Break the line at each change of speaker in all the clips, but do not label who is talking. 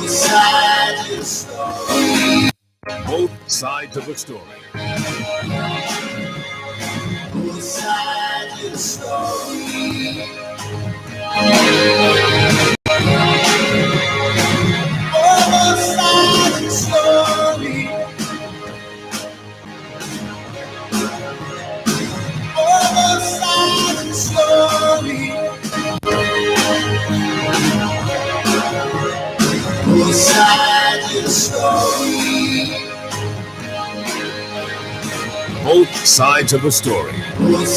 Both sides of the story. Both sides of the story. Both sides of the story. Both sides of the story. Both sides of the story. Both sides of the story. Both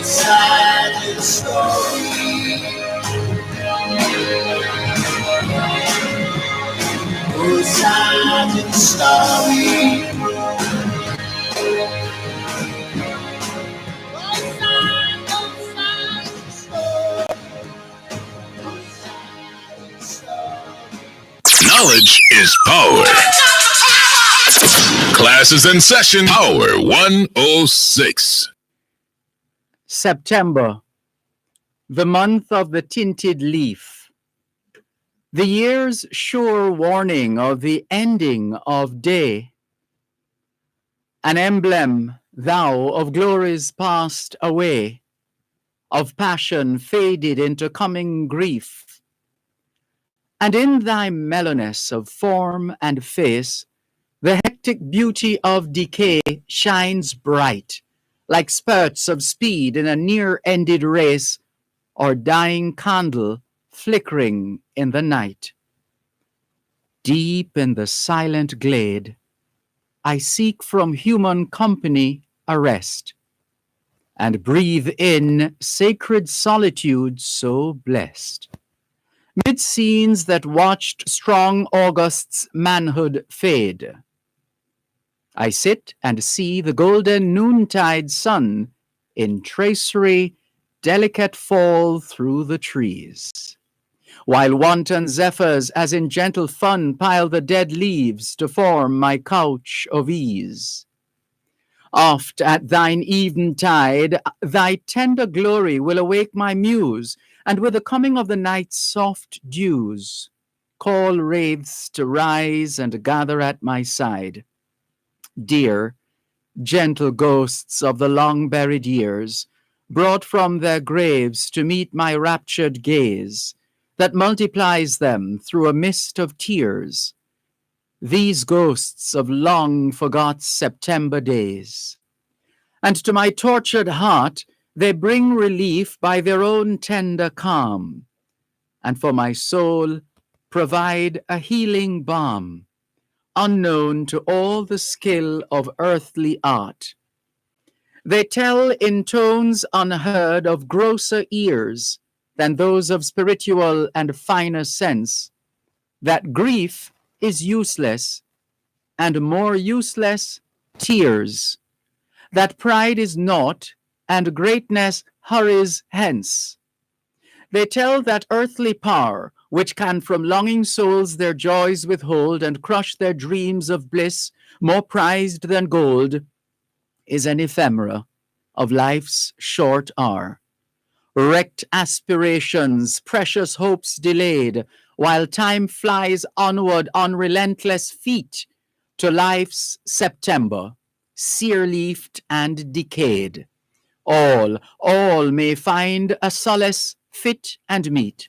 sides of the story. Both sides of the story. Both sides of the story. Knowledge is power. Class is in session. Power 106.
September, the month of the tinted leaf. The year's sure warning of the ending of day. An emblem, thou, of glories passed away, of passion faded into coming grief. And in thy mellowness of form and face, the hectic beauty of decay shines bright, like spurts of speed in a near-ended race, or dying candle flickering in the night. Deep in the silent glade, I seek from human company a rest, and breathe in sacred solitude so blessed. Mid scenes that watched strong August's manhood fade, I sit and see the golden noontide sun in tracery delicate fall through the trees, while wanton zephyrs as in gentle fun pile the dead leaves to form my couch of ease. Oft at thine eventide, thy tender glory will awake my muse, and with the coming of the night's soft dews, call wraiths to rise and gather at my side. Dear, gentle ghosts of the long-buried years, brought from their graves to meet my raptured gaze, that multiplies them through a mist of tears, these ghosts of long-forgot September days. And to my tortured heart they bring relief by their own tender calm, and for my soul provide a healing balm, unknown to all the skill of earthly art. They tell in tones unheard of grosser ears than those of spiritual and finer sense, that grief is useless, and more useless tears, that pride is naught, and greatness hurries hence. They tell that earthly power, which can from longing souls their joys withhold and crush their dreams of bliss, more prized than gold, is an ephemera of life's short hour. Wrecked aspirations, precious hopes delayed, while time flies onward on relentless feet to life's September, sere-leafed and decayed. All may find a solace fit and meet.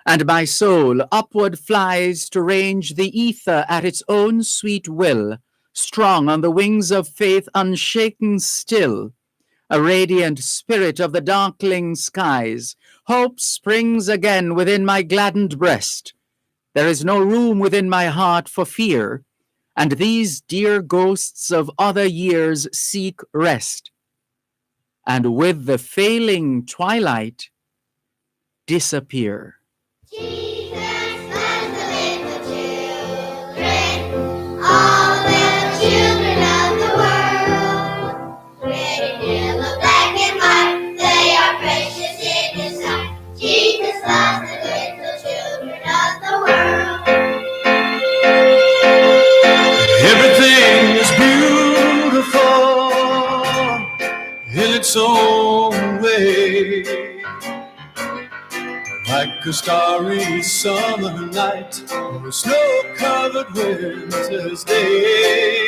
And my soul upward flies to range the ether at its own sweet will, strong on the wings of faith unshaken still, a radiant spirit of the darkling skies. Hope springs again within my gladdened breast. There is no room within my heart for fear, and these dear ghosts of other years seek rest. And with the failing twilight, disappear.
Jesus loves the little children, all little children of the world. Red and yellow, black and white, they are precious in His sight. Jesus loves the little children of the world.
Everything is beautiful in
in its own way, like a starry summer night or a snow-covered winter's day.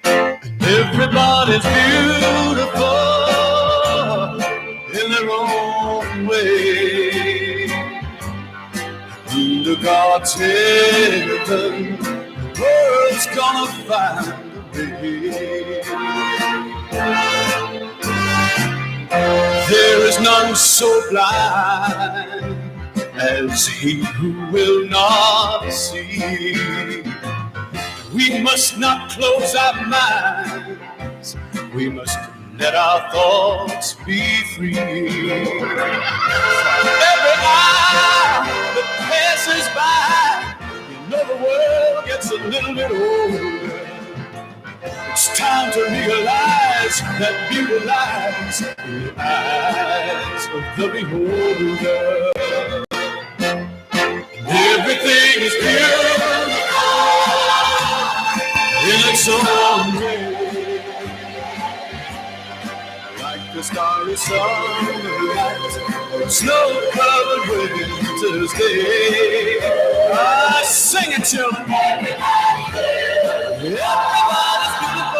And everybody's beautiful in their own way. Under God's heaven, the world's gonna find a way. There is none so blind as he who will not see. We must not close our minds. We must let our thoughts be free. Every hour that passes by, you know the world gets a little bit older. It's time to realize that beauty lies in the eyes of the beholder. Everything is beautiful in its own way, like the starry summer night or a snow-covered winter's day. Sing it, children. Everybody's beautiful.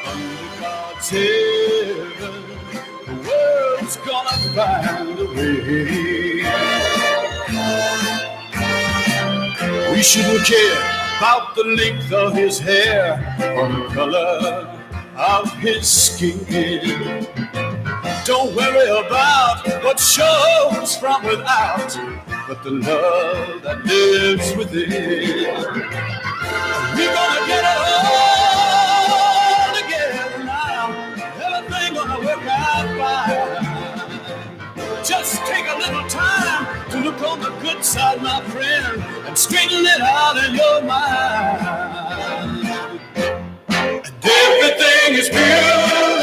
Under God's heaven, the world's gonna find a way. We shouldn't care about the length of his hair or the color of his skin. Don't worry about what shows from without, but the love that lives within. We're gonna get it all together now. Everything gonna work out fine. Just take a little time to look on the good side, my friend, and straighten it out in your mind. And everything is beautiful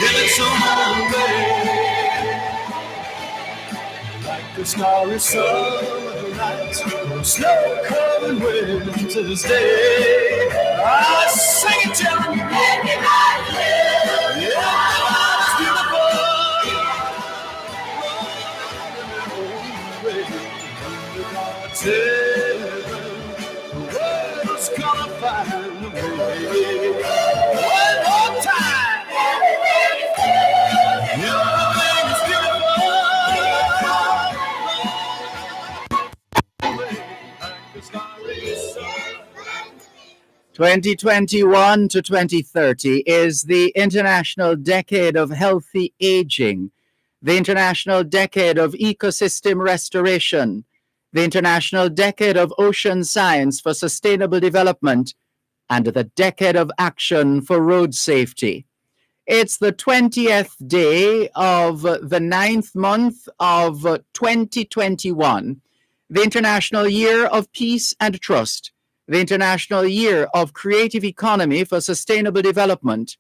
in its own way, like the starry summer night or snow-covered winter's day. Sing it, children. Everybody's beautiful. The world's gonna find a way. One more time. Everything is beautiful.
2021 to 2030 is the International Decade of Healthy Aging, the International Decade of Ecosystem Restoration, the International Decade of Ocean Science for Sustainable Development, and the Decade of Action for Road Safety. It's the 20th day of the 9th month of 2021, the International Year of Peace and Trust, the International Year of Creative Economy for Sustainable Development,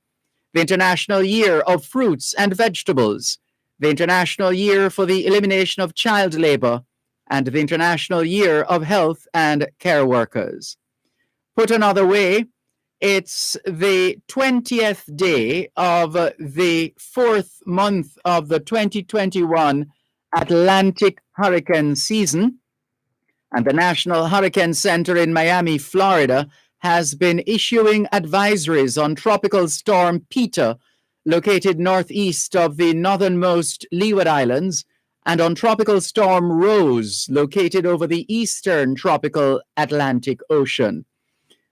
the International Year of Fruits and Vegetables, the International Year for the Elimination of Child Labor, and the International Year of Health and Care Workers. Put another way, it's the 20th day of the 4th month of the 2021 Atlantic hurricane season, and the National Hurricane Center in Miami, Florida, has been issuing advisories on Tropical Storm Peter, located northeast of the northernmost Leeward Islands, and on Tropical Storm Rose, located over the eastern tropical Atlantic Ocean.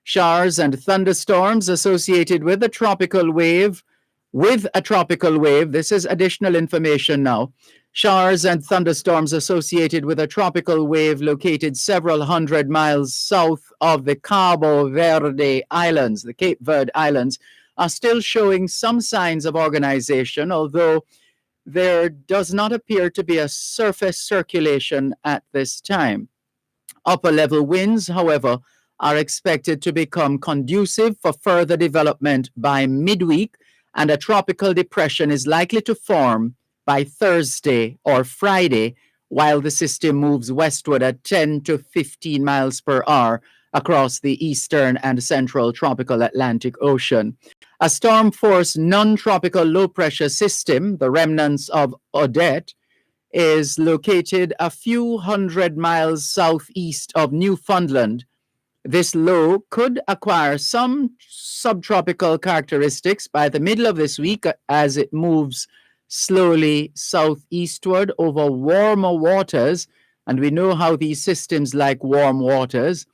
Showers and thunderstorms associated with a tropical wave, this is additional information now. Showers and thunderstorms associated with a tropical wave located several hundred miles south of the Cabo Verde Islands, the Cape Verde Islands, are still showing some signs of organization, although there does not appear to be a surface circulation at this time. Upper level winds, however, are expected to become conducive for further development by midweek, and a tropical depression is likely to form by Thursday or Friday, while the system moves westward at 10 to 15 miles per hour across the eastern and central tropical Atlantic Ocean. A storm force non tropical low pressure system, the remnants of Odette, is located a few hundred miles southeast of Newfoundland. This low could acquire some subtropical characteristics by the middle of this week as it moves slowly southeastward over warmer waters. And we know how these systems like warm waters.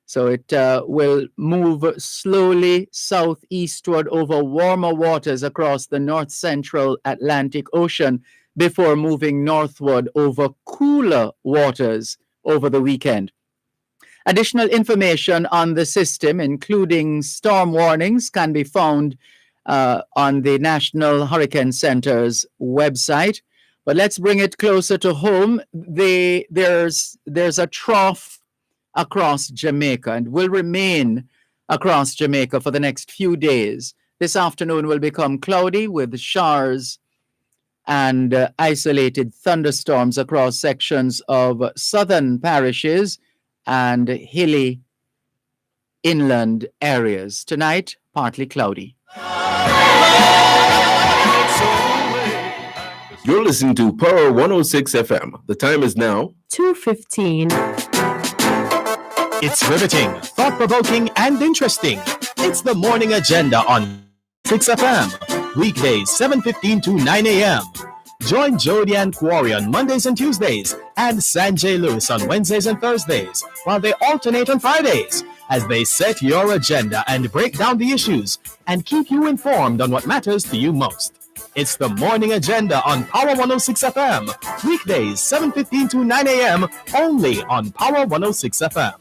So it will move slowly southeastward over warmer waters across the north central Atlantic Ocean before moving northward over cooler waters over the weekend. Additional information on the system, including storm warnings, can be found on the National Hurricane Center's website. But let's bring it closer to home. There's a trough across Jamaica and will remain across Jamaica for the next few days. This afternoon will become cloudy with showers and isolated thunderstorms across sections of southern parishes and hilly inland areas. Tonight, partly cloudy.
You're listening to Power 106 FM. The time is now
2:15.
It's riveting, thought-provoking, and interesting. It's the Morning Agenda on 6 FM. Weekdays, 7:15 to 9 a.m. Join Jody and Quarry on Mondays and Tuesdays and Sanjay Lewis on Wednesdays and Thursdays, while they alternate on Fridays as they set your agenda and break down the issues and keep you informed on what matters to you most. It's the Morning Agenda on Power 106 FM. Weekdays, 7:15 to 9 a.m. only on Power 106 FM.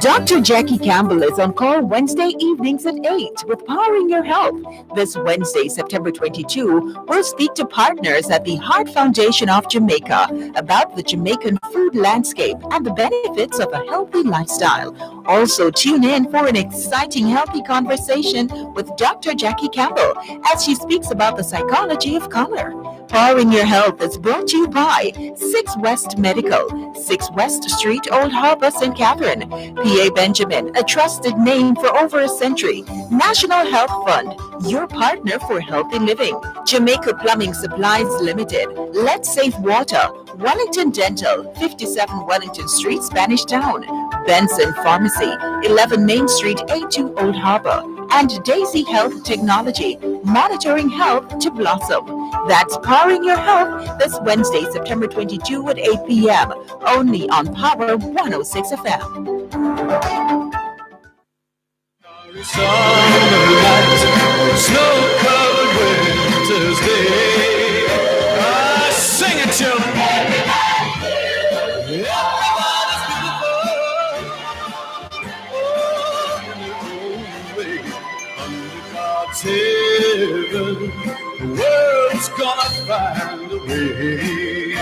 Dr. Jackie Campbell is on call Wednesday evenings at 8 with Powering Your Health. This Wednesday, September 22, we'll speak to partners at the Heart Foundation of Jamaica about the Jamaican food landscape and the benefits of a healthy lifestyle. Also, tune in for an exciting healthy conversation with Dr. Jackie Campbell as she speaks about the psychology of color. Powering Your Health is brought to you by 6 West Medical, 6 West Street, Old Harbour, St. Catherine. P.A. Benjamin, a trusted name for over a century. National Health Fund, your partner for healthy living. Jamaica Plumbing Supplies Limited. Let's Save Water. Wellington Dental, 57 Wellington Street, Spanish Town. Benson Pharmacy, 11 Main Street, A2 Old Harbour. And Daisy Health Technology, monitoring health to blossom. That's Powering Your Health this Wednesday, September 22 at 8 p.m. only on Power 106 FM.
Snow-covered winter's day. Sing it, children. Everybody's beautiful. Under God's heaven, the world's gonna find a way.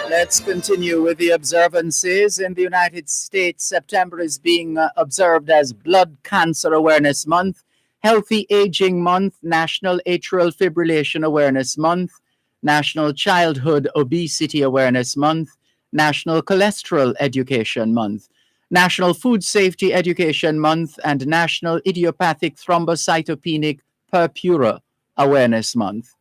Let's continue with the observances. In the United States, September is being observed as Blood Cancer Awareness Month, Healthy Aging Month, National Atrial Fibrillation Awareness Month, National Childhood Obesity Awareness Month, National Cholesterol Education Month, National Food Safety Education Month, and National Idiopathic Thrombocytopenic Purpura Awareness Month.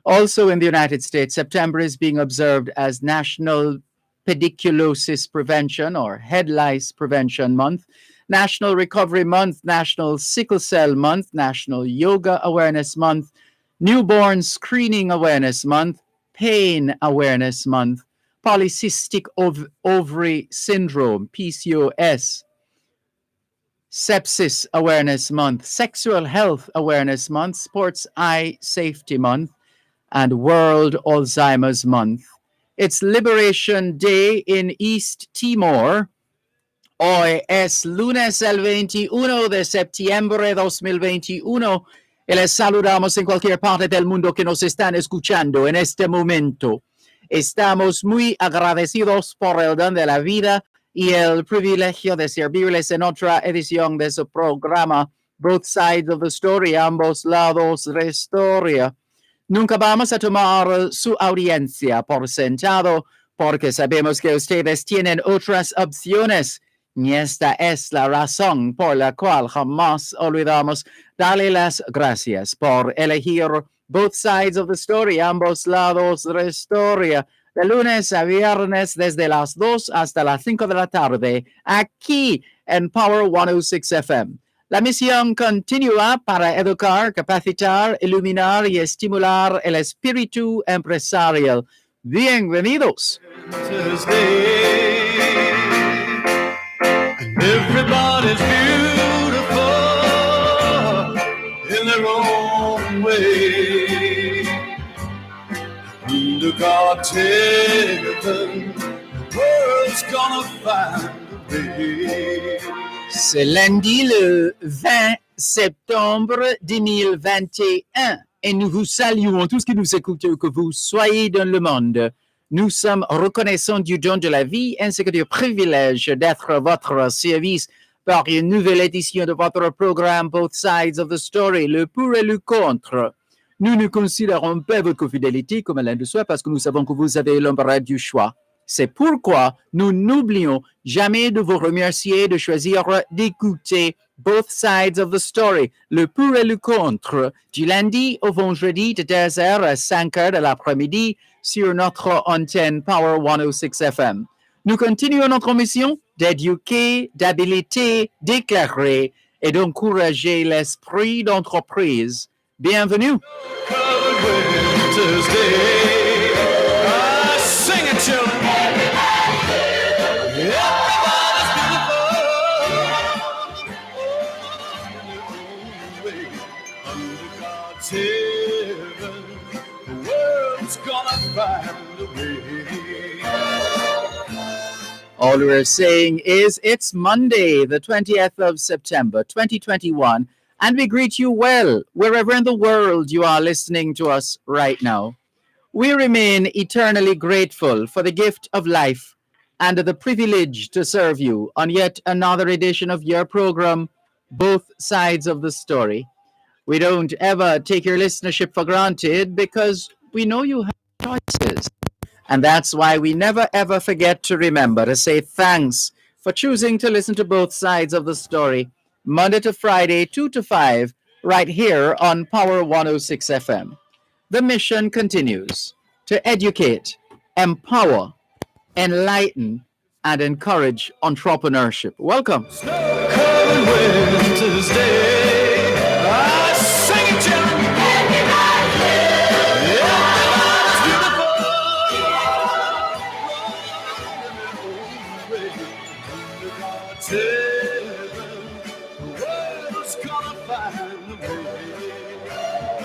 Also in the United States, September is being observed as National Pediculosis Prevention or Head Lice Prevention Month, National Recovery Month, National Sickle Cell Month, National Yoga Awareness Month, Newborn Screening Awareness Month, Pain Awareness Month, Polycystic Ovary Syndrome, PCOS, Sepsis Awareness Month, Sexual Health Awareness Month, Sports Eye Safety Month, and World Alzheimer's Month. It's Liberation Day in East Timor. Hoy es lunes el 21 de septiembre 2021 y les saludamos en cualquier parte del mundo que nos están escuchando en este momento. Estamos muy agradecidos por el don de la vida y el privilegio de servirles en otra edición de su programa Both Sides of the Story, ambos lados de la historia. Nunca vamos a tomar su audiencia por sentado porque sabemos que ustedes tienen otras opciones. Y esta es la razón por la cual jamás olvidamos darle las gracias por elegir both sides of the story, ambos lados de la historia, de lunes a viernes desde las 2 hasta las 5 de la tarde, aquí en Power 106 FM. La misión continúa para educar, capacitar, iluminar y estimular el espíritu empresarial. Bienvenidos.
And everybody's beautiful in their own way. Under God's heaven, the world's gonna find a way.
C'est lundi le 20 septembre 2021 et nous vous saluons tous qui nous écoutent, que vous soyez dans le monde. Nous sommes reconnaissants du don de la vie ainsi que du privilège d'être à votre service par une nouvelle édition de votre programme Both Sides of the Story, le pour et le contre. Nous ne considérons pas votre fidélité comme l'un de soi parce que nous savons que vous avez l'embarras du choix. C'est pourquoi nous n'oublions jamais de vous remercier de choisir d'écouter Both Sides of the Story, le pour et le contre, du lundi au vendredi de 2h à 5h de l'après-midi sur notre antenne Power 106 FM. Nous continuons notre mission d'éduquer, d'habiliter, d'éclairer et d'encourager l'esprit d'entreprise. Bienvenue.
Sing it, children. Under God's heaven, the world's gonna find a way.
All we're saying is it's Monday, the 20th of September, 2021, and we greet you well wherever in the world you are listening to us right now. We remain eternally grateful for the gift of life and the privilege to serve you on yet another edition of your program, Both Sides of the Story. We don't ever take your listenership for granted because we know you have choices. And that's why we never ever forget to remember to say thanks for choosing to listen to Both Sides of the Story, Monday to Friday, 2 to 5, right here on Power 106 FM. The mission continues to educate, empower, enlighten, and encourage entrepreneurship. Welcome.
Cold winter's day, I sing it, children. Everybody's beautiful. The world's gonna find a way.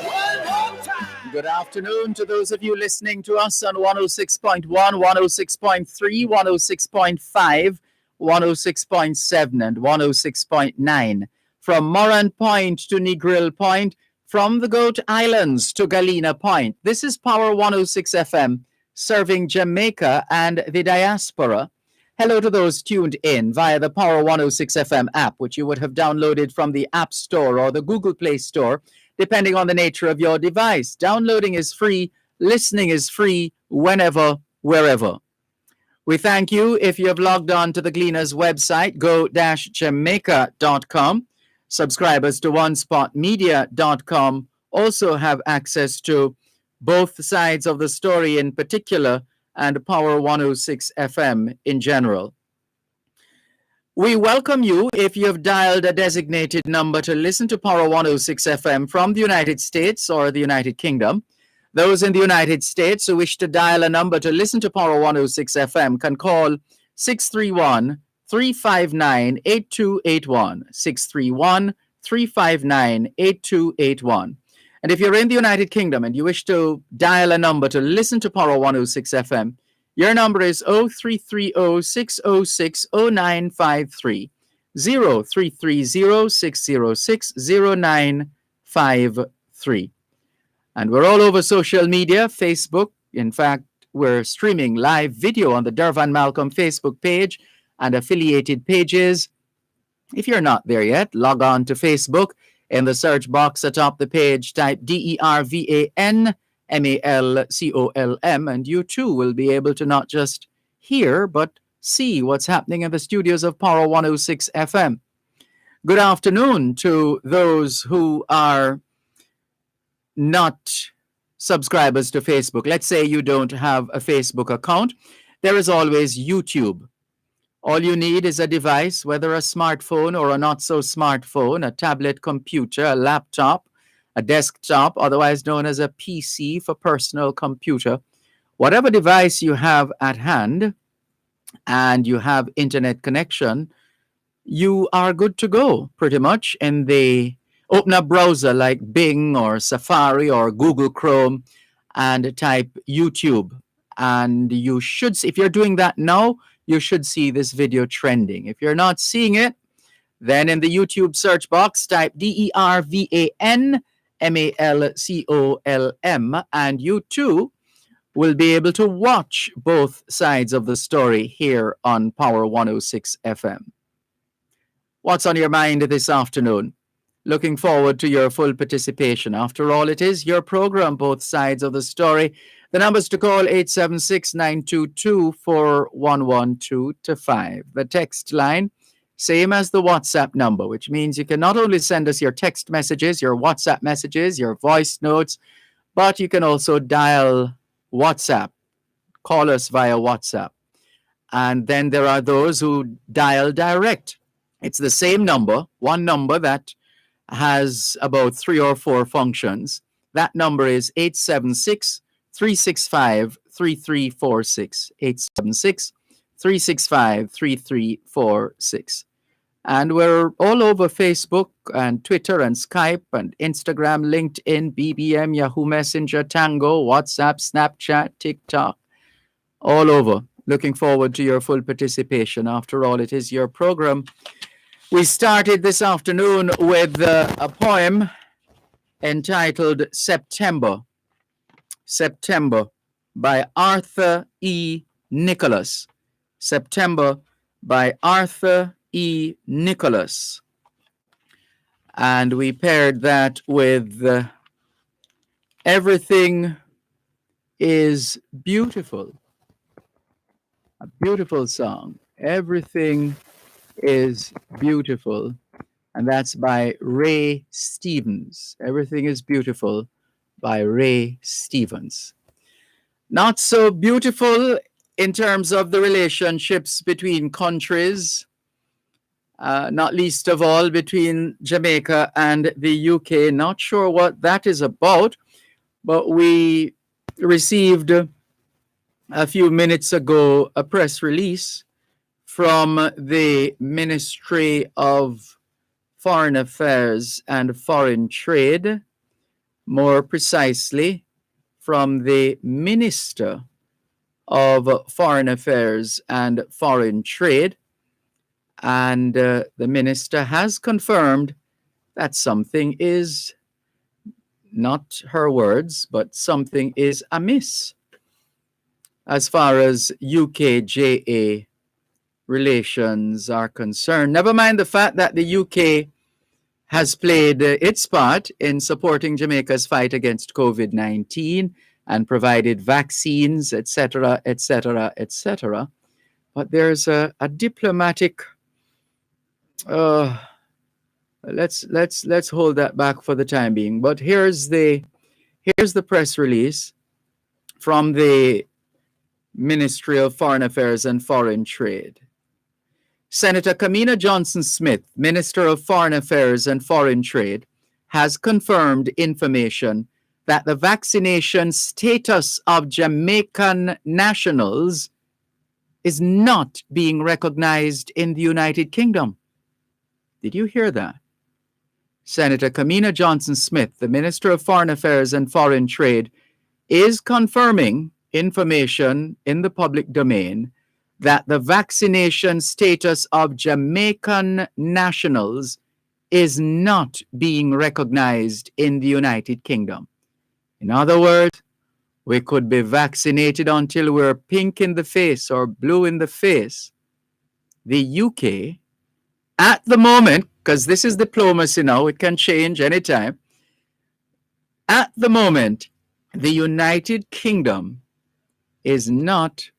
One more time.
Good afternoon to those of you listening to us on 106.1, 106.3, 106.5, 106.7, and 106.9. From Moran Point to Negril Point, from the Goat Islands to Galena Point. This is Power 106 FM, serving Jamaica and the diaspora. Hello to those tuned in via the Power 106 FM app, which you would have downloaded from the App Store or the Google Play Store, depending on the nature of your device. Downloading is free, listening is free, whenever, wherever. We thank you if you have logged on to the Gleaner's website, go-jamaica.com. Subscribers to onespotmedia.com also have access to Both Sides of the Story in particular and Power 106 FM in general. We welcome you if you have dialed a designated number to listen to Power 106 FM from the United States or the United Kingdom. Those in the United States who wish to dial a number to listen to Power 106 FM can call 631-359-8281, 631-359-8281. And if you're in the United Kingdom and you wish to dial a number to listen to Power 106 FM, your number is 0330-606-0953, 0330-606-0953. And we're all over social media, Facebook. In fact, we're streaming live video on the Dervan Malcolm Facebook page and affiliated pages. If you're not there yet, log on to Facebook. In the search box atop the page, type DERVAN MALCOLM, and you too will be able to not just hear, but see what's happening in the studios of Power 106 FM. Good afternoon to those who are not subscribers to Facebook. Let's say you don't have a Facebook account. There is always YouTube. All you need is a device, whether a smartphone or a not so smartphone, a tablet computer, a laptop, a desktop, otherwise known as a PC for personal computer. Whatever device you have at hand and you have internet connection, you are good to go pretty much. And they open a browser like Bing or Safari or Google Chrome and type YouTube. And you should see, if you're doing that now, you should see this video trending. If you're not seeing it, then in the YouTube search box, type DERVAN MALCOLM, and you too will be able to watch both sides of the story here on Power 106 FM. What's on your mind this afternoon? Looking forward to your full participation. After all, it is your program, Both Sides of the Story. The numbers to call 876-922-4112-5. The text line, same as the WhatsApp number, which means you can not only send us your text messages, your WhatsApp messages, your voice notes, but you can also dial WhatsApp, call us via WhatsApp. And then there are those who dial direct. It's the same number, one number that has about 3 or 4 functions. That number is 876-365-3346, 876-365-3346. And we're all over Facebook and Twitter and Skype and Instagram, LinkedIn, BBM, Yahoo Messenger, Tango, WhatsApp, Snapchat, TikTok, all over. Looking forward to your full participation. After all, it is your program. We started this afternoon with a poem entitled September. September by Arthur E. Nicholas. September by Arthur E. Nicholas. And we paired that with Everything is Beautiful. A beautiful song. Everything is Beautiful. And that's by Ray Stevens. Everything is Beautiful by Ray Stevens. Not so beautiful in terms of the relationships between countries, not least of all between Jamaica and the UK. Not sure what that is about, but we received a few minutes ago a press release from the Ministry of Foreign Affairs and Foreign Trade, more precisely from the Minister of Foreign Affairs and Foreign Trade. And the minister has confirmed that something is, not her words, but something is amiss as far as UK-JA relations are concerned. Never mind the fact that the UK has played its part in supporting Jamaica's fight against COVID-19 and provided vaccines, etc., etc., etc. But there's a diplomatic. Let's hold that back for the time being. But here's the press release from the Ministry of Foreign Affairs and Foreign Trade. Senator Kamina Johnson-Smith, Minister of Foreign Affairs and Foreign Trade, has confirmed information that the vaccination status of Jamaican nationals is not being recognized in the United Kingdom. Did you hear that? Senator Kamina Johnson-Smith, the Minister of Foreign Affairs and Foreign Trade, is confirming information in the public domain that the vaccination status of Jamaican nationals is not being recognized in the United Kingdom. In other words, we could be vaccinated until we're pink in the face or blue in the face. The UK, at the moment, because this is diplomacy now, it can change anytime. At the moment, the United Kingdom is not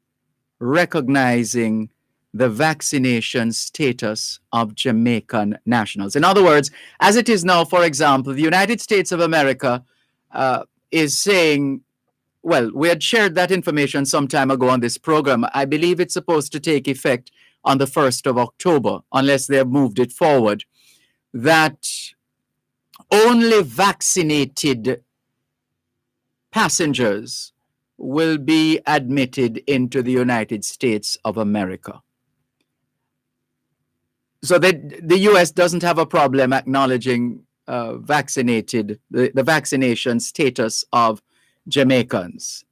recognizing the vaccination status of Jamaican nationals. In other words, as it is now, for example, the United States of America is saying, well, we had shared that information some time ago on this program. I believe it's supposed to take effect on the 1st of October, unless they have moved it forward, that only vaccinated passengers will be admitted into the United States of America. So that the US doesn't have a problem acknowledging the vaccination status of Jamaicans.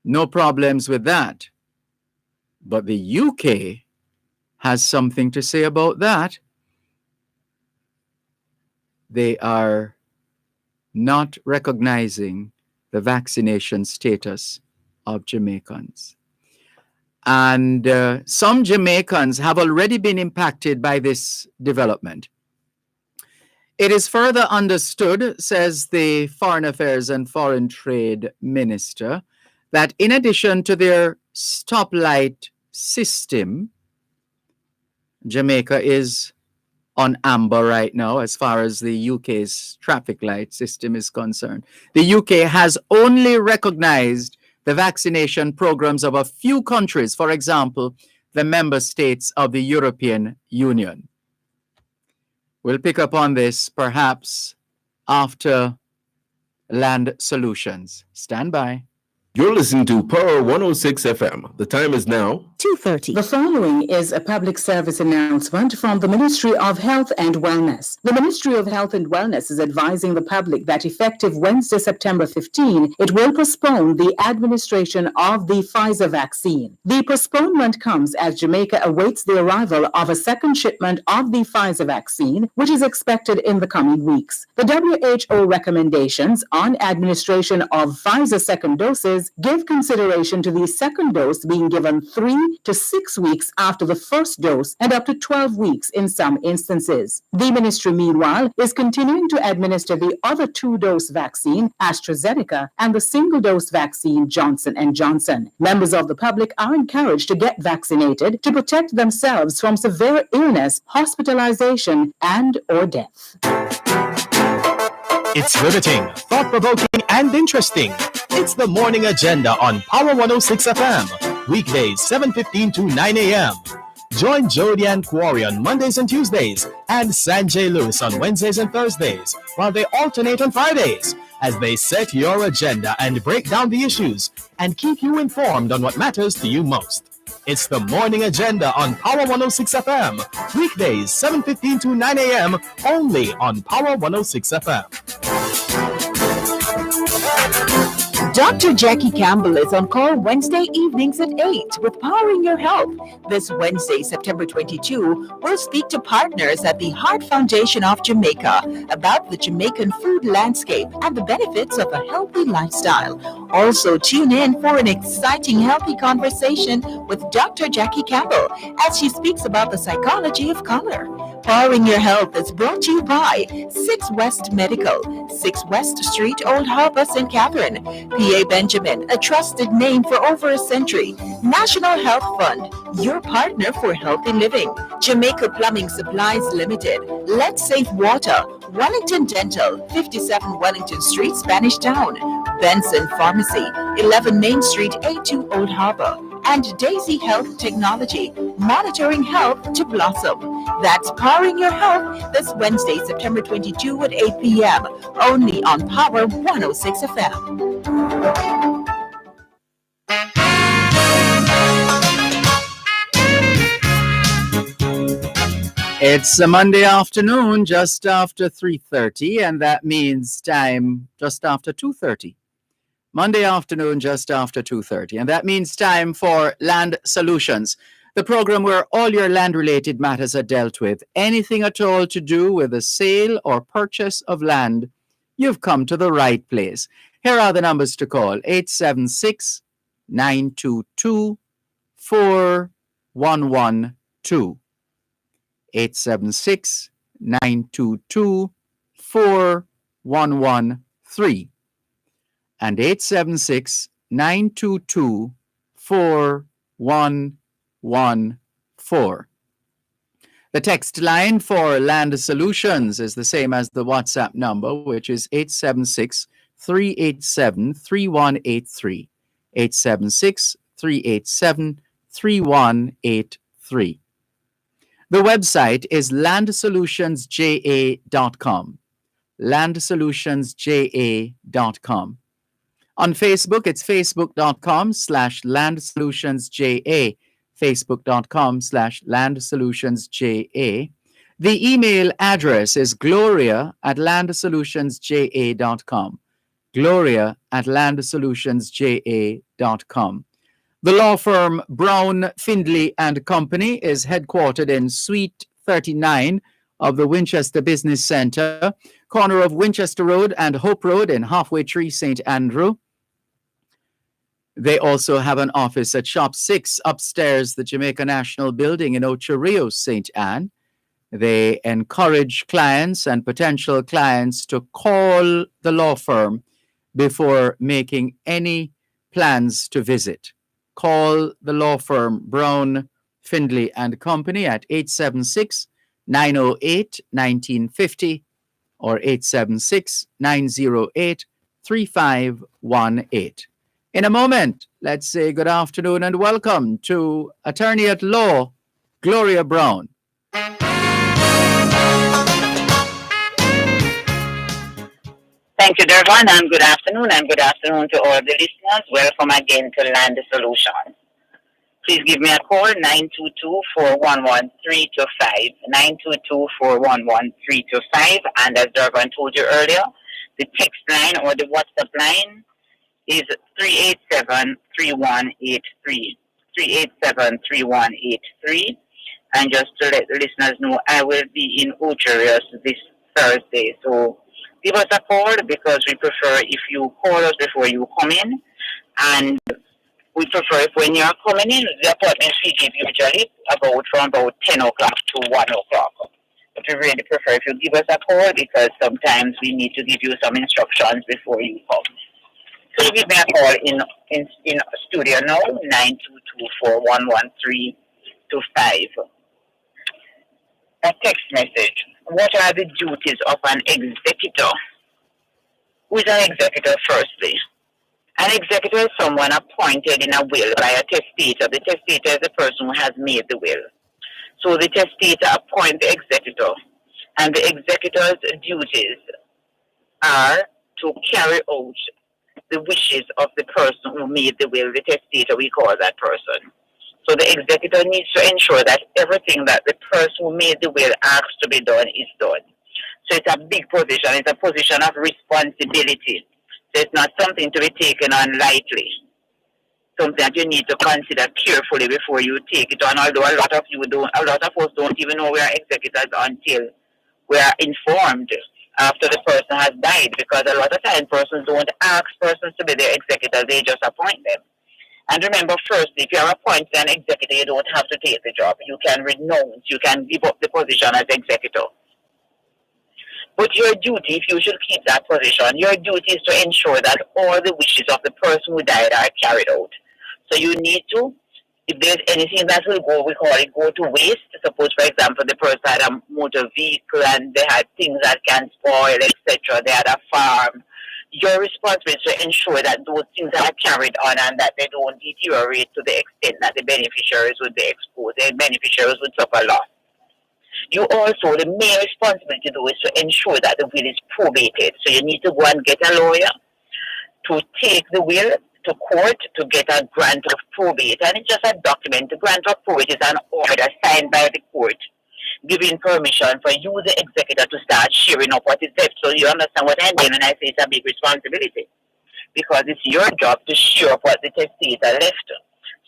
No problems with that. But the UK has something to say about that. They are not recognizing the vaccination status of Jamaicans. And some Jamaicans have already been impacted by this development. It is further understood, says the Foreign Affairs and Foreign Trade Minister, that in addition to their stoplight system, Jamaica is on amber right now as far as the UK's traffic light system is concerned. The UK has only recognized the vaccination programs of a few countries, for example, the member states of the European Union. We'll pick up on this perhaps after Land Solutions. Stand by.
You're listening to Power 106 FM. The time is now
2:30. The following is a public service announcement from the Ministry of Health and Wellness. The Ministry of Health and Wellness is advising the public that effective Wednesday, September 15, it will postpone the administration of the Pfizer vaccine. The postponement comes as Jamaica awaits the arrival of a second shipment of the Pfizer vaccine, which is expected in the coming weeks. The WHO recommendations on administration of Pfizer second doses give consideration to the second dose being given 3 to 6 weeks after the first dose and up to 12 weeks in some instances. The ministry, meanwhile, is continuing to administer the other 2-dose vaccine, AstraZeneca, and the single-dose vaccine, Johnson & Johnson. Members of the public are encouraged to get vaccinated to protect themselves from severe illness, hospitalization, and or death.
It's riveting, thought-provoking, and interesting. It's the Morning Agenda on Power 106 FM. Weekdays, 7:15 to 9 a.m. Join Jody and Quarry on Mondays and Tuesdays and Sanjay Lewis on Wednesdays and Thursdays, while they alternate on Fridays as they set your agenda and break down the issues and keep you informed on what matters to you most. It's the Morning Agenda on Power 106 FM. Weekdays, 7:15 to 9 a.m. only on Power 106 FM.
Dr. Jackie Campbell is on call Wednesday evenings at 8 with Powering Your Health. This Wednesday, September 22, we'll speak to partners at the Heart Foundation of Jamaica about the Jamaican food landscape and the benefits of a healthy lifestyle. Also, tune in for an exciting healthy conversation with Dr. Jackie Campbell as she speaks about the psychology of color. Powering Your Health is brought to you by 6 West Medical, 6 West Street, Old Harbour, St. Catherine, PA Benjamin, a trusted name for over a century, National Health Fund, your partner for healthy living, Jamaica Plumbing Supplies Limited, Let's Save Water, Wellington Dental, 57 Wellington Street, Spanish Town, Benson Pharmacy, 11 Main Street, A2 Old Harbour, and Daisy Health Technology, monitoring health to blossom. That's Powering Your Health this Wednesday, September 22 at 8 p.m. only on Power 106 FM.
It's a Monday afternoon, just after 3:30, and that means time just after 2:30. Monday afternoon, just after 2:30, and that means time for Land Solutions, the program where all your land-related matters are dealt with. Anything at all to do with the sale or purchase of land, you've come to the right place. Here are the numbers to call: 876-922-4112. 876-922-4113. and 876-922-4114. The text line for Land Solutions is the same as the WhatsApp number, which is 876-387-3183. 876-387-3183. The website is landsolutionsja.com. landsolutionsja.com. On Facebook, it's facebook.com/landsolutionsja. facebook.com/landsolutionsja. The email address is gloria@landsolutionsja.com. gloria@landsolutionsja.com. The law firm Brown, Findley and Company is headquartered in Suite 39 of the Winchester Business Center, corner of Winchester Road and Hope Road in Halfway Tree, St. Andrew. They also have an office at Shop 6 upstairs, the Jamaica National Building in Ocho Rios, St. Anne. They encourage clients and potential clients to call the law firm before making any plans to visit. Call the law firm Brown, Findley and Company at 876-908-1950 or 876-908-3518. In a moment, let's say good afternoon and welcome to Attorney at Law, Gloria Brown.
Thank you, Dervan, and good afternoon to all the listeners. Welcome again to Land Solutions. Please give me a call, 922-411-325, 922-411-325, and as Dervan told you earlier, the text line or the WhatsApp line is 387-3183, 387-3183, and just to let the listeners know, I will be in Ocho Rios this Thursday, so give us a call because we prefer if you call us before you come in, and we prefer if when you're coming in, the appointments we give usually from about 10 o'clock to 1 o'clock. But we really prefer if you give us a call because sometimes we need to give you some instructions before you come. So give me a call in studio now, 922-411-325. A text message. What are the duties of an executor? Who is an executor firstly? An executor is someone appointed in a will by a testator. The testator is the person who has made the will. So the testator appoints the executor, and the executor's duties are to carry out the wishes of the person who made the will. The testator, we call that person. So the executor needs to ensure that everything that the person who made the will asks to be done is done. So it's a big position. It's a position of responsibility. So it's not something to be taken on lightly. Something that you need to consider carefully before you take it on. Although a lot of us don't even know we are executors until we are informed after the person has died. Because a lot of times persons don't ask persons to be their executor; they just appoint them. And remember, first, if you are appointed an executor, you don't have to take the job. You can renounce. You can give up the position as executor. But your duty, if you should keep that position, your duty is to ensure that all the wishes of the person who died are carried out. So you need to, if there's anything that will go, we call it go to waste. Suppose, for example, the person had a motor vehicle and they had things that can spoil, etc. They had a farm. Your responsibility is to ensure that those things are carried on and that they don't deteriorate to the extent that the beneficiaries would be exposed. The beneficiaries would suffer loss. You also, the main responsibility though is to ensure that the will is probated. So you need to go and get a lawyer to take the will to court to get a grant of probate. And it's just a document. The grant of probate is an order signed by the court giving permission for you, the executor, to start sharing up what is left. So you understand what I mean when I say it's a big responsibility. Because it's your job to share up what the testator left.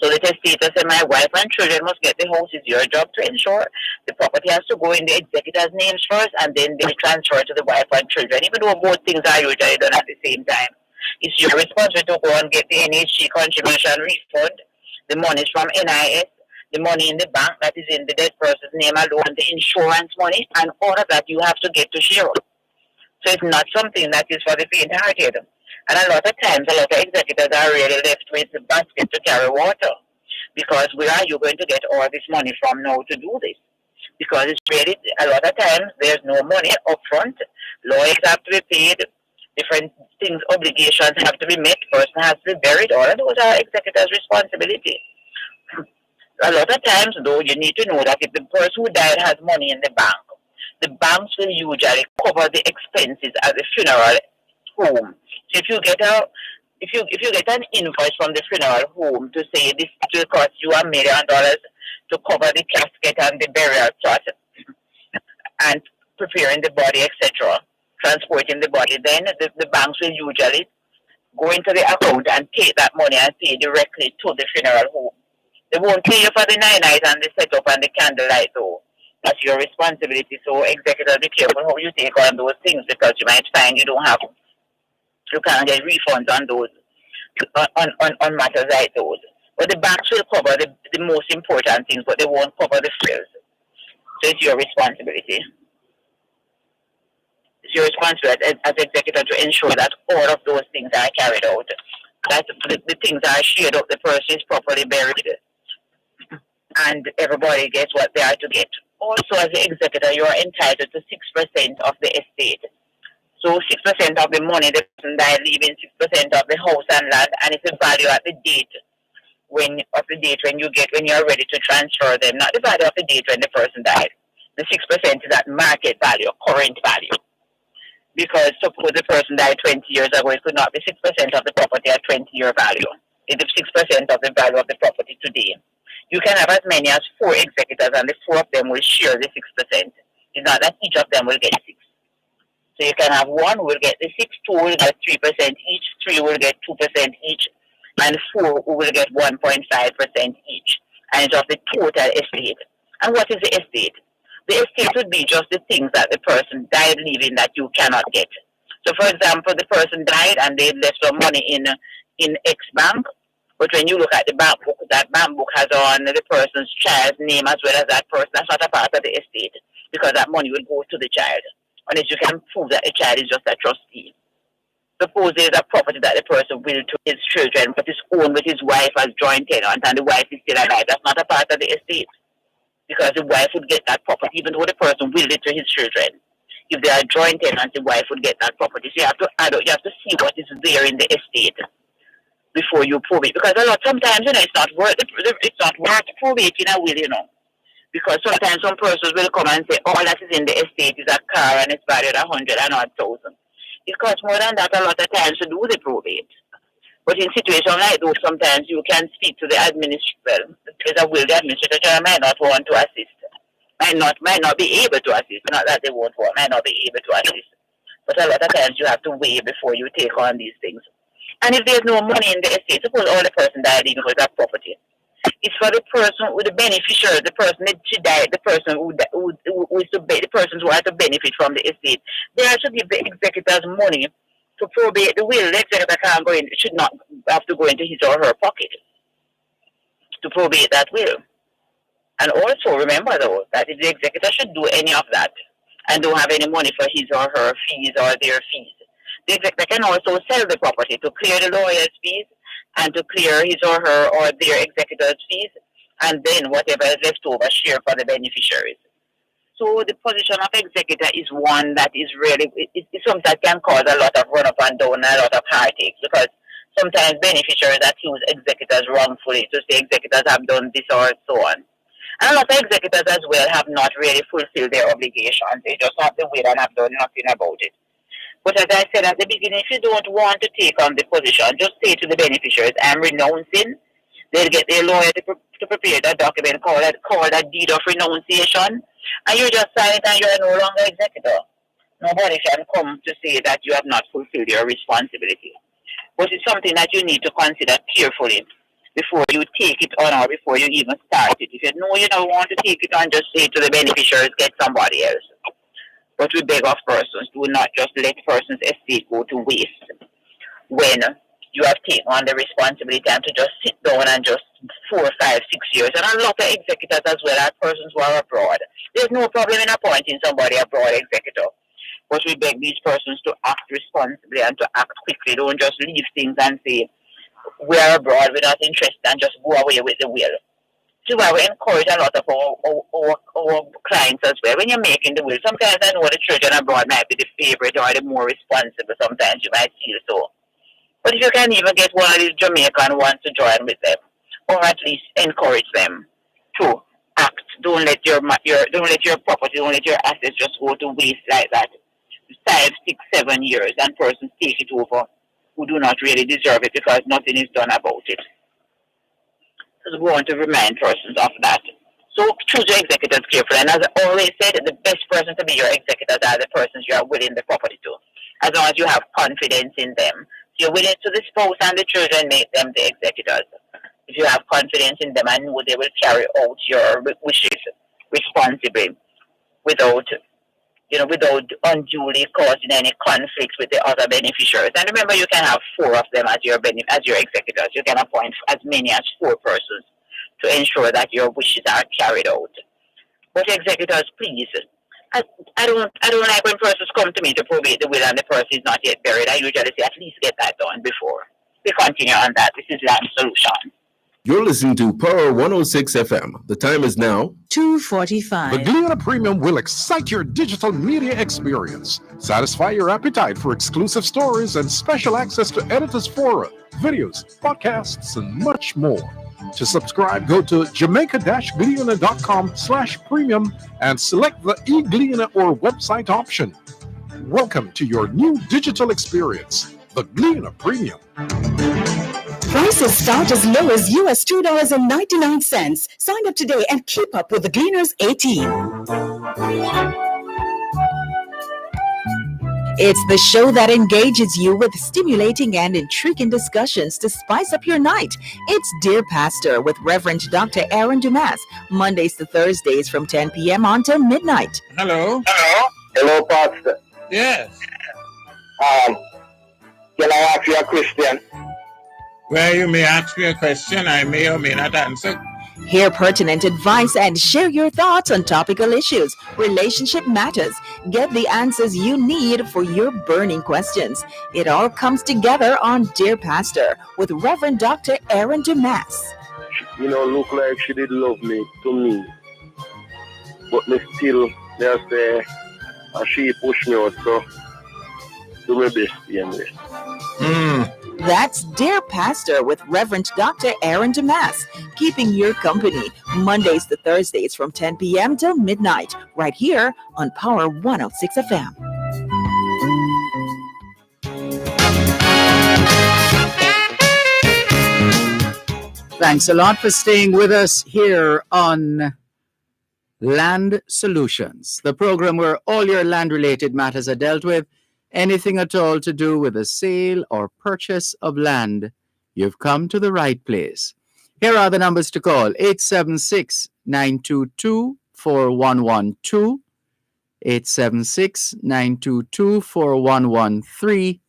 So the testator said, my wife and children must get the house. It's your job to ensure the property has to go in the executor's names first and then they transfer to the wife and children, even though both things are usually done at the same time. It's your responsibility to go and get the NHG contribution refund, the money from NIS, the money in the bank that is in the dead person's name alone, the insurance money, and all of that you have to get to share. So it's not something that is for the faint-hearted. And a lot of times, a lot of executors are really left with the basket to carry water. Because where are you going to get all this money from now to do this? Because it's really, a lot of times, there's no money upfront. Lawyers have to be paid. Different things, obligations have to be met. Person has to be buried. All of those are executors' responsibility. A lot of times, though, you need to know that if the person who died has money in the banks will usually cover the expenses at the funeral home. So if you get an invoice from the funeral home to say this will cost you $1 million to cover the casket and the burial plot and preparing the body, etc., transporting the body, then the banks will usually go into the account and take that money and pay directly to the funeral home. They won't pay you for the night and the setup and the candlelight though. That's your responsibility. So executors, be careful how you take on those things because you might find you can't get refunds on those on matters like those. But the banks will cover the most important things, but they won't cover the frills. So it's your responsibility. It's your responsibility as executor to ensure that all of those things are carried out. That the things are shared up, the person is properly buried, and everybody gets what they are to get. Also, as the executor, you are entitled to 6% of the estate. So 6% of the money the person died leaving 6% of the house and land, and it's a value at the date when you're ready to transfer them, not the value of the date when the person died. The 6% is at market value, current value. Because suppose the person died 20 years ago, it could not be 6% of the property at 20-year value. It is 6% of the value of the property today. You can have as many as 4 executors, and the 4 of them will share the 6%. It's not that each of them will get 6. So you can have 1 who will get the 6, 2 will get 3% each, 3 will get 2% each, and 4 who will get 1.5% each. And it's of the total estate. And what is the estate? The estate would be just the things that the person died leaving that you cannot get. So for example, the person died and they left some money in X bank, but when you look at the bank book, that bank book has on the person's child's name as well as that person. That's not a part of the estate because that money will go to the child. Unless you can prove that the child is just a trustee. Suppose there's a property that the person will to his children, but is owned with his wife as joint tenant, and the wife is still alive. That's not a part of the estate because the wife would get that property, even though the person willed it to his children. If they are joint tenants, the wife would get that property. So you have to add up, you have to see what is there in the estate before you prove it. Because sometimes it's not worth probating a will. Because sometimes some persons will come and say, all that is in the estate is a car and it's valued 100 and odd thousand. It costs more than that a lot of times to do the probate. But in situations like those, sometimes you can speak to the administrator. There's a will, the administrator might not want to assist. Might not be able to assist. Not that they won't want, might not be able to assist. But a lot of times you have to weigh before you take on these things. And if there's no money in the estate, suppose all the person died even with that property. It's for the person with the beneficiary, the person that she died, the person who is the persons who are to benefit from the estate. They have to give the executors money to probate the will. The executor can't go in, should not have to go into his or her pocket to probate that will. And also remember though that if the executor should do any of that and don't have any money for his or her fees or their fees, the executor can also sell the property to clear the lawyer's fees and to clear his or her or their executor's fees, and then whatever is left over, share for the beneficiaries. So the position of executor is one that is really, it's something that can cause a lot of run up and down and a lot of heartache, because sometimes beneficiaries accuse executors wrongfully to say executors have done this or so on. And a lot of executors as well have not really fulfilled their obligations. They just have the will and have done nothing about it. But as I said at the beginning, if you don't want to take on the position, just say to the beneficiaries, I'm renouncing. They'll get their lawyer to prepare that document called a deed of renunciation. And you just sign it and you are no longer executor. Nobody can come to say that you have not fulfilled your responsibility. But it's something that you need to consider carefully before you take it on or before you even start it. If you know you don't want to take it on, just say to the beneficiaries, get somebody else. But we beg of persons, do not just let persons' estate go to waste when you have taken on the responsibility and to just sit down and just 4, 5, 6 years. And a lot of executors as well are persons who are abroad. There's no problem in appointing somebody abroad executor. But we beg these persons to act responsibly and to act quickly. Don't just leave things and say, we're abroad, we're not interested, and just go away with the will. So I will encourage a lot of our clients as well. When you're making the will, sometimes I know the children abroad might be the favorite or the more responsible. Sometimes you might feel so. But if you can even get one of these Jamaican ones to join with them, or at least encourage them to act. Don't let your property, don't let your assets just go to waste like that. 5, 6, 7 years, and persons take it over who do not really deserve it because nothing is done about it. So we want to remind persons of that. So choose your executors carefully. And as I always said, the best person to be your executors are the persons you are willing the property to, as long as you have confidence in them. So you're willing to the spouse and the children make them the executors. If you have confidence in them and know they will carry out your wishes responsibly without unduly causing any conflict with the other beneficiaries. And remember, you can have 4 of them as your executors. You can appoint as many as 4 persons to ensure that your wishes are carried out. But executors, please, I don't like when persons come to me to probate the will and the person is not yet buried. I usually say, at least get that done before. We continue on that. This is Land Solution.
You're listening to Power 106 FM. The time is now
2:45.
The Gleaner Premium will excite your digital media experience, satisfy your appetite for exclusive stories and special access to editors' fora, videos, podcasts, and much more. To subscribe, go to jamaica-gleaner.com/premium and select the e-Gleaner or website option. Welcome to your new digital experience, the Gleaner Premium.
Prices start as low as US $2.99. Sign up today and keep up with the Gleaners 18. It's the show that engages you with stimulating and intriguing discussions to spice up your night. It's Dear Pastor with Reverend Dr. Aaron Dumas, Mondays to Thursdays from 10 p.m. until midnight.
Hello.
Hello, Pastor.
Yes.
Can I ask you a question?
Well, you may ask me a question. I may or may not answer.
Hear pertinent advice and share your thoughts on topical issues, relationship matters. Get the answers you need for your burning questions. It all comes together on Dear Pastor with Reverend Dr. Aaron Dumas.
Look like she did love me to me. But me still, just she pushed me out, so do my best anyway.
That's Dear Pastor with Reverend Dr. Aaron Dumas, keeping your company Mondays to Thursdays from 10 p.m. till midnight, right here on Power 106 FM.
Thanks a lot for staying with us here on Land Solutions, the program where all your land-related matters are dealt with. Anything at all to do with the sale or purchase of land, you've come to the right place. Here are the numbers to call: 876-922-4112, 876-922-4113,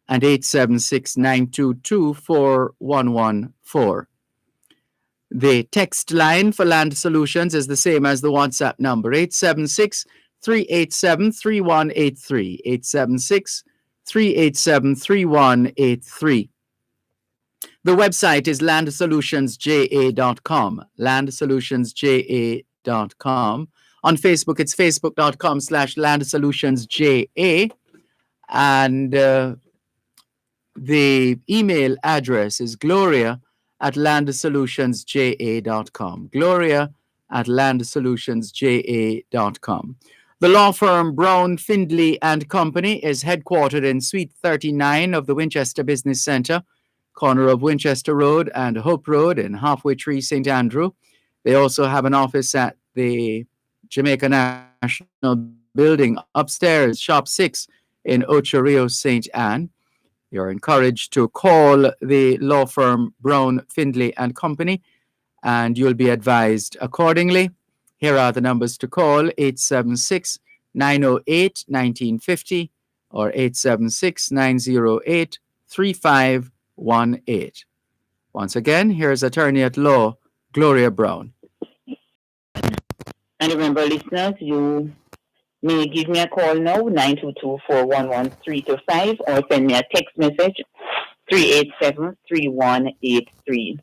and 876-922-4114. The text line for Land Solutions is the same as the WhatsApp number, 876-387-3183, 876-387-3183. The website is landsolutionsja.com, landsolutionsja.com. On Facebook, it's facebook.com/landsolutionsja. And the email address is gloria@landsolutionsja.com, gloria@landsolutionsja.com. The law firm Brown, Findley and Company is headquartered in Suite 39 of the Winchester Business Center, corner of Winchester Road and Hope Road in Halfway Tree, St. Andrew. They also have an office at the Jamaica National Building upstairs, Shop 6 in Ocho Rios, St. Anne. You're encouraged to call the law firm Brown, Findley and Company, and you'll be advised accordingly. Here are the numbers to call: 876-908-1950 or 876-908-3518. Once again, here's attorney at law, Gloria Brown.
And remember, listeners, you May you give me a call now, 922-411-325, or send me a text message, 387-3183.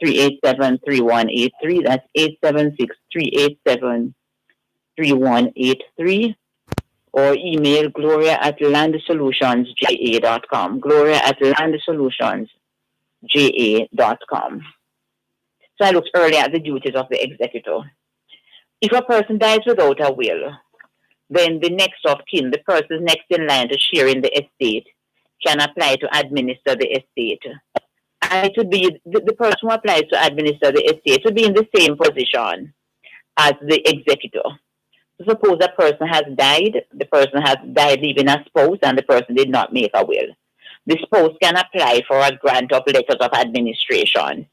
387-3183. That's 876-387-3183. Or email gloria@landsolutionsja.com. gloria@landsolutionsja.com. So I looked earlier at the duties of the executor. If a person dies without a will, then the next of kin, the person next in line to share in the estate, can apply to administer the estate. And it would be the person who applies to administer the estate would be in the same position as the executor. Suppose a person has died, the person has died leaving a spouse, and the person did not make a will. The spouse can apply for a grant of letters of administration,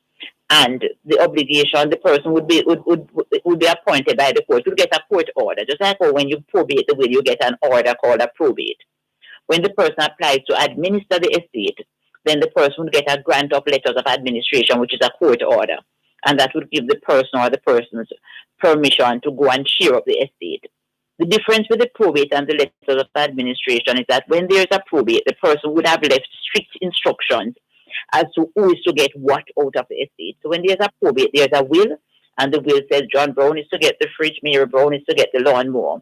and the obligation, the person would be appointed by the court, would get a court order. Just like when you probate the will, you get an order called a probate. When the person applies to administer the estate, then the person would get a grant of letters of administration, which is a court order. And that would give the person or the persons permission to go and share up the estate. The difference with the probate and the letters of administration is that when there is a probate, the person would have left strict instructions as to who is to get what out of the estate. So when there's a probate, there's a will, and the will says John Brown is to get the fridge, Mary Brown is to get the lawnmower.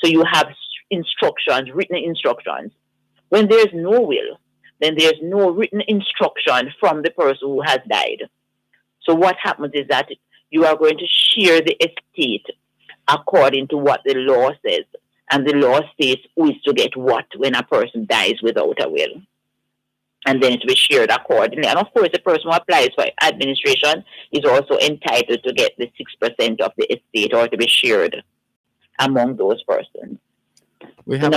So you have instructions, written instructions. When there's no will, then there's no written instruction from the person who has died. So what happens is that you are going to share the estate according to what the law says. And the law states who is to get what when a person dies without a will. And then it will be shared accordingly. And of course, the person who applies for administration is also entitled to get the 6% of the estate, or to be shared among those persons.
We have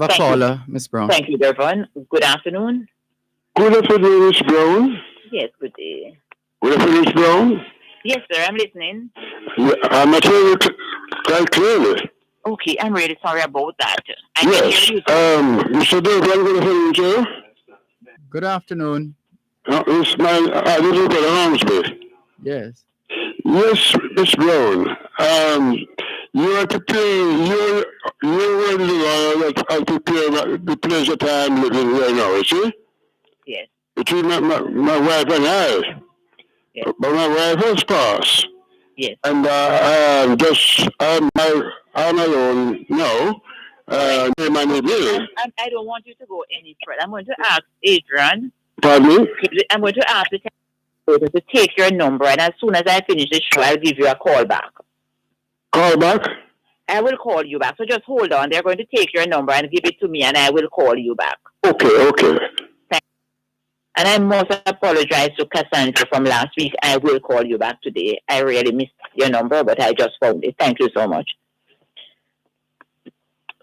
a caller, Miss Brown.
Thank you, Dervan. Good afternoon.
Good afternoon, Miss Brown.
Yes, good day.
Good afternoon, Miss Brown.
Yes, sir, I'm listening.
I'm not hearing you quite clearly.
Okay, I'm really sorry about that.
Yes. Mr. Dervan, good afternoon, sir.
Good afternoon.
It's my little brother Hornsby.
Yes.
Yes, Miss Brown. You are preparing. You're ready to prepare the place that I'm living right now. You see?
Yes.
Between my wife and I.
Yes.
But my wife has passed.
Yes.
And I'm alone now.
I don't want you to go any further. I'm going to ask Adrian.
Pardon me?
I'm going to ask the to take your number, and as soon as I finish the show, I'll give you a call back.
Call back?
I will call you back. So just hold on. They're going to take your number and give it to me, and I will call you back.
Okay.
And I must apologize to Cassandra from last week. I will call you back today. I really missed your number, but I just found it. Thank you so much.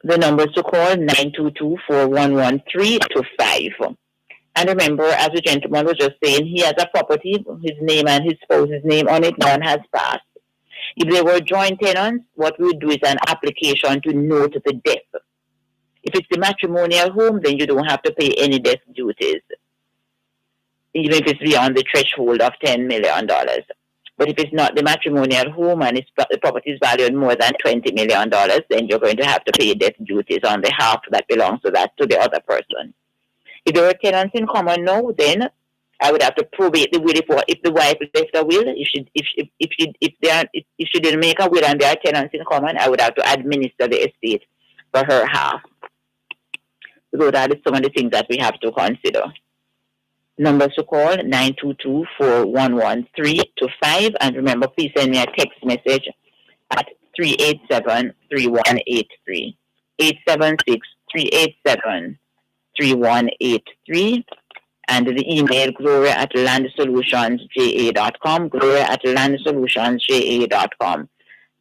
The numbers to call, 922-411-325. And remember, as the gentleman was just saying, he has a property, his name and his spouse's name on it. One has passed. If they were joint tenants, what we would do is an application to note the death. If it's the matrimonial home, then you don't have to pay any death duties, even if it's beyond the threshold of $10 million. But if it's not the matrimonial home and the property is valued more than $20 million, then you're going to have to pay death duties on the half that belongs to the other person. If there were tenants in common now, then I would have to probate the will. If the wife left a will, if she didn't make a will and there are tenants in common, I would have to administer the estate for her half. So that is some of the things that we have to consider. Numbers to call, 922-411-325. And remember, please send me a text message at 387-3183. 876-387-3183. And the email, gloria@landsolutionsja.com, gloria@landsolutionsja.com.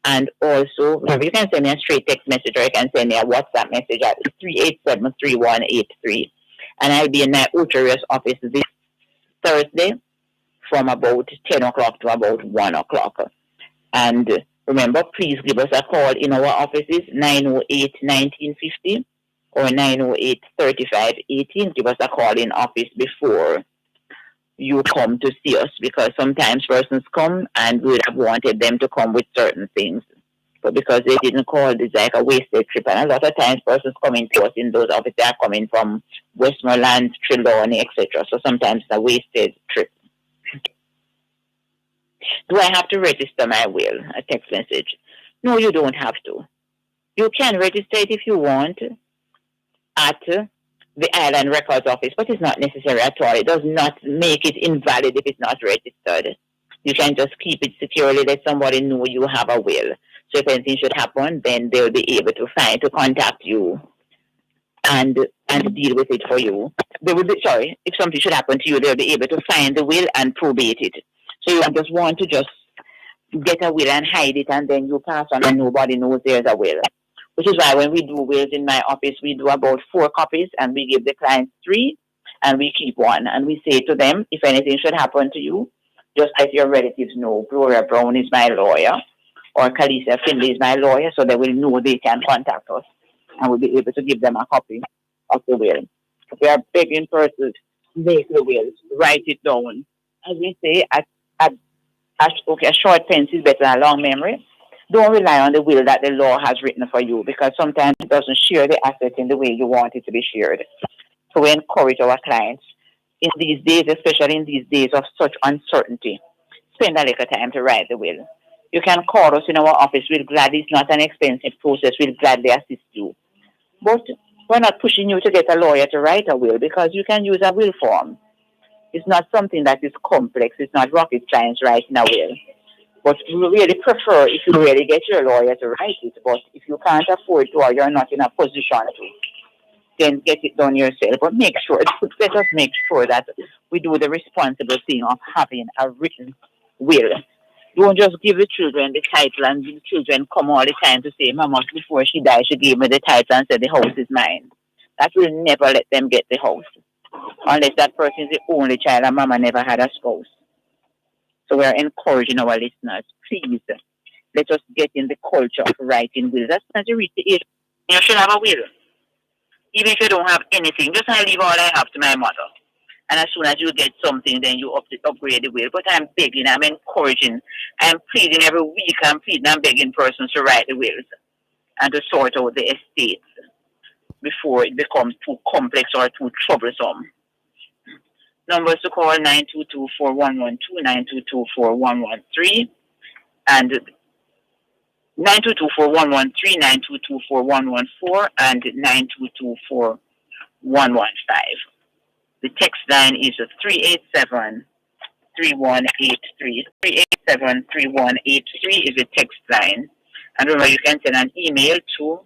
And also, remember, you can send me a straight text message, or you can send me a WhatsApp message at 387-3183. And I'll be in my Ulterior's office this Thursday from about 10 o'clock to about 1 o'clock. And remember, please give us a call in our offices, 908-1950 or 908-3518. Give us a call in office before you come to see us, because sometimes persons come and we would have wanted them to come with certain things. But because they didn't call, it's like a wasted trip. And a lot of times persons coming to us in those offices are coming from Westmoreland, Trelawney, etc. So sometimes it's a wasted trip. Do I have to register my will? A text message. No, you don't have to. You can register it if you want at the Island Records Office, but it's not necessary at all. It does not make it invalid if it's not registered. You can just keep it securely, let somebody know you have a will. So if anything should happen, then they'll be able to contact you and deal with it for you. They will be sorry, if something should happen to you, they'll be able to find the will and probate it. So you just want to just get a will and hide it, and then you pass on and nobody knows there's a will. Which is why when we do wills in my office, we do about 4 copies and we give the clients 3 and we keep 1. And we say to them, if anything should happen to you, just let your relatives know Gloria Brown is my lawyer or Kalisa Finley is my lawyer, so they will know they can contact us and we'll be able to give them a copy of the will. If we are begging persons, make the wills, write it down. As we say, a short pen is better than a long memory. Don't rely on the will that the law has written for you, because sometimes it doesn't share the assets in the way you want it to be shared. So we encourage our clients in these days, especially in these days of such uncertainty, spend a little time to write the will. You can call us in our office. We'll gladly, it's not an expensive process. We'll gladly assist you. But we're not pushing you to get a lawyer to write a will, because you can use a will form. It's not something that is complex. It's not rocket science writing a will. But we really prefer if you really get your lawyer to write it. But if you can't afford to or you're not in a position to, then get it done yourself. But let us make sure that we do the responsible thing of having a written will. Don't just give the children the title and the children come all the time to say, Mama, before she died, she gave me the title and said the house is mine. That will never let them get the house. Unless that person is the only child and Mama never had a spouse. So we are encouraging our listeners, please, let us get in the culture of writing wills. As soon as you reach the age, you should have a will. Even if you don't have anything, just I leave all I have to my mother. And as soon as you get something, then you upgrade the will. But I'm begging, I'm encouraging, I'm pleading every week, I'm begging persons to write the wills and to sort out the estates before it becomes too complex or too troublesome. Numbers to call 922-4112, 922-4113, and 922-4113, 922-4114, and 922-4115. The text line is 387-3183. 387-3183 is the text line. And remember, you can send an email to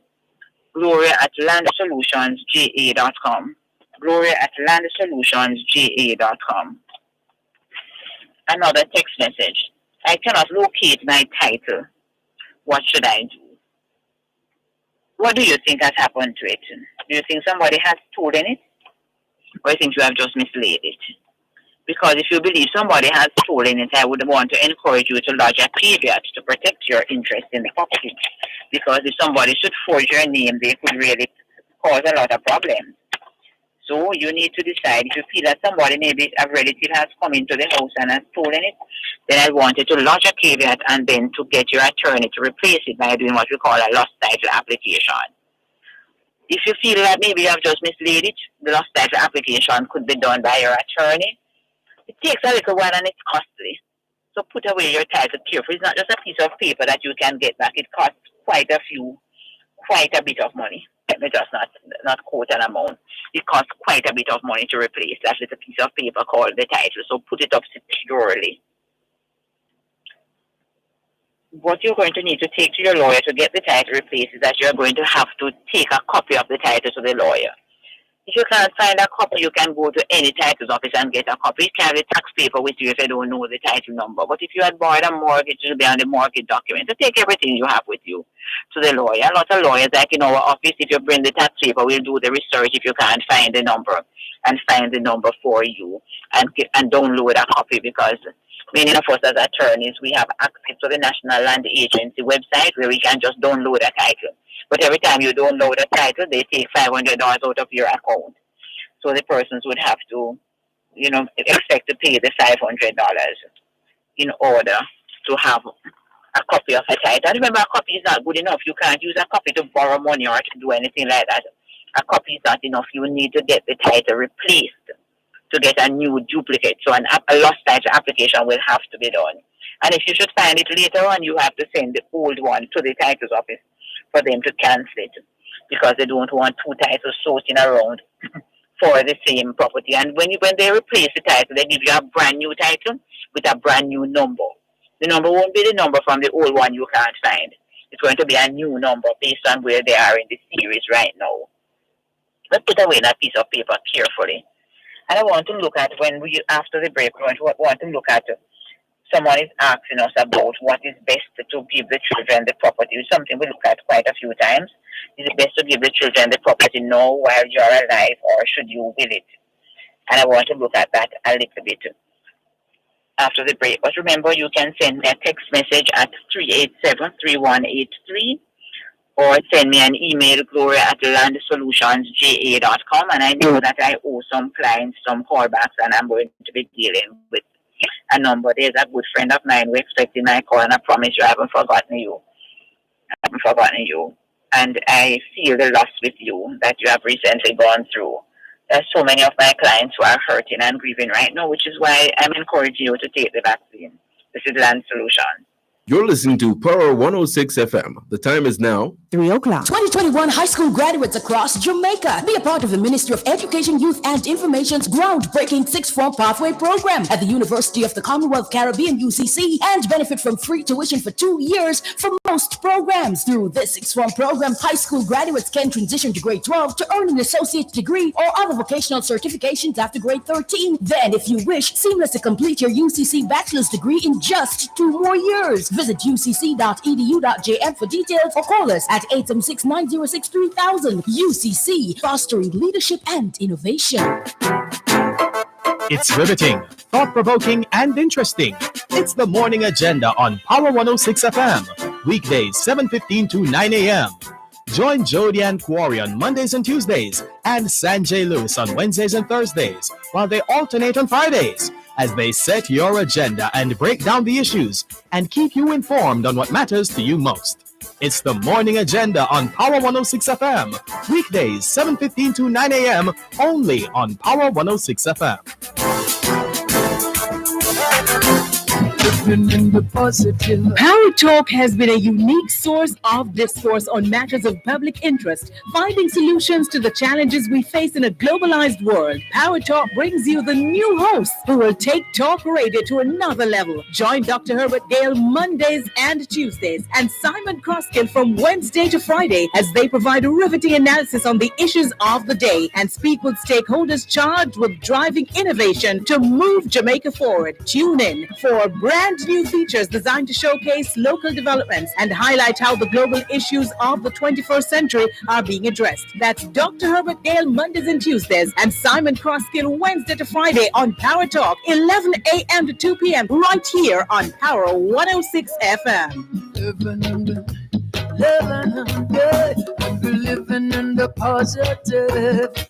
gloria@landsolutionsga.com. gloria@landsolutionsga.com. Another text message. I cannot locate my title. What should I do? What do you think has happened to it? Do you think somebody has stolen it? Or you think you have just mislaid it? Because if you believe somebody has stolen it, I would want to encourage you to lodge a caveat to protect your interest in the property. Because if somebody should forge your name, they could really cause a lot of problems. So you need to decide. If you feel that somebody, maybe a relative, has come into the house and has stolen it, then I want you to lodge a caveat and then to get your attorney to replace it by doing what we call a lost title application. If you feel that maybe you have just mislaid it, the lost title application could be done by your attorney. It takes a little while and it's costly. So put away your title carefully. It's not just a piece of paper that you can get back. It costs quite a bit of money. Let me just not quote an amount. It costs quite a bit of money to replace that little piece of paper called the title. So put it up securely. What you're going to need to take to your lawyer to get the title replaced is that you're going to have to take a copy of the title to the lawyer. If you can't find a copy, you can go to any title's office and get a copy. Carry tax paper with you if you don't know the title number. But if you had borrowed a mortgage, it will be on the mortgage document. So take everything you have with you to the lawyer. A lot of lawyers, like in our office, if you bring the tax paper, we'll do the research if you can't find the number and find the number for you and download a copy, because many of us as attorneys, we have access to the National Land Agency website where we can just download a title. But every time you download a title, they take $500 out of your account. So the persons would have to, expect to pay the $500 in order to have a copy of a title. Remember, a copy is not good enough. You can't use a copy to borrow money or to do anything like that. A copy is not enough. You need to get the title replaced to get a new duplicate. So a lost title application will have to be done. And if you should find it later on, you have to send the old one to the titles office for them to cancel it, because they don't want two titles sorting around for the same property. And when they replace the title, they give you a brand new title with a brand new number. The number won't be the number from the old one you can't find. It's going to be a new number based on where they are in the series right now. Let's put away that piece of paper carefully. And I want to look at, after the break, we want to look at, someone is asking us about what is best to give the children the property. It's something we look at quite a few times. Is it best to give the children the property now while you're alive, or should you will it? And I want to look at that a little bit after the break. But remember, you can send me a text message at 387-3183, or send me an email, gloria@landsolutionsja.com. And I know that I owe some clients some callbacks, and I'm going to be dealing with a number. There's a good friend of mine. We're expecting my call, and I promise you I haven't forgotten you. And I feel the loss with you that you have recently gone through. There's so many of my clients who are hurting and grieving right now, which is why I'm encouraging you to take the vaccine. This is Land Solution.
You're listening to Power 106 FM. The time is now
3 o'clock.
2021 high school graduates across Jamaica. Be a part of the Ministry of Education, Youth and Information's groundbreaking sixth form pathway program at the University of the Commonwealth Caribbean, UCC, and benefit from free tuition for 2 years for most programs. Through this sixth form program, high school graduates can transition to grade 12 to earn an associate degree or other vocational certifications after grade 13. Then, if you wish, seamlessly complete your UCC bachelor's degree in just 2 more years. Visit ucc.edu.jm for details or call us at 876-906-3000. UCC, fostering leadership and innovation.
It's riveting, thought-provoking, and interesting. It's the morning agenda on Power 106 FM. Weekdays, 7:15 to 9 a.m. Join Jody and Quarry on Mondays and Tuesdays, and Sanjay Lewis on Wednesdays and Thursdays, while they alternate on Fridays, as they set your agenda and break down the issues and keep you informed on what matters to you most. It's the morning agenda on Power 106 FM. Weekdays, 7:15 to 9 a.m. only on Power 106 FM.
Power Talk has been a unique source of discourse on matters of public interest, finding solutions to the challenges we face in a globalized world. Power Talk brings you the new hosts who will take talk radio to another level. Join Dr. Herbert Gale Mondays and Tuesdays, and Simon Croskill from Wednesday to Friday, as they provide a riveting analysis on the issues of the day and speak with stakeholders charged with driving innovation to move Jamaica forward. Tune in for brand new features designed to showcase local developments and highlight how the global issues of the 21st century are being addressed. That's Dr. Herbert Gale Mondays and Tuesdays, and Simon Croskill Wednesday to Friday on Power Talk, 11 a.m. to 2 p.m. right here on Power 106 FM.
Living in the positive.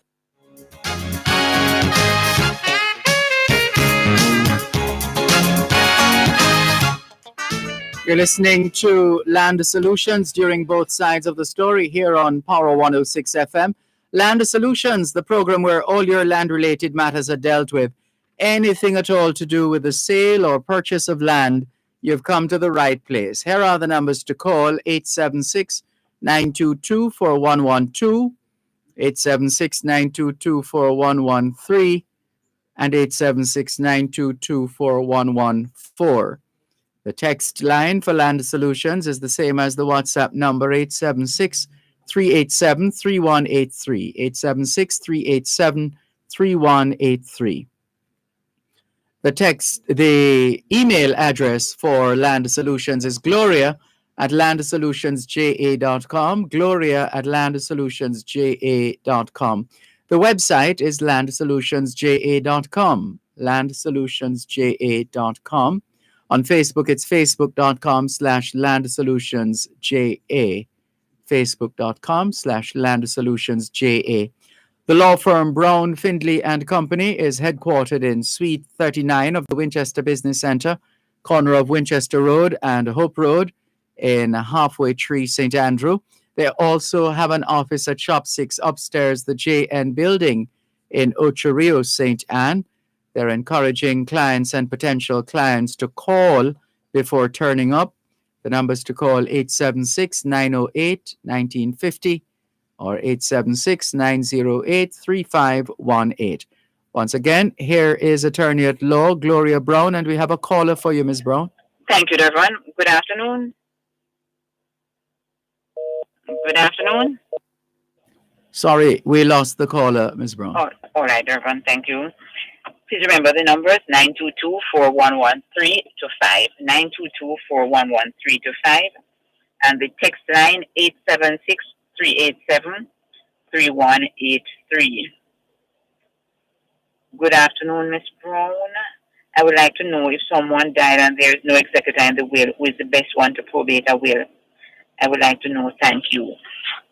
You're listening to Land Solutions during both sides of the story here on Power 106 FM. Land Solutions, the program where all your land-related matters are dealt with. Anything at all to do with the sale or purchase of land, you've come to the right place. Here are the numbers to call: 876-922-4112, 876-922-4113, and 876-922-4114. The text line for Land Solutions is the same as the WhatsApp number, 876-387-3183, 876-387-3183. The email address for Land Solutions is gloria@landsolutionsja.com, gloria@landsolutionsja.com. The website is landsolutionsja.com, landsolutionsja.com. On Facebook, it's facebook.com/landsolutionsja, facebook.com/landsolutionsja. The law firm Brown, Findlay and Company is headquartered in Suite 39 of the Winchester Business Center, corner of Winchester Road and Hope Road in Halfway Tree, St. Andrew. They also have an office at Shop 6 upstairs, the JN building in Ocho Rios, St. Anne. They're encouraging clients and potential clients to call before turning up. The numbers to call 876-908-1950 or 876-908-3518. Once again, here is attorney at law Gloria Brown, and we have a caller for you, Ms. Brown.
Thank you, Dervan. Good afternoon. Good afternoon.
Sorry, we lost the caller, Ms. Brown.
Oh, all right, Dervan. Thank you. Please remember the numbers 922-411-325, 922-411-325, and the text line 876-387-3183. Good afternoon, Ms. Brown. I would like to know if someone died and there is no executor in the will, who is the best one to probate a will. I would like to know. Thank you.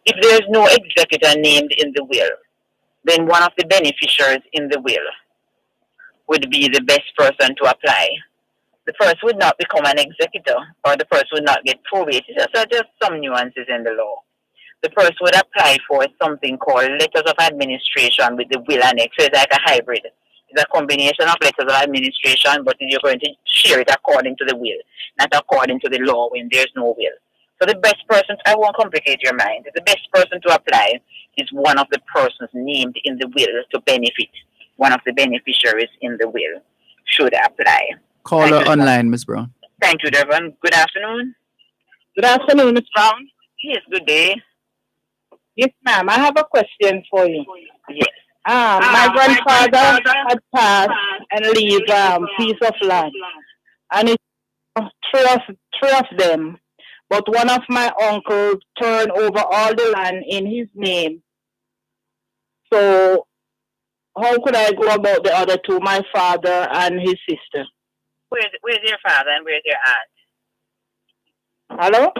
If there is no executor named in the will, then one of the beneficiaries in the will would be the best person to apply. The person would not become an executor, or the person would not get probated. So just some nuances in the law. The person would apply for something called letters of administration with the will annex. So it's like a hybrid. It's a combination of letters of administration, but you're going to share it according to the will, not according to the law when there's no will. So the best person, I won't complicate your mind, the best person to apply is one of the persons named in the will to benefit. One of the beneficiaries in the will should apply.
Caller online, Ms. Brown.
Thank you, Dervan. Good afternoon.
Good afternoon, Ms. Brown.
Yes, good day.
Yes, ma'am. I have a question for you.
Yes.
My grandfather had passed and leave piece of land, and it's three of them. But one of my uncles turned over all the land in his name. So how could I go about the other two, my father and his sister?
Where's your father and where's your aunt?
Hello?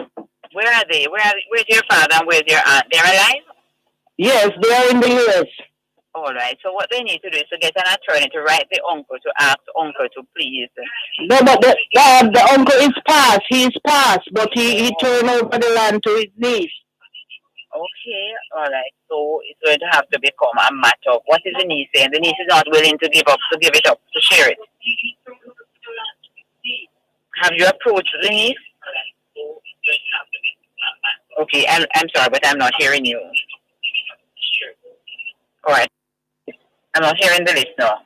Where are they? Where's your father and where's your aunt? They're alive?
Yes, they are in the U.S.
All right. So what they need to do is to get an attorney to write the uncle to ask uncle to please.
No, but the uncle is passed. He is passed, but he turned over the land to his niece.
Okay. All right. So it's going to have to become a matter of what is the niece saying? The niece is not willing to give it up, to share it. Have you approached the niece? Okay. I'm sorry, but I'm not hearing you. All right. I'm not hearing the list now.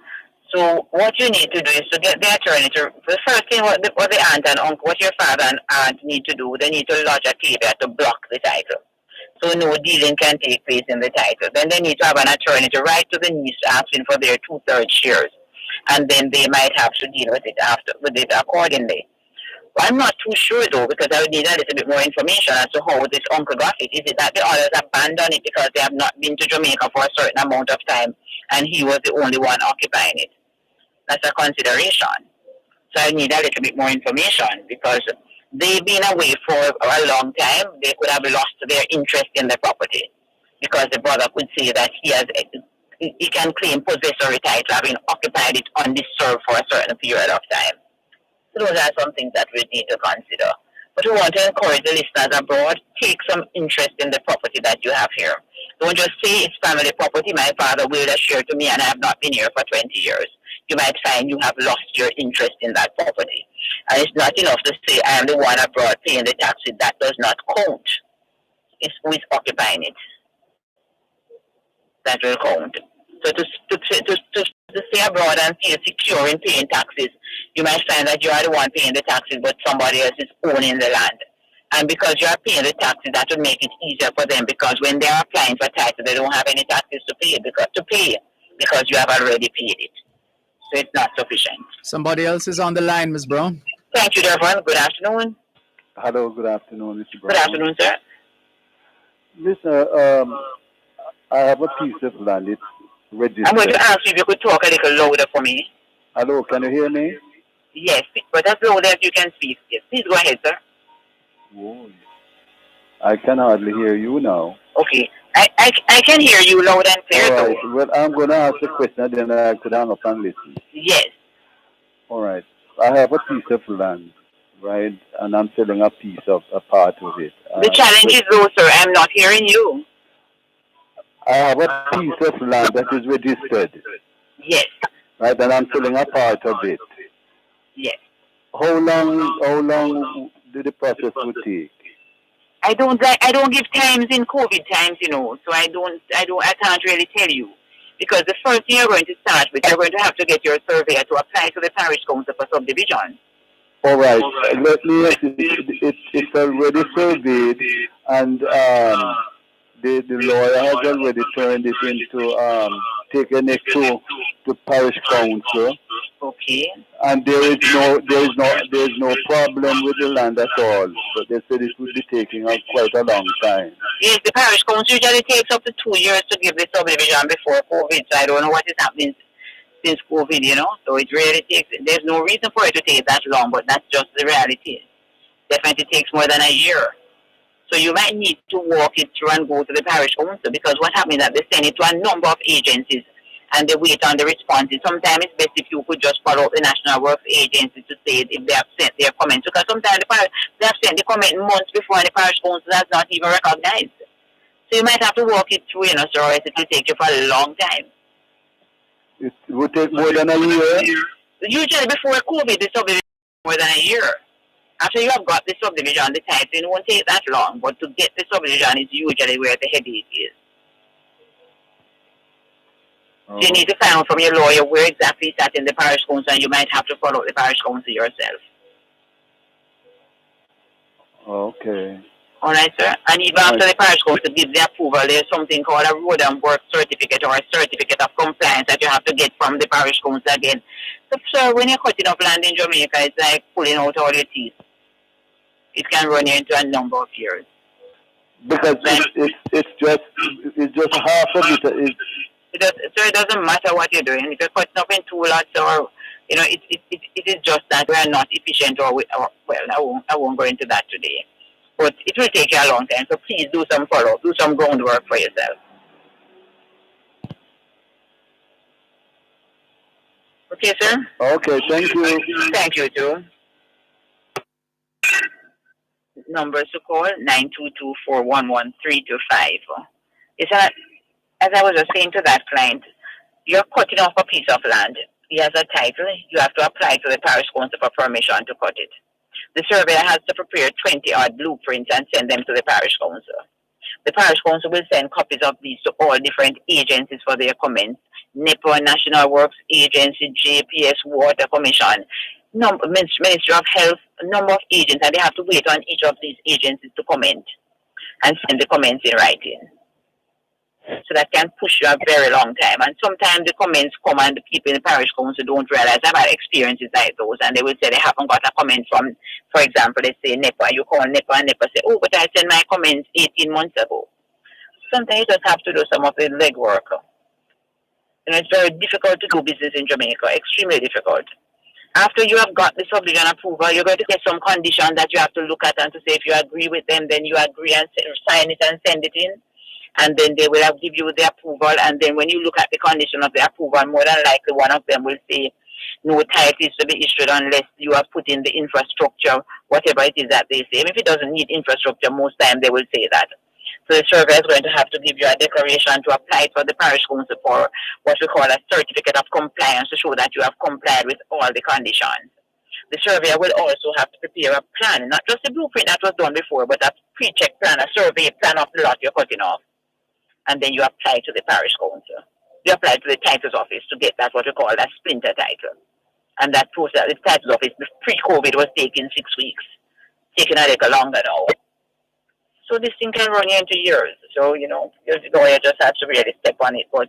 So what you need to do is to get the attorney to, the first thing what the aunt and uncle, what your father and aunt need to do, they need to lodge a caveat to block the title. So no dealing can take place in the title. Then they need to have an attorney to write to the niece asking for their 2/3 shares. And then they might have to deal with it accordingly. But I'm not too sure though, because I would need a little bit more information as to how this uncle got it. Is it that the others abandoned it because they have not been to Jamaica for a certain amount of time and he was the only one occupying it? That's a consideration. So I need a little bit more information because they've been away for a long time. They could have lost their interest in the property because the brother could say that he can claim possessory title having occupied it undisturbed for a certain period of time. So those are some things that we need to consider. But we want to encourage the listeners abroad, take some interest in the property that you have here. Don't just say it's family property. My father willed a share to me and I have not been here for 20 years. You might find you have lost your interest in that property. And it's not enough to say I am the one abroad paying the taxes. That does not count. It's who is occupying it that will count. So to stay abroad and feel secure in paying taxes, you might find that you are the one paying the taxes, but somebody else is owning the land. And because you are paying the taxes, that will make it easier for them because when they are applying for taxes, they don't have any taxes to pay because you have already paid it. So it's not sufficient.
Somebody else is on the line, Ms. Brown.
Thank you, Dervan. Good afternoon.
Hello, good afternoon, Mr. Brown.
Good afternoon, sir.
Listen, I have a piece of land. It's registered.
I'm going to ask you if you could talk a little louder for me.
Hello, can you hear me?
Yes, but as loud as you can speak. Yes, please go ahead, sir.
Whoa. I can hardly hear you now.
Okay. I can hear you loud and clear.
All right. Well, I'm going to ask a question, then I could hang up and listen.
Yes.
All right. I have a piece of land, right, and I'm selling a part of it.
The challenge is though, sir, I'm not hearing you.
I have a piece of land that is registered.
Yes.
Right, and I'm selling a part of it.
Yes.
How long do the process would take?
I don't give times in COVID times, so I can't really tell you. Because the first thing you're going to start with, you're going to have to get your surveyor to apply to the parish council for subdivision.
All right. Let me ask you, it's already surveyed, and the lawyer has already turned it into taken it to parish council.
Okay.
And there is no problem with the land at all. But they said it would be taking quite a long time.
Yes, the parish council usually takes up to 2 years to give the subdivision before COVID. So I don't know what is happening since COVID, So it really takes. There's no reason for it to take that long, but that's just the reality. Definitely takes more than a year. So you might need to walk it through and go to the parish council, because what happens is that they send it to a number of agencies and they wait on the responses. Sometimes it's best if you could just follow up the National Works Agency to say if they have sent their comment. Because sometimes they have sent the comment months before and the parish council has not even recognized. So you might have to walk it through, sir, or else it will take you for a long time.
It would take more than a year?
Usually before COVID, the subdivision more than a year. After you have got the subdivision, the title, it won't take that long. But to get the subdivision is usually where the headache is. So you need to find out from your lawyer where exactly it's at in the parish council, and you might have to follow up the parish council yourself.
Okay.
All right, sir. And even after the parish council gives the approval, there's something called a road and work certificate or a certificate of compliance that you have to get from the parish council again. So, sir, when you're cutting up land in Jamaica, it's like pulling out all your teeth. It can run you into a number of years.
Because it's just half of it.
It doesn't matter what you're doing. If you're cutting up in 2 lots, or it is just that we are not efficient, or I won't go into that today. But it will take you a long time. So please do some follow-up, do some groundwork for yourself. Okay, sir.
Okay, thank you.
Thank you too. Numbers to call 922-411-325. It's as I was just saying to that client, you're cutting off a piece of land. He has a title. You have to apply to the parish council for permission to cut it. The surveyor has to prepare 20-odd blueprints and send them to the parish council. The parish council will send copies of these to all different agencies for their comments. NEPA, National Works Agency, JPS, Water Commission, Ministry of Health, a number of agents, and they have to wait on each of these agencies to comment and send the comments in writing. So that can push you a very long time. And sometimes the comments come and the people in the parish council don't realize. I've had experiences like those, and they will say they haven't got a comment from, for example, they say NEPA. You call NEPA, and NEPA say, oh, but I sent my comments 18 months ago. Sometimes you just have to do some of the legwork. It's very difficult to do business in Jamaica, extremely difficult. After you have got the subdivision approval, you're going to get some conditions that you have to look at and to say if you agree with them, then you agree and sign it and send it in. And then they will give you the approval. And then when you look at the condition of the approval, more than likely one of them will say no title is to be issued unless you have put in the infrastructure, whatever it is that they say. If it doesn't need infrastructure, most time they will say that. So the surveyor is going to have to give you a declaration to apply for the parish council for what we call a certificate of compliance to show that you have complied with all the conditions. The surveyor will also have to prepare a plan, not just a blueprint that was done before, but a pre-check plan, a survey plan of the lot you're cutting off. And then you apply to the parish council. You apply to the titles office to get that what we call a splinter title. And that process, the titles office pre-COVID was taking 6 weeks, taking a little longer now. So this thing can run you into years. So, your lawyer just has to really step on it. But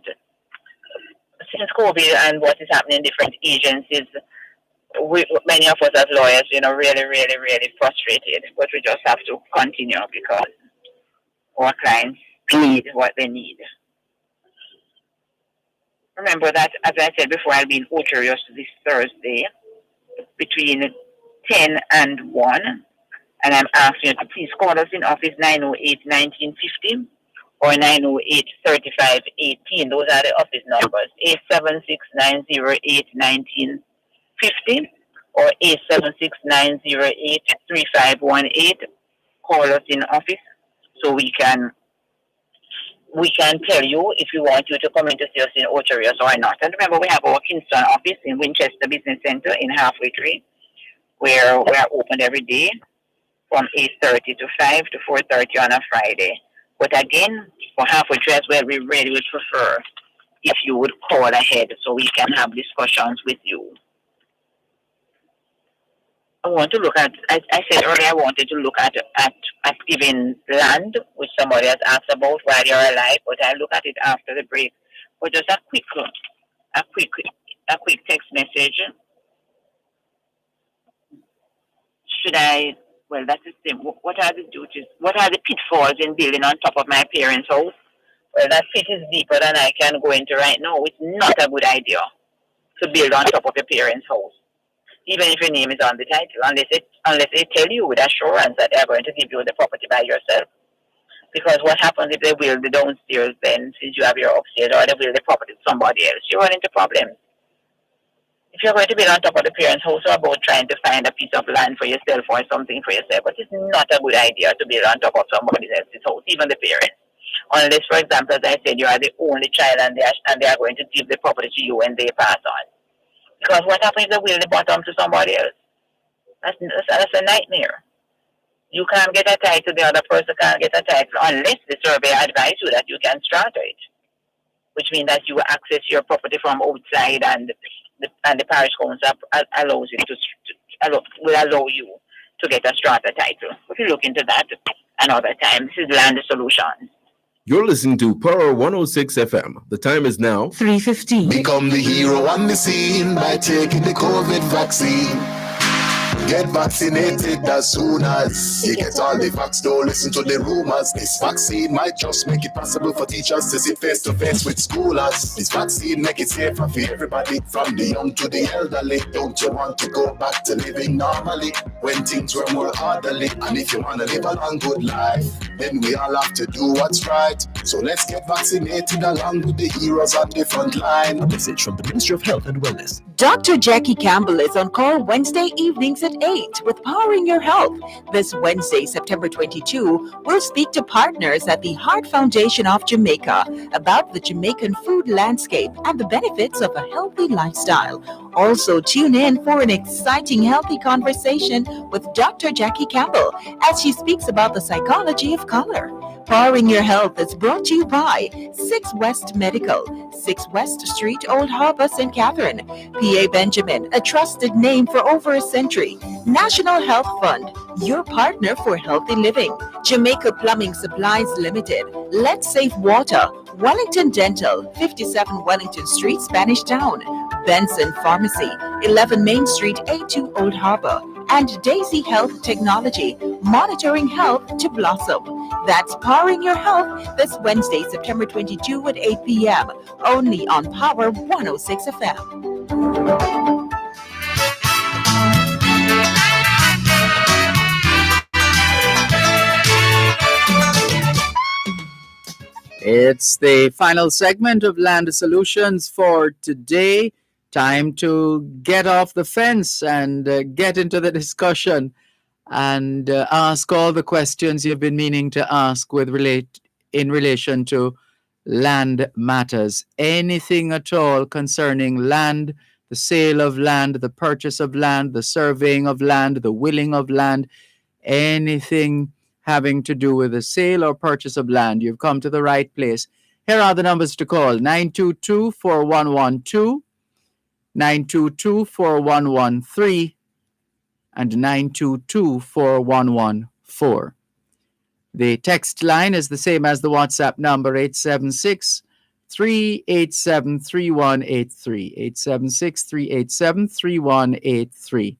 since COVID and what is happening in different agencies, many of us as lawyers, really, really, really frustrated. But we just have to continue because our clients need what they need. Remember that, as I said before, I'll be in Ocherios this Thursday between 10 and 1. And I'm asking you to please call us in office 908-1950 or 908-3518. Those are the office numbers, 876-908-1950 or 876-908-3518. Call us in office so we can tell you if we want you to come in to see us in Ocho Rios or not. And remember, we have our Kingston office in Winchester Business Center in Halfway Tree, where we are open every day from 8:30 to 5 to 4:30 on a Friday. But again, for Halfway Tree as well, we really would prefer if you would call ahead so we can have discussions with you. I want to look at, I said earlier, I wanted to look at giving land, which somebody has asked about while you're alive, but I'll look at it after the break. But just a quick text message. Should I, well, that's the same. What are the duties, what are the pitfalls in building on top of my parents' house? Well, that pit is deeper than I can go into right now. It's not a good idea to build on top of your parents' house, even if your name is on the title, unless they tell you with assurance that they're going to give you the property by yourself. Because what happens if they will the downstairs then, since you have your upstairs, or they will the property to somebody else? You run into problems. If you're going to build on top of the parents' house, or about trying to find a piece of land for yourself or something for yourself, but it's not a good idea to build on top of somebody else's house, even the parents. Unless, for example, as I said, you are the only child and they are going to give the property to you when they pass on. Because what happens if they will the bottom to somebody else? That's a nightmare. You can't get a title, the other person can't get a title unless the surveyor advises you that you can strata it, which means that you access your property from outside and the parish council allows it will allow you to get a strata title. If you look into that another time, this is Land Solutions.
You're listening to Power 106 FM. The time is now
3:15.
Become the hero on the scene by taking the COVID vaccine. Get vaccinated as soon as you get all the facts. Don't listen to the rumors. This vaccine might just make it possible for teachers to sit face to face with schoolers. This vaccine make it safer for everybody, from the young to the elderly. Don't you want to go back to living normally when things were more orderly? And if you want to live a long good life, then we all have to do what's right. So let's get vaccinated along with the heroes on the front line.
A message from the Ministry of Health and Wellness.
Dr. Jackie Campbell is on call Wednesday evenings at 8 with Powering Your Health. This Wednesday, September 22, we'll speak to partners at the Heart Foundation of Jamaica about the Jamaican food landscape and the benefits of a healthy lifestyle. Also, tune in for an exciting healthy conversation with Dr. Jackie Campbell as she speaks about the psychology of color. Powering Your Health is brought to you by 6 West Medical, 6 West Street, Old Harbour, St. Catherine. P.A. Benjamin, a trusted name for over a century. National Health Fund, your partner for healthy living. Jamaica Plumbing Supplies Limited, Let's Save Water. Wellington Dental, 57 Wellington Street, Spanish Town. Benson Pharmacy, 11 Main Street, A2 Old Harbour. And Daisy Health Technology, monitoring health to blossom. That's Powering Your Health this Wednesday, September 22 at 8 p.m. only on Power 106 FM.
It's the final segment of Land Solutions for today. Time to get off the fence and get into the discussion and ask all the questions you've been meaning to ask in relation to land matters. Anything at all concerning land, the sale of land, the purchase of land, the surveying of land, the willing of land, anything having to do with the sale or purchase of land, you've come to the right place. Here are the numbers to call: 922-4112, 922-4113, and 922-4114. The text line is the same as the WhatsApp number, 876-387-3183, 876-387-3183.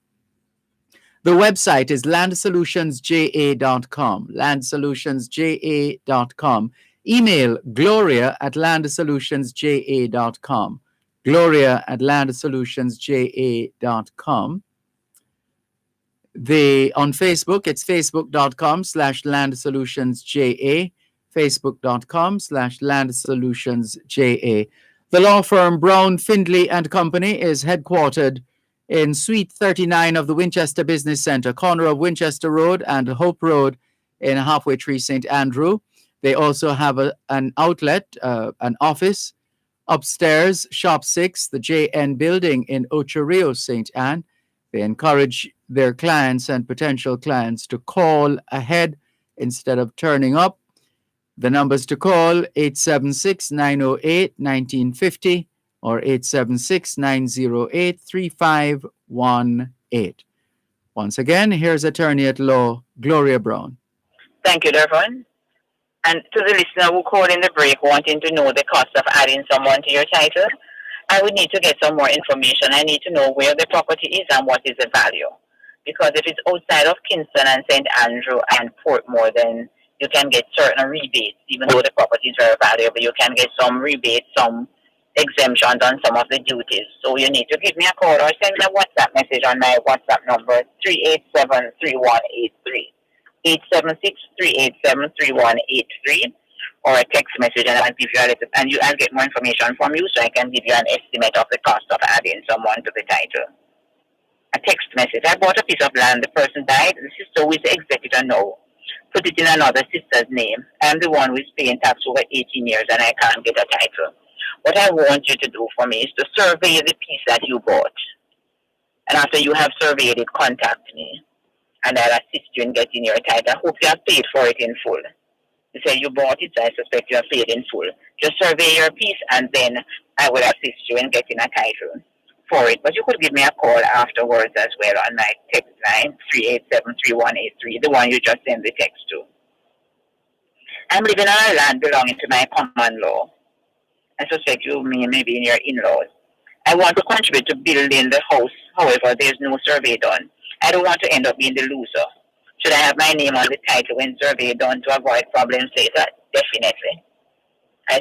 The website is landsolutionsja.com, landsolutionsja.com. Email gloria@landsolutionsja.com, gloria@landsolutionsja.com. On Facebook, it's facebook.com/landsolutionsja, facebook.com/landsolutionsja. The law firm Brown, Findlay and Company is headquartered in Suite 39 of the Winchester Business Center, corner of Winchester Road and Hope Road in Halfway Tree, St. Andrew. They also have an outlet, an office upstairs, Shop 6, the JN building in Ocho Rios, St. Anne. They encourage their clients and potential clients to call ahead instead of turning up. The numbers to call 876-908-1950 or 876-908-3518. Once again, here's attorney at law Gloria Brown.
Thank you, Dervan. And to the listener who called in the break wanting to know the cost of adding someone to your title, I would need to get some more information. I need to know where the property is and what is the value. Because if it's outside of Kingston and St. Andrew and Portmore, then you can get certain rebates. Even though the property is very valuable, you can get some rebates, some exemptions on some of the duties. So you need to give me a call or send me a WhatsApp message on my WhatsApp number, 387-3183. 876-387-3183, or a text message, and I'll give you I'll get more information from you so I can give you an estimate of the cost of adding someone to the title. A text message. I bought a piece of land, the person died, the sister who is the executor now put it in another sister's name. I'm the one who is paying tax over 18 years and I can't get a title. What I want you to do for me is to survey the piece that you bought. And after you have surveyed it, contact me. And I'll assist you in getting your title. I hope you have paid for it in full. You say you bought it, so I suspect you have paid in full. Just survey your piece, and then I will assist you in getting a title for it. But you could give me a call afterwards as well on my text line, 387-3183, the one you just sent the text to. I'm living on a land belonging to my common law. I suspect you mean maybe in your in-laws. I want to contribute to building the house. However, there's no survey done. I don't want to end up being the loser. Should I have my name on the title when survey done to avoid problems later? Definitely. I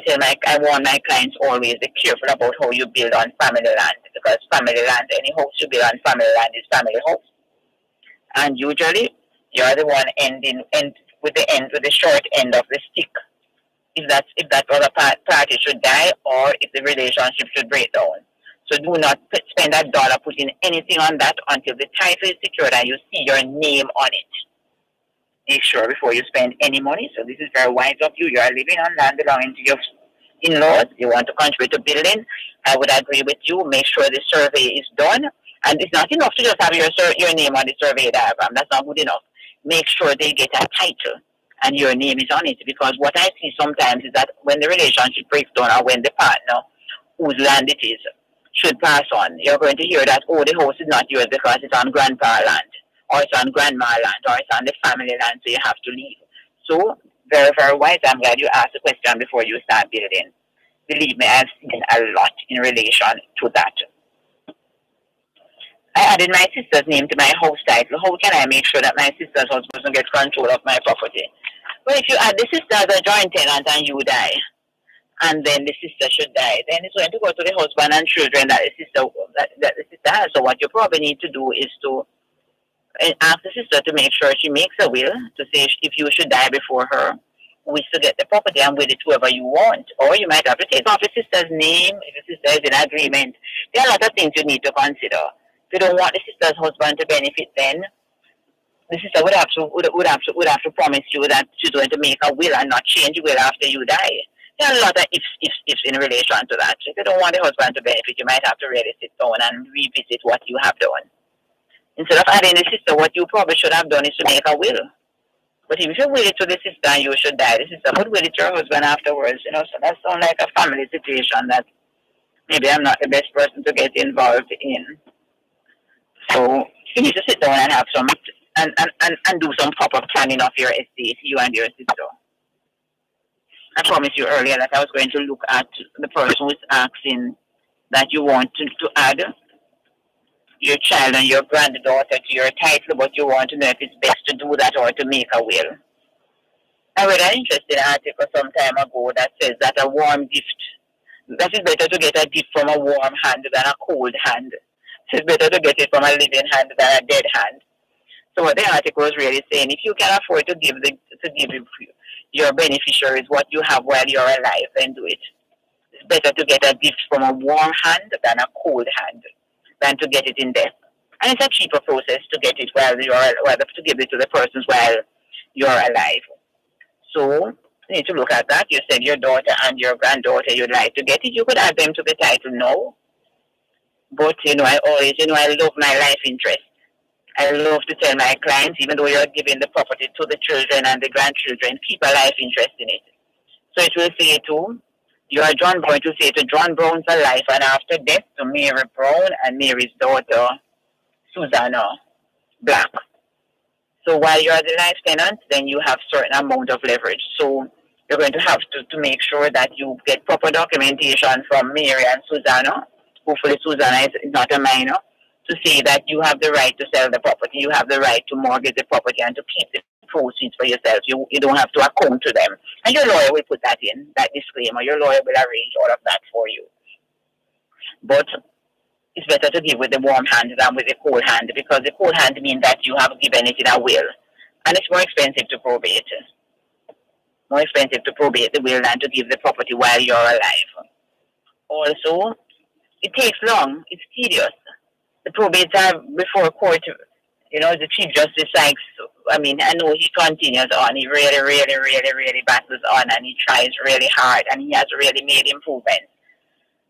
warn my clients always be careful about how you build on family land, because family land, any house you build on family land is family house. And usually you're the one ending with the short end of the stick. If that other party should die or if the relationship should break down. So do not spend a dollar putting anything on that until the title is secured and you see your name on it. Make sure before you spend any money. So this is very wise of you. You are living on land belonging to your in-laws. You want to contribute to building. I would agree with you. Make sure the survey is done. And it's not enough to just have your name on the survey diagram. That's not good enough. Make sure they get a title and your name is on it. Because what I see sometimes is that when the relationship breaks down or when the partner whose land it is should pass on, you're going to hear that, oh, the house is not yours because it's on grandpa land, or it's on grandma land, or it's on the family land, so you have to leave. So, very, very wise. I'm glad you asked the question before you start building. Believe me, I've seen a lot in relation to that. I added my sister's name to my house title. How can I make sure that my sister's house doesn't get control of my property? Well, if you add the sister as a joint tenant and you die, and then the sister should die, then it's going to go to the husband and children that the sister has. So what you probably need to do is to ask the sister to make sure she makes a will to say if you should die before her, we still get the property and with it whoever you want. Or you might have to take off the sister's name if the sister is in agreement. There are a lot of things you need to consider. If you don't want the sister's husband to benefit, then the sister would have to promise you that she's going to make a will and not change the will after you die. There are a lot of ifs in relation to that. If you don't want the husband to benefit, you might have to really sit down and revisit what you have done. Instead of adding the sister, what you probably should have done is to make a will. But if you will it to the sister and you should die, the sister would will it to her husband afterwards. So that sounds like a family situation that maybe I'm not the best person to get involved in. So you need to sit down and have some and do some proper planning of your estate, you and your sister. I promised you earlier that I was going to look at the person who is asking that you want to add your child and your granddaughter to your title, but you want to know if it's best to do that or to make a will. I read an interesting article some time ago that says that a warm gift, that it's better to get a gift from a warm hand than a cold hand. It's better to get it from a living hand than a dead hand. So what the article was really saying, if you can afford to give your beneficiaries what you have while you're alive, then do it. It's better to get a gift from a warm hand than a cold hand than to get it in death. And it's a cheaper process to get it to give it to the persons while you're alive. So you need to look at that. You said your daughter and your granddaughter you'd like to get it. You could add them to the title now. But I always, I love my life interest. I love to tell my clients, even though you're giving the property to the children and the grandchildren, keep a life interest in it. So it will say to you are John Brown, to say to John Brown for life, and after death to Mary Brown and Mary's daughter, Susanna Black. So while you are the life tenant, then you have certain amount of leverage. So you're going to have to make sure that you get proper documentation from Mary and Susanna. Hopefully Susanna is not a minor, to say that you have the right to sell the property, you have the right to mortgage the property and to keep the proceeds for yourself. You don't have to account to them. And your lawyer will put that in, that disclaimer. Your lawyer will arrange all of that for you. But it's better to give with the warm hand than with the cold hand, because the cold hand means that you have given it in a will. And it's more expensive to probate. More expensive to probate the will than to give the property while you're alive. Also, it takes long. It's tedious. The probates are before court. The Chief Justice Sykes, I know he continues on. He really, really, really, really battles on, and he tries really hard, and he has really made improvements.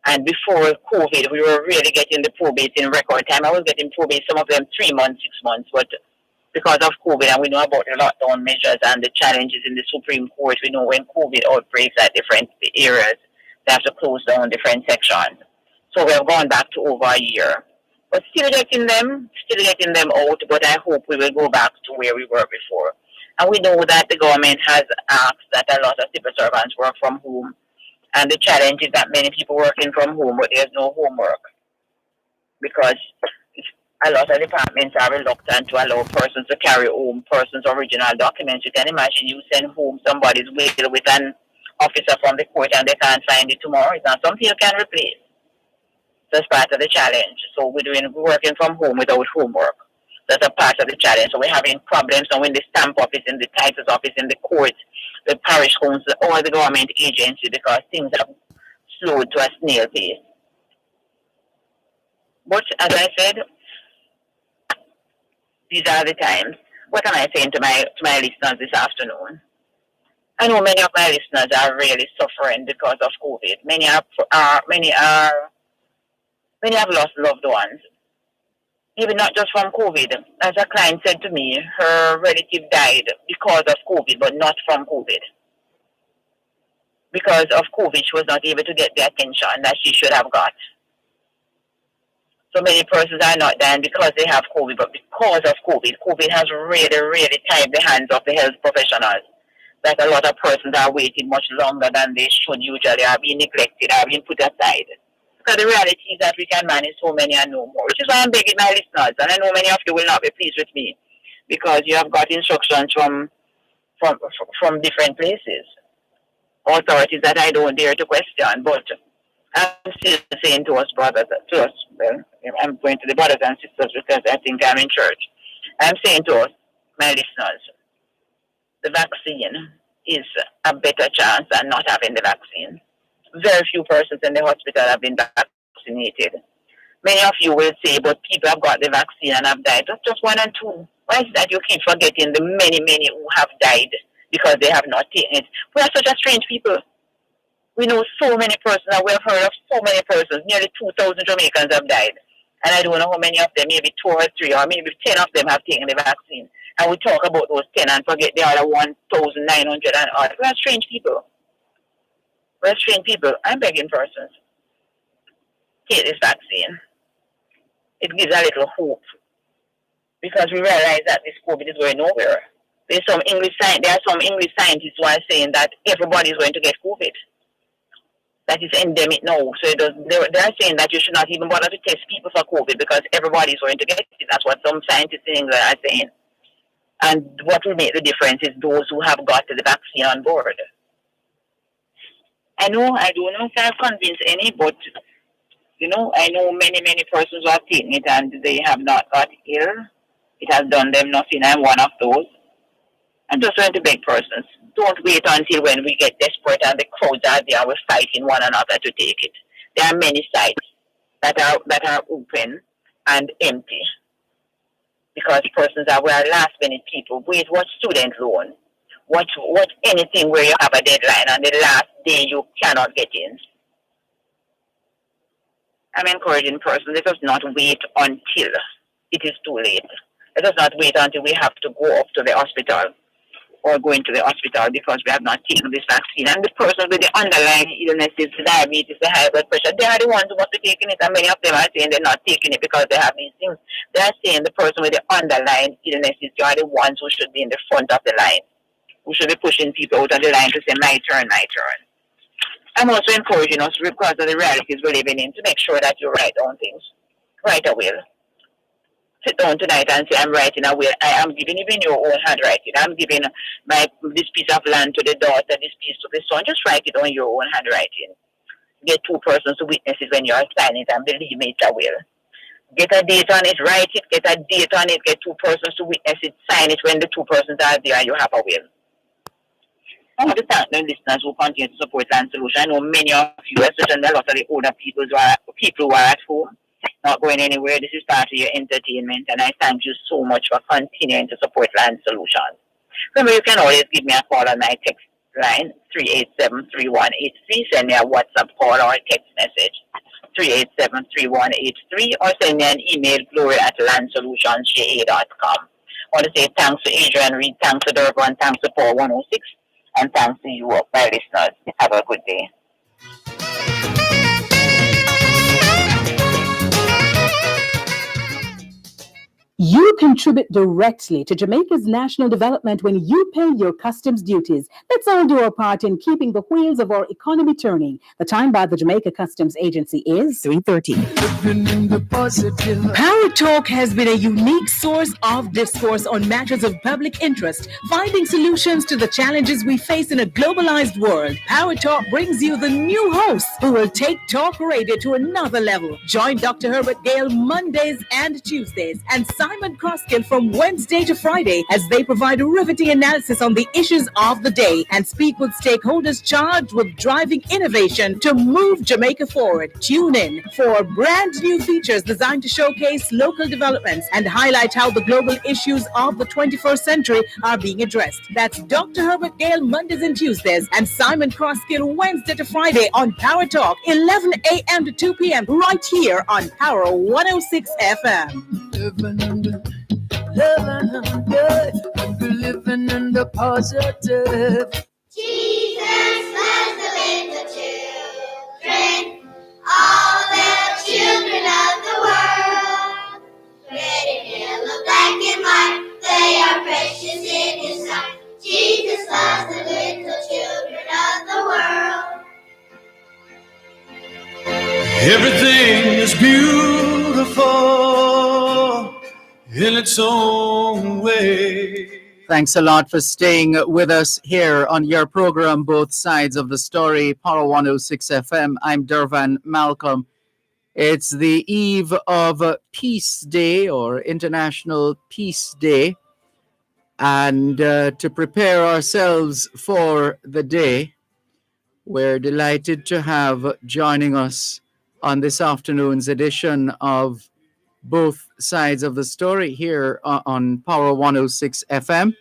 And before COVID, we were really getting the probates in record time. I was getting probates, some of them 3 months, 6 months, but because of COVID, and we know about the lockdown measures and the challenges in the Supreme Court, we know when COVID outbreaks at different areas, they have to close down different sections. So we have gone back to over a year. But still getting them out, but I hope we will go back to where we were before. And we know that the government has asked that a lot of civil servants work from home. And the challenge is that many people working from home, but there's no homework. Because a lot of departments are reluctant to allow persons to carry home persons' original documents. You can imagine you send home somebody's will with an officer from the court and they can't find it tomorrow. It's not something you can replace. That's part of the challenge. So we're working from home without homework. That's a part of the challenge. So we're having problems now in the stamp office, in the titles office, in the courts, the parish council, all the government agencies, because things have slowed to a snail pace. But as I said, these are the times. What am I saying to my listeners this afternoon? I know many of my listeners are really suffering because of COVID. Many have lost loved ones. Even not just from COVID. As a client said to me, her relative died because of COVID, but not from COVID. Because of COVID, she was not able to get the attention that she should have got. So many persons are not dying because they have COVID, but because of COVID. COVID has really, really tied the hands of the health professionals. That a lot of persons are waiting much longer than they should usually, are being neglected, are being put aside. Because the reality is that we can manage so many and no more, which is why I'm begging my listeners, and I know many of you will not be pleased with me, because you have got instructions from different places, authorities that I don't dare to question, but I'm still saying to us brothers, I'm going to the brothers and sisters because I think I'm in church. I'm saying to us, my listeners, the vaccine is a better chance than not having the vaccine. Very few persons in the hospital have been vaccinated. Many of you will say, but people have got the vaccine and have died. That's just 1 and 2. Why is it that you keep forgetting the many, many who have died because they have not taken it? We are such a strange people. We know so many persons, and we have heard of so many persons. Nearly 2,000 Jamaicans have died. And I don't know how many of them, maybe 2 or 3, or maybe 10 of them have taken the vaccine. And we talk about those 10 and forget the other 1,900 and odd. We are strange people. We're strange people. I'm begging persons. Take this vaccine. It gives a little hope. Because we realize that this COVID is going nowhere. There are some English scientists who are saying that everybody is going to get COVID. That is endemic now. So they're saying that you should not even bother to test people for COVID because everybody is going to get it. That's what some scientists in England are saying. And what will make the difference is those who have got the vaccine on board. I don't know if I've convinced any, but, I know many, many persons who have taken it and they have not got ill. It has done them nothing. I'm one of those. I'm just going to beg persons, don't wait until when we get desperate and the crowds are there, we're fighting one another to take it. There are many sites that are open and empty. because persons are we are last minute people. Wait, what student loan? What anything where you have a deadline and the last day you cannot get in. I'm encouraging persons, let us not wait until it is too late. Let us not wait until we have to go up to the hospital or go into the hospital because we have not taken this vaccine. And the persons with the underlying illnesses, the diabetes, the high blood pressure, they are the ones who must be taking it. And many of them are saying they're not taking it because they have these things. They are saying the person with the underlying illnesses, you are the ones who should be in the front of the line. We should be pushing people out of the line to say, my turn, my turn. I'm also encouraging us, because of the realities we're living in, to make sure that you write down things. Write a will. Sit down tonight and say, I'm writing a will. I am giving even your own handwriting. I'm giving this piece of land to the daughter, this piece to the son. Just write it on your own handwriting. Get two persons to witness it when you are signing it, and believe me, it's a will. Get a date on it, write it, get a date on it, get two persons to witness it, sign it when the two persons are there and you have a will. I want to thank the listeners who continue to support Land Solution. I know many of you, especially a lot of the older people who are at home, not going anywhere. This is part of your entertainment, and I thank you so much for continuing to support Land Solutions. Remember, you can always give me a call on my text line, 387-3183. Send me a WhatsApp call or a text message, 387-3183, or send me an email, glory@landsolutionsja.com. I want to say thanks to Adrian Reed, thanks to Dervan, thanks to Paul 106. And thanks to you, my listeners. Have a good day.
You contribute directly to Jamaica's national development when you pay your customs duties. Let's all do our part in keeping the wheels of our economy turning. The time by the Jamaica Customs Agency is 3:30. Power Talk has been a unique source of discourse on matters of public interest, finding solutions to the challenges we face in a globalized world. Power Talk brings you the new hosts who will take talk radio to another level. Join Dr. Herbert Gale Mondays and Tuesdays, and Simon Croskill from Wednesday to Friday as they provide a riveting analysis on the issues of the day and speak with stakeholders charged with driving innovation to move Jamaica forward. Tune in for brand new features designed to showcase local developments and highlight how the global issues of the 21st century are being addressed. That's Dr. Herbert Gale Mondays and Tuesdays and Simon Croskill Wednesday to Friday on Power Talk, 11 a.m. to 2 p.m. right here on Power 106 FM.
Living in the positive.
Jesus loves the little children, all the children of the world. Red and yellow, black and white, they are precious in His sight. Jesus loves the little children of the world.
Everything is beautiful in its own way.
Thanks a lot for staying with us here on your program, Both Sides of the Story, Power 106 FM. I'm Dervan Malcolm. It's the eve of Peace Day or International Peace Day. And to prepare ourselves for the day, we're delighted to have joining us on this afternoon's edition of Both Sides of the Story here on Power 106 FM.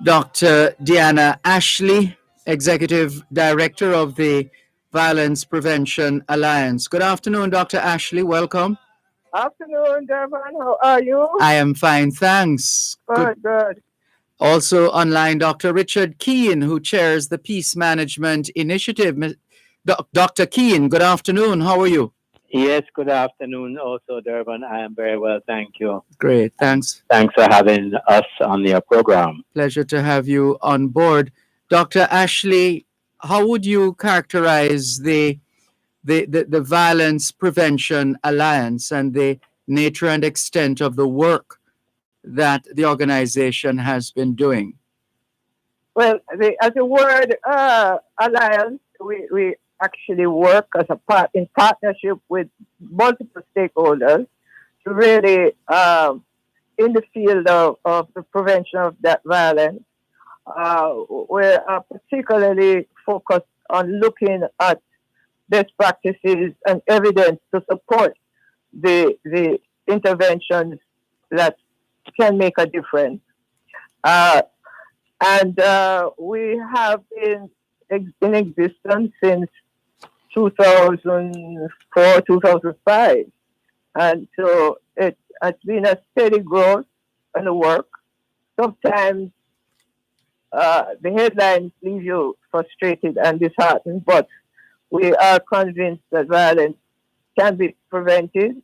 Dr. Deanna Ashley, Executive Director of the Violence Prevention Alliance. Good afternoon, Dr. Ashley. Welcome.
Afternoon, Dervan. How are you?
I am fine, thanks.
Good.
Also online, Dr. Richard Keane, who chairs the Peace Management Initiative. Dr. Keane, good afternoon. How are you?
Yes, good afternoon also, Dervan. I am very well, thank you.
Great, thanks.
Thanks for having us on your program.
Pleasure to have you on board. Dr. Ashley, how would you characterize the Violence Prevention Alliance and the nature and extent of the work that the organization has been doing?
Well, as a word alliance, we actually work as in partnership with multiple stakeholders to really in the field of the prevention of that violence. We're particularly focused on looking at best practices and evidence to support the interventions
that can make a difference. And we have been in existence since 2004, 2005. And so it has been a steady growth in the work. Sometimes the headlines leave you frustrated and disheartened, but we are convinced that violence can be prevented.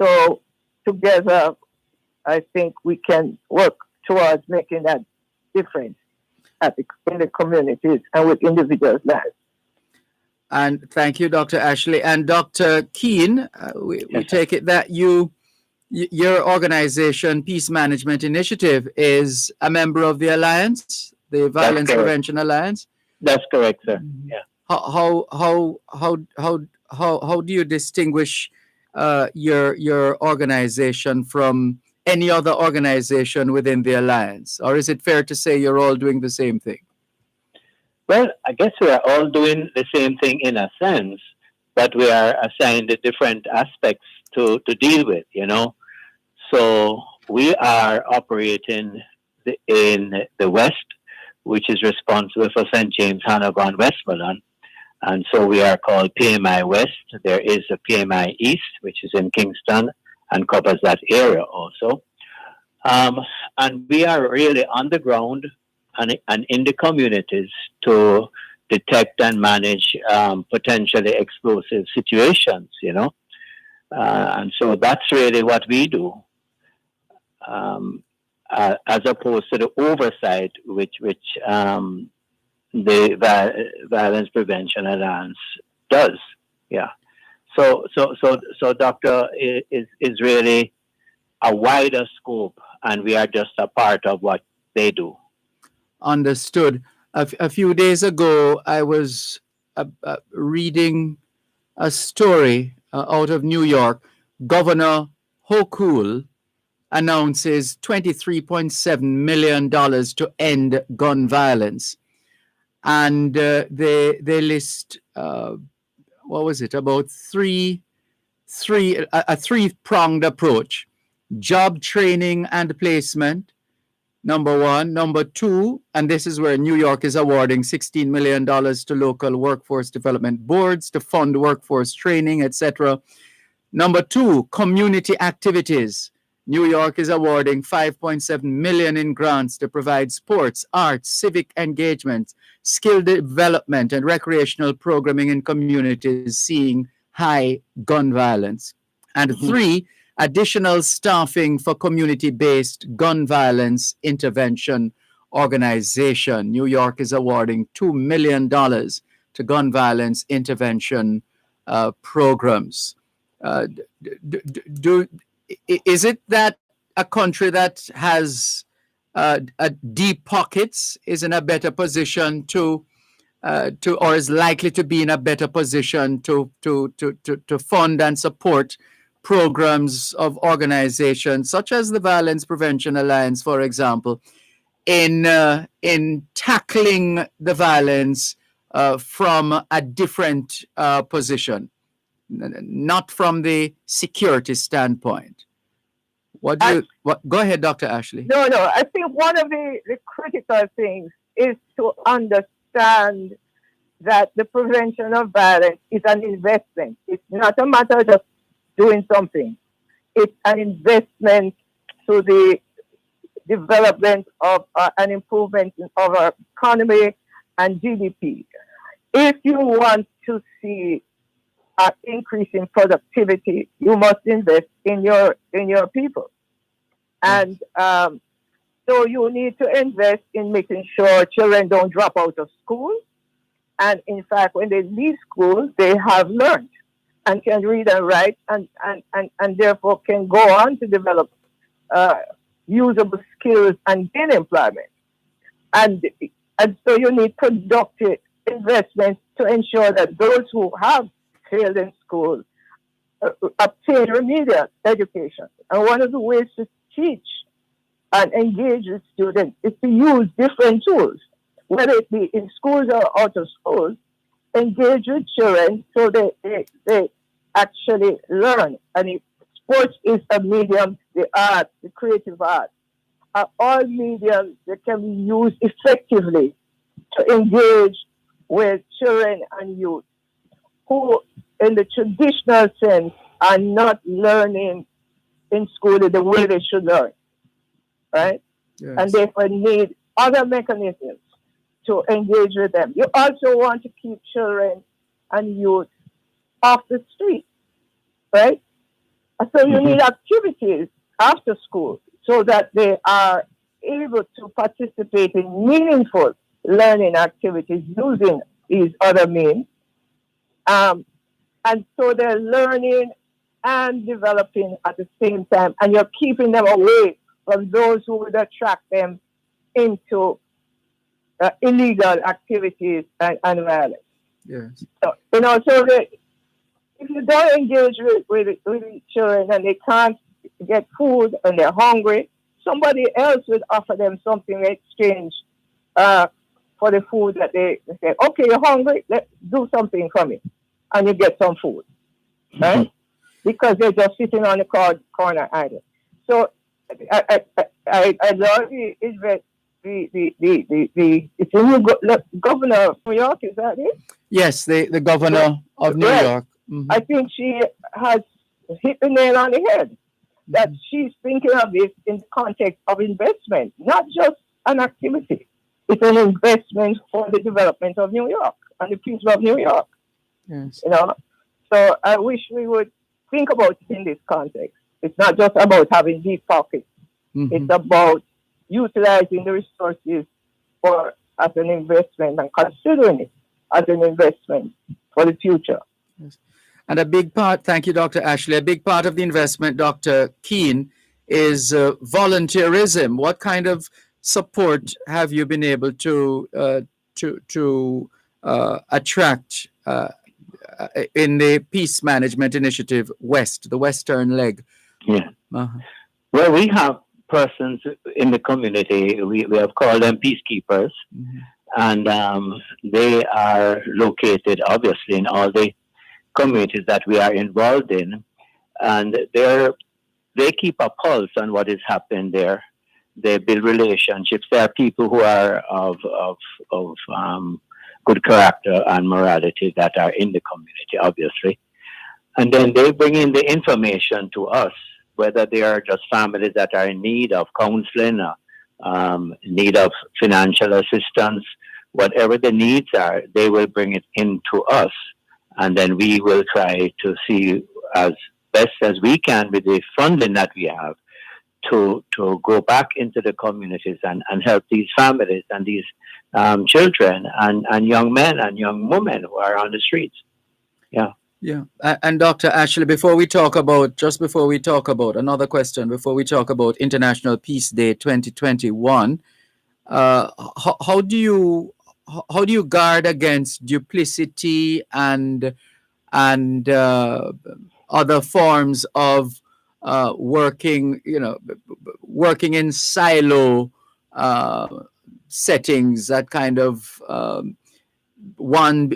So together, I think we can work towards making that difference in the communities and with individuals' lives.
And thank you, Dr. Ashley. And Dr. Keene, we take it that your organization, Peace Management Initiative, is a member of the Alliance, the Violence Prevention Alliance.
That's correct, sir. Yeah.
How do you distinguish your organization from any other organization within the Alliance? Or is it fair to say you're all doing the same thing?
Well, I guess we are all doing the same thing in a sense, but we are assigned different aspects to deal with, you know. So we are operating in the West, which is responsible for St. James, Hanover, and Westmoreland. And so we are called PMI West. There is a PMI East, which is in Kingston and covers that area also. And we are really on the ground and in the communities to detect and manage potentially explosive situations, you know. And so that's really what we do, as opposed to the oversight which the Violence Prevention Alliance does. Yeah. So Doctor is really a wider scope, and we are just a part of what they do.
Understood. A few days ago, I was reading a story out of New York. Governor Hochul announces $23.7 million to end gun violence. And they list, what was it, about a three-pronged approach. Job training and placement, number one. Number two, and this is where New York is awarding $16 million to local workforce development boards to fund workforce training, etc. Number two, community activities. New York is awarding $5.7 million in grants to provide sports, arts, civic engagement, skill development, and recreational programming in communities seeing high gun violence. And three, additional staffing for community-based gun violence intervention organization. New York is awarding $2 million to gun violence intervention programs. Is it that a country that has deep pockets is in a better position to or is likely to be in a better position to fund and support programs of organizations such as the Violence Prevention Alliance, for example, in tackling the violence from a different position, not from the security standpoint? Go ahead, Dr. Ashley.
No, I think one of the critical things is to understand that the prevention of violence is an investment. It's not a matter of just doing something. It's an investment to the development of an improvement of our economy and GDP. If you want to see an increase in productivity, you must invest in your people. And so you need to invest in making sure children don't drop out of school. And in fact, when they leave school, they have learned and can read and write and therefore can go on to develop usable skills and gain employment. And so you need productive investments to ensure that those who have failed in school obtain remedial education. And one of the ways to teach and engage with students is to use different tools, whether it be in schools or out of schools. Engage with children so they actually learn. And sports is a medium the arts, the creative arts, are all mediums that can be used effectively to engage with children and youth who, in the traditional sense, are not learning in school the way they should learn, right?
Yes.
And therefore need other mechanisms to engage with them. You also want to keep children and youth off the street, right? So you need activities after school so that they are able to participate in meaningful learning activities using these other means. And so they're learning and developing at the same time, and you're keeping them away from those who would attract them into illegal activities and violence.
Yes.
So, so if you don't engage with children and they can't get food and they're hungry, somebody else would offer them something in exchange for the food that they say, okay, you're hungry, let's do something for me. And you get some food, right? Because they're just sitting on the corner idle. So I love it's the new governor of New York, is that it?
Yes, the governor of New York. Mm-hmm.
I think she has hit the nail on the head. That she's thinking of this in the context of investment, not just an activity. It's an investment for the development of New York and the people of New York.
Yes.
So I wish we would think about it in this context. It's not just about having deep pockets.
Mm-hmm.
It's about utilizing the resources as an investment and considering it as an investment for the future.
Yes. And a big part, thank you, Dr. Ashley, a big part of the investment, Dr. Keene, is volunteerism. What kind of support have you been able to attract in the Peace Management Initiative West, the Western leg?
Yeah.
Uh-huh.
Well, we have persons in the community, we have called them peacekeepers, and they are located obviously in all the communities that we are involved in, and they keep a pulse on what is happening there. They build relationships. There are people who are of good character and morality that are in the community, obviously. And then they bring in the information to us, whether they are just families that are in need of counseling, need of financial assistance, whatever the needs are, they will bring it into us. And then we will try to see as best as we can with the funding that we have to go back into the communities and help these families and these children and young men and young women who are on the streets. Yeah.
Yeah. And Dr. Ashley, before we talk about another question, before we talk about International Peace Day 2021, how do you guard against duplicity and other forms of working in silo settings, that kind of one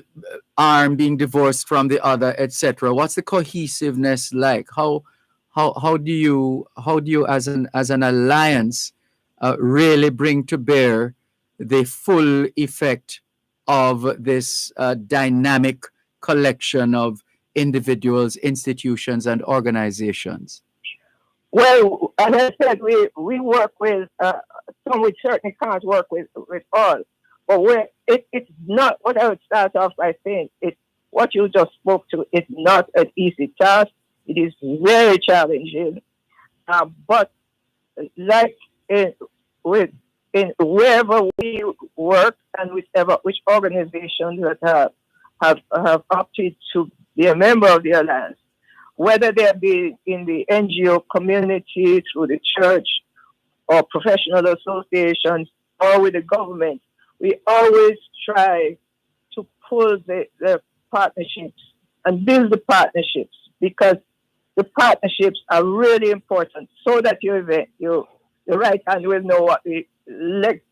arm being divorced from the other, etc.? What's the cohesiveness like? How do you as an alliance really bring to bear the full effect of this dynamic collection of individuals, institutions, and organizations?
Well, as I said, we work with some. We certainly can't work with all, but it's not what I would start off by saying. It's what you just spoke to. It's not an easy task. It is very challenging, but like wherever we work and which organizations that have opted to be a member of the alliance, whether they be in the NGO community, through the church, or professional associations, or with the government, we always try to pull the partnerships and build the partnerships, because the partnerships are really important, so that the right hand will know what the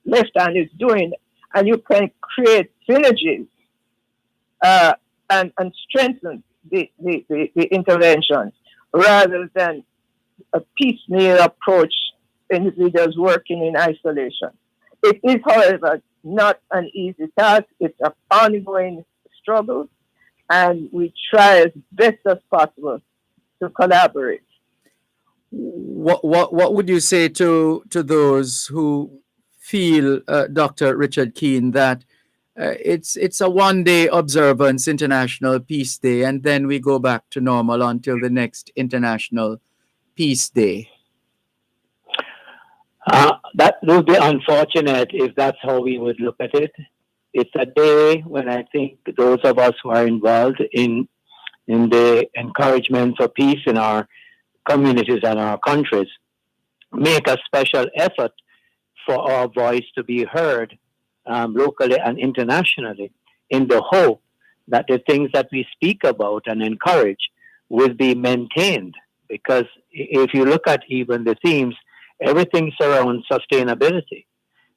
left hand is doing, and you can create synergies and strengthen the interventions, rather than a piecemeal approach, individuals working in isolation. It is, however, not an easy task. It's an ongoing struggle, and we try as best as possible to collaborate.
What would you say to those who feel, Dr. Richard Keene, that it's a 1 day observance, International Peace Day, and then we go back to normal until the next International Peace Day?
That would be unfortunate if that's how we would look at it. It's a day when I think those of us who are involved in the encouragement for peace in our communities and our countries make a special effort for our voice to be heard locally and internationally, in the hope that the things that we speak about and encourage will be maintained. Because if you look at even the themes, everything surrounds sustainability.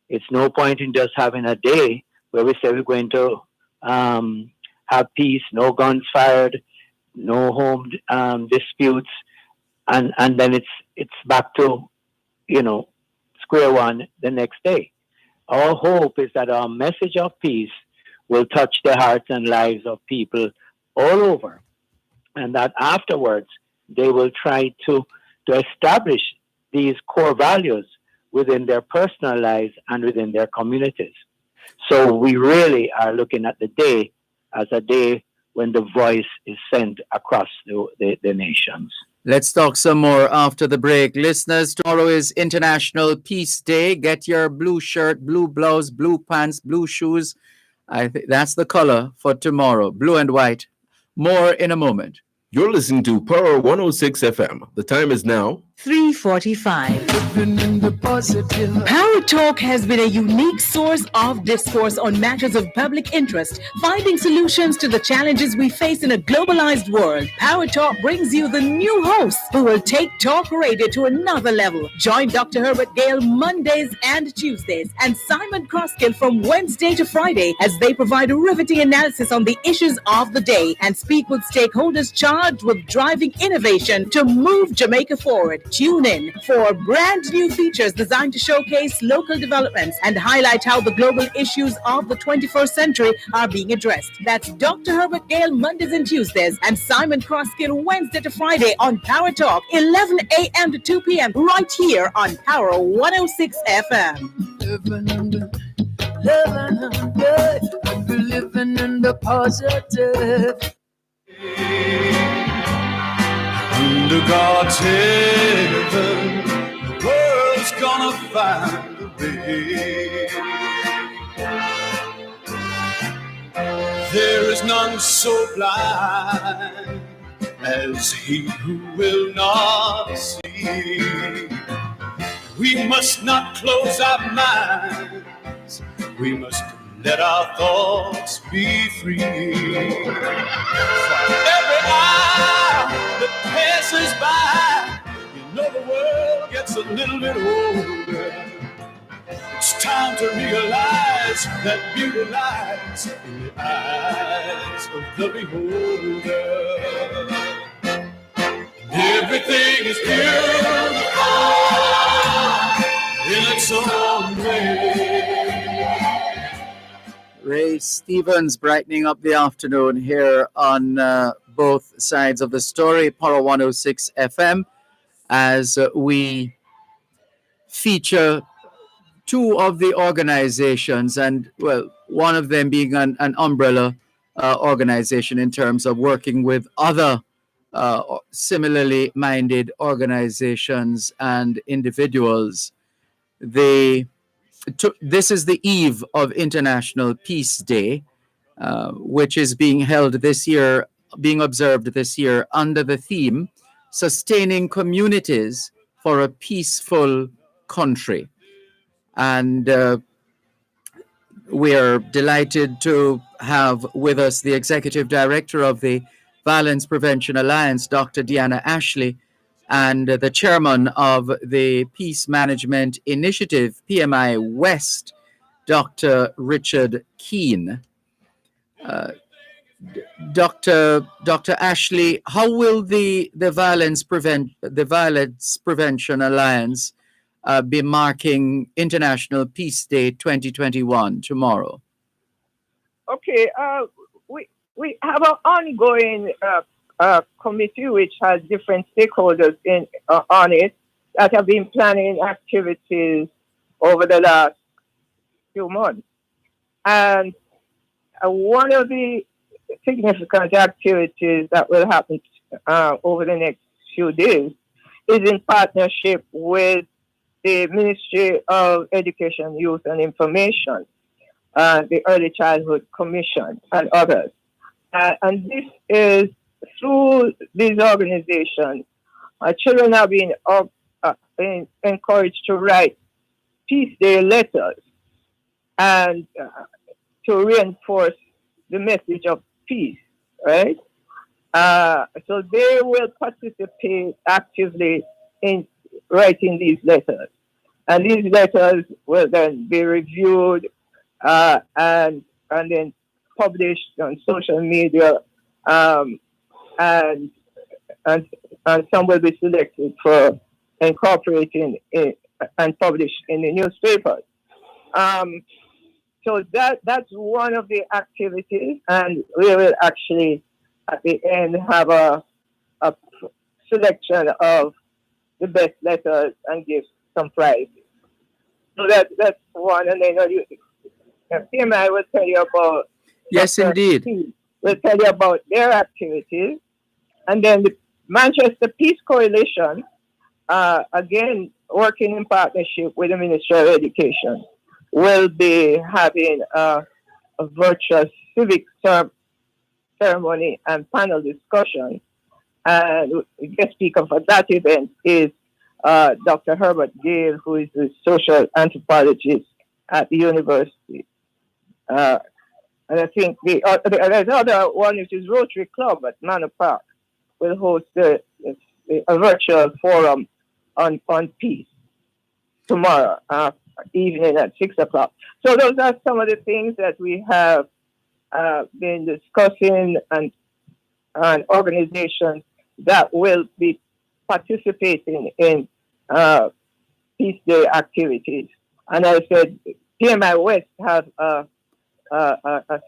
It's no point in just having a day where we say we're going to have peace, no guns fired, no home disputes, and then it's back to square one the next day. Our hope is that our message of peace will touch the hearts and lives of people all over, and that afterwards they will try to establish these core values within their personal lives and within their communities. So we really are looking at the day as a day when the voice is sent across the nations.
Let's talk some more after the break. Listeners, tomorrow is International Peace Day. Get your blue shirt, blue blouse, blue pants, blue shoes. I think that's the color for tomorrow, blue and white. More in a moment.
You're listening to Power 106 FM. The time is now
3:45. Power Talk has been a unique source of discourse on matters of public interest, finding solutions to the challenges we face in a globalized world. Power Talk brings you the new hosts who will take talk radio to another level. Join Dr. Herbert Gale Mondays and Tuesdays and Simon Croskill from Wednesday to Friday as they provide a riveting analysis on the issues of the day and speak with stakeholders charged with driving innovation to move Jamaica forward. Tune in for brand new features designed to showcase local developments and highlight how the global issues of the 21st century are being addressed. That's Dr. Herbert Gale Mondays and Tuesdays and Simon Croskill Wednesday to Friday on Power Talk, 11 a.m. to 2 p.m. right here on Power 106 FM.
Living in the positive.
Under God's heaven, the world's gonna find a way. There is none so blind as he who will not see. We must not close our minds. We must let our thoughts be free. For every hour that passes by, you know the world gets a little bit older. It's time to realize that beauty lies in the eyes of the beholder. Everything is beautiful in its own way.
Ray Stevens brightening up the afternoon here on both sides of the story, Power 106 FM, as we feature two of the organizations, and well, one of them being an umbrella organization in terms of working with other similarly minded organizations and individuals. This is the eve of International Peace Day, which is being held this year, being observed this year under the theme, Sustaining Communities for a Peaceful Country. And we are delighted to have with us the Executive Director of the Violence Prevention Alliance, Dr. Deanna Ashley, and the Chairman of the Peace Management Initiative, PMI West, Dr. Richard Keene. Dr. Ashley, how will the Violence Prevention Alliance be marking International Peace Day 2021 tomorrow?
Okay, we have an ongoing committee which has different stakeholders on it that have been planning activities over the last few months. And one of the significant activities that will happen over the next few days is in partnership with the Ministry of Education, Youth and Information, the Early Childhood Commission, and others. And this is through these organizations, children are being encouraged to write Peace Day letters and to reinforce the message of peace, right? So they will participate actively in writing these letters. And these letters will then be reviewed and then published on social media, and some will be selected for incorporating it and published in the newspapers. So that's one of the activities, and we will actually at the end have a selection of the best letters and give some prizes. So that's one, and then PMI will tell you about.
Yes, indeed.
We'll tell you about their activities, and then the Manchester Peace Coalition, again working in partnership with the Ministry of Education, will be having a virtual civic ceremony and panel discussion. And the guest speaker for that event is Dr. Herbert Gale, who is a social anthropologist at the university. And I think there's another one, which is Rotary Club at Manor Park, will host a virtual forum on peace tomorrow evening at 6 o'clock. So those are some of the things that we have been discussing, and organizations that will be participating in Peace Day activities. And I said, PMI West has a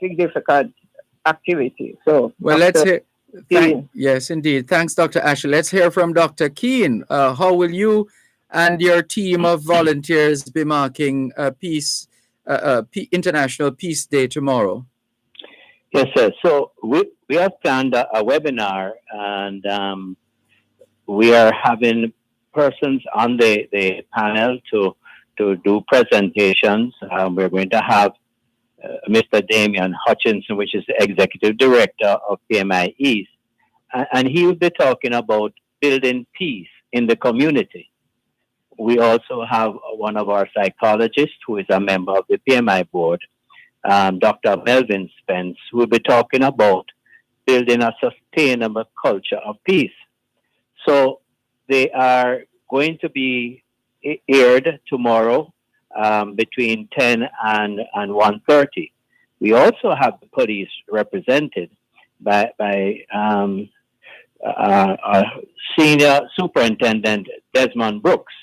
significant activity. So,
well, let's hear. Yes, indeed. Thanks, Dr. Ashley. Let's hear from Dr. Keane. How will you and your team of volunteers be marking International Peace Day tomorrow?
Yes, sir. So we have planned a webinar, and we are having persons on the panel to do presentations. We're going to have Mr. Damian Hutchinson, which is the Executive Director of PMI East, and he will be talking about building peace in the community. We also have one of our psychologists who is a member of the PMI board, Dr. Melvin Spence, who will be talking about building a sustainable culture of peace. So they are going to be aired tomorrow between 10 and 1:30. We also have the police represented by Senior Superintendent Desmond Brooks,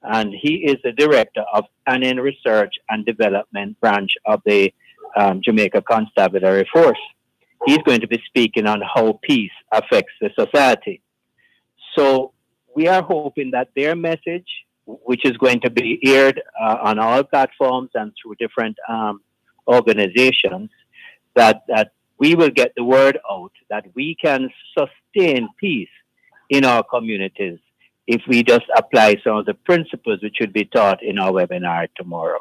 and he is the Director of Planning, Research and Development branch of the Jamaica Constabulary Force. He's going to be speaking on how peace affects the society. So we are hoping that their message, which is going to be aired on all platforms and through different organizations, that we will get the word out that we can sustain peace in our communities if we just apply some of the principles which should be taught in our webinar tomorrow.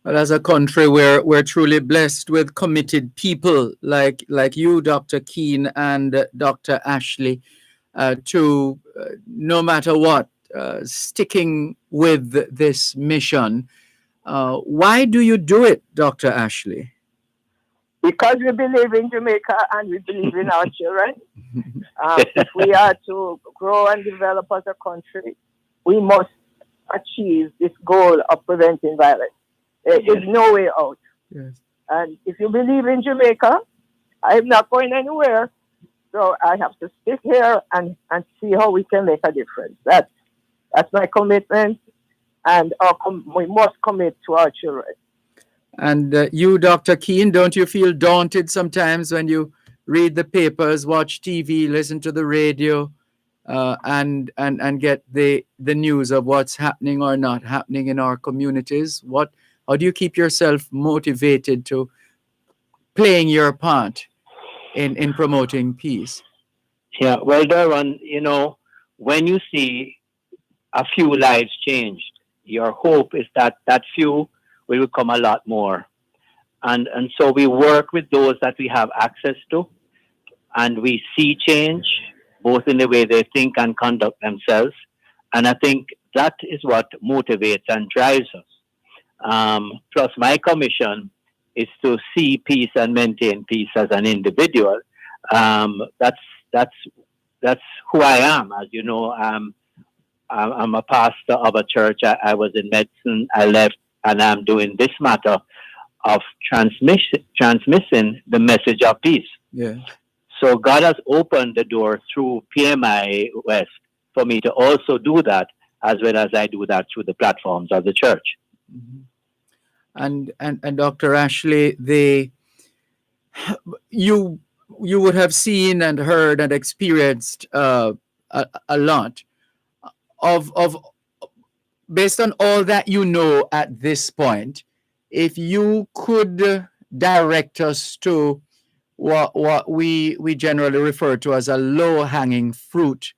Well, as a country, we're truly blessed with committed people like you, Dr. Keane and Dr. Ashley, to no matter what, sticking with this mission. Why do you do it, Dr. Ashley?
Because we believe in Jamaica and we believe in our children. If we are to grow and develop as a country, we must achieve this goal of preventing violence. There is no way out.
Yes.
And if you believe in Jamaica, I'm not going anywhere. So I have to stick here and see how we can make a difference. That's my commitment, and we must commit to our children.
And you, Dr. Keane, don't you feel daunted sometimes when you read the papers, watch TV, listen to the radio, and get the news of what's happening or not happening in our communities? How do you keep yourself motivated to playing your part in promoting peace?
Yeah, well, Dervan, when you see a few lives changed, your hope is that that few will become a lot more. And so we work with those that we have access to, and we see change both in the way they think and conduct themselves. And I think that is what motivates and drives us. Plus, my commission is to see peace and maintain peace as an individual. That's who I am. As you know, I'm a pastor of a church. I was in medicine. I left, and I'm doing this matter of transmitting the message of peace.
Yeah.
So God has opened the door through PMI West for me to also do that, as well as I do that through the platforms of the church.
Mm-hmm. And Dr. Ashley, you would have seen and heard and experienced a lot of based on all that you know at this point. If you could direct us to what we generally refer to as a low-hanging fruit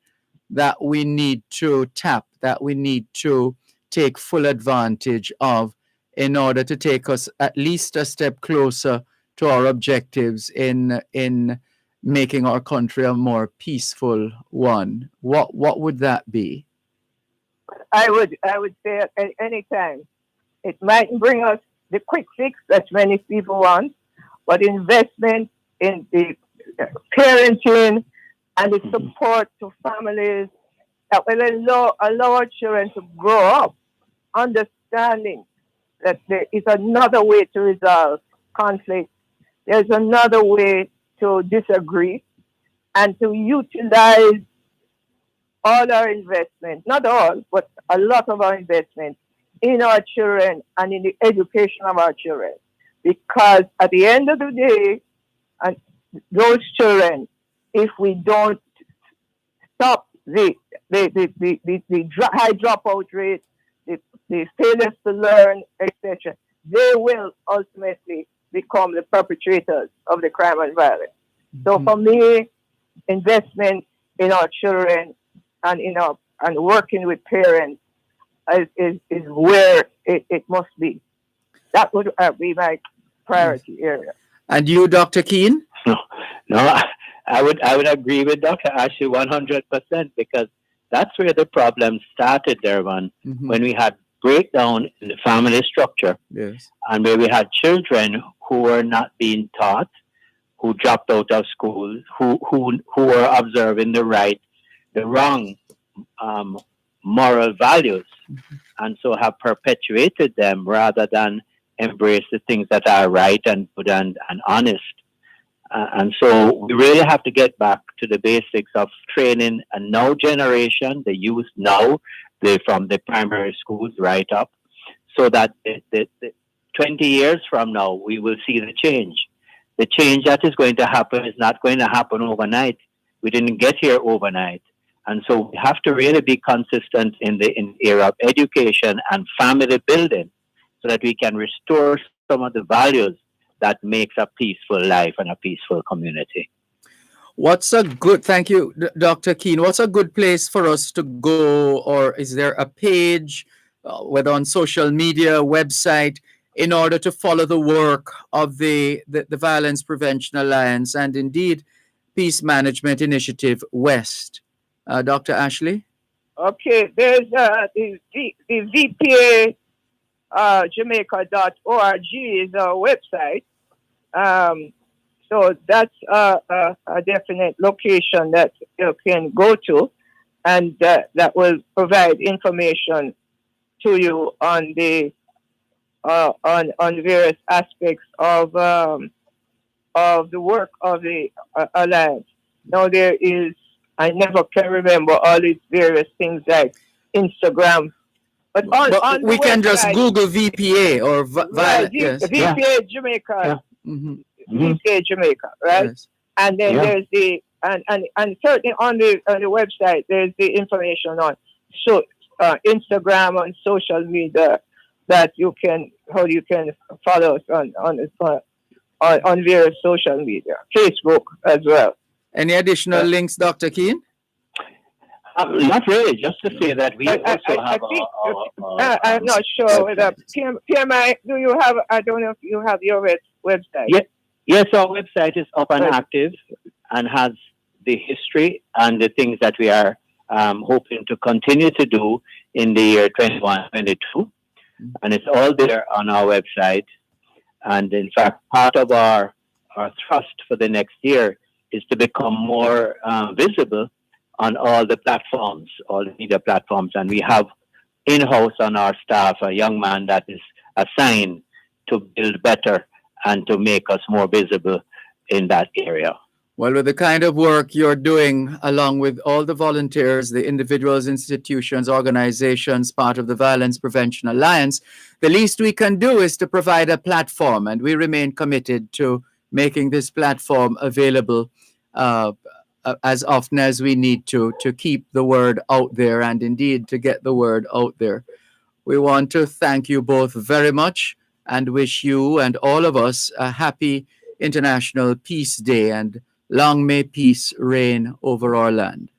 that we need to tap, that we need to take full advantage of in order to take us at least a step closer to our objectives in making our country a more peaceful one, what would that be?
I would say at any time, it mightn't bring us the quick fix that many people want, but investment in the parenting and the support to families that will allow our children to grow up understanding that there is another way to resolve conflict. There's another way to disagree, and to utilize all our investment, not all, but a lot of our investment in our children and in the education of our children. Because at the end of the day, and those children, if we don't stop the high dropout rate, the failures to learn, etc., they will ultimately become the perpetrators of the crime and violence. So for me, investment in our children and working with parents is where it must be. That would be my priority area.
And you, Dr. Keane?
No, I would agree with Dr. Ashley 100% because that's where the problem started, Dervan, when we had breakdown in the family structure.
Yes.
And where we had children who were not being taught, who dropped out of school, who were observing the wrong moral values, and so have perpetuated them rather than embrace the things that are right and good and honest. And so we really have to get back to the basics of training a now generation, the youth now, from the primary schools right up, so that the 20 years from now, we will see the change. The change that is going to happen is not going to happen overnight. We didn't get here overnight. And so we have to really be consistent in the area of education and family building so that we can restore some of the values that makes a peaceful life and a peaceful community.
Thank you, Dr. Keane. What's a good place for us to go, or is there a page, whether on social media, website, in order to follow the work of the Violence Prevention Alliance and indeed Peace Management Initiative West? Dr. Ashley?
Okay, there's the VPA Jamaica.org is our website. So that's a definite location that you can go to, and that will provide information to you on the on various aspects of of the work of the Alliance. Now there is, I never can remember all these various things like Instagram, but on the
we can just
website,
Google VPA or
right,
yes.
VPA Jamaica,
Mm-hmm.
VPA Jamaica, right?
Yes.
And then there's the and certainly on the website there's the information on Instagram and social media that you can follow us on various social media, Facebook as well.
Any additional links, Dr. Keane?
Not really, just to say that we also have
I'm not sure whether PMI, do you have, I don't know if you have your website.
Yes, our website is up and active and has the history and the things that we are hoping to continue to do in the year 21-22. And it's all there on our website. And in fact, part of our thrust for the next year is to become more visible on all the platforms, all the media platforms. And we have in-house on our staff a young man that is assigned to build better and to make us more visible in that area.
Well, with the kind of work you're doing, along with all the volunteers, the individuals, institutions, organizations, part of the Violence Prevention Alliance, the least we can do is to provide a platform, and we remain committed to making this platform available as often as we need to keep the word out there and indeed to get the word out there. We want to thank you both very much and wish you and all of us a happy International Peace Day, and long may peace reign over our land.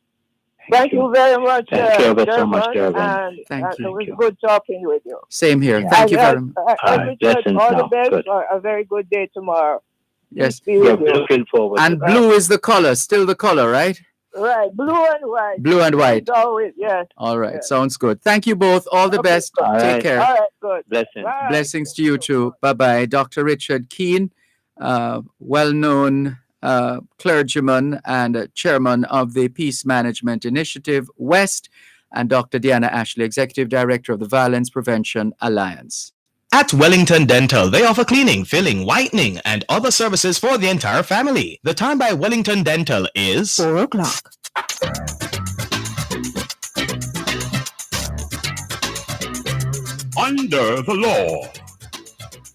Thank you very much.
Thank you so much, Dervan.
And
Thank you.
It was good talking with you.
Same here. Thank you very much.
I wish you all the best for a very good day tomorrow.
Yes.
We're looking forward.
And blue is the color, still the color, right?
Right, blue and white.
Blue and white.
As always, yes.
All right, sounds good. Thank you both. All the best. Take care.
All right, good.
Blessings.
Bye.
Blessings to you too. Bye-bye. Dr. Richard Keane, well-known clergyman and chairman of the Peace Management Initiative West, and Dr. Deanna Ashley, Executive Director of the Violence Prevention Alliance.
At Wellington Dental, they offer cleaning, filling, whitening, and other services for the entire family. The time by Wellington Dental is
4 o'clock.
Under the law.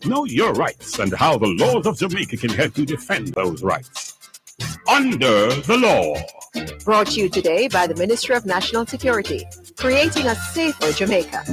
Know your rights and how the laws of Jamaica can help you defend those rights. Under the law.
Brought to you today by the Ministry of National Security, creating a safer Jamaica.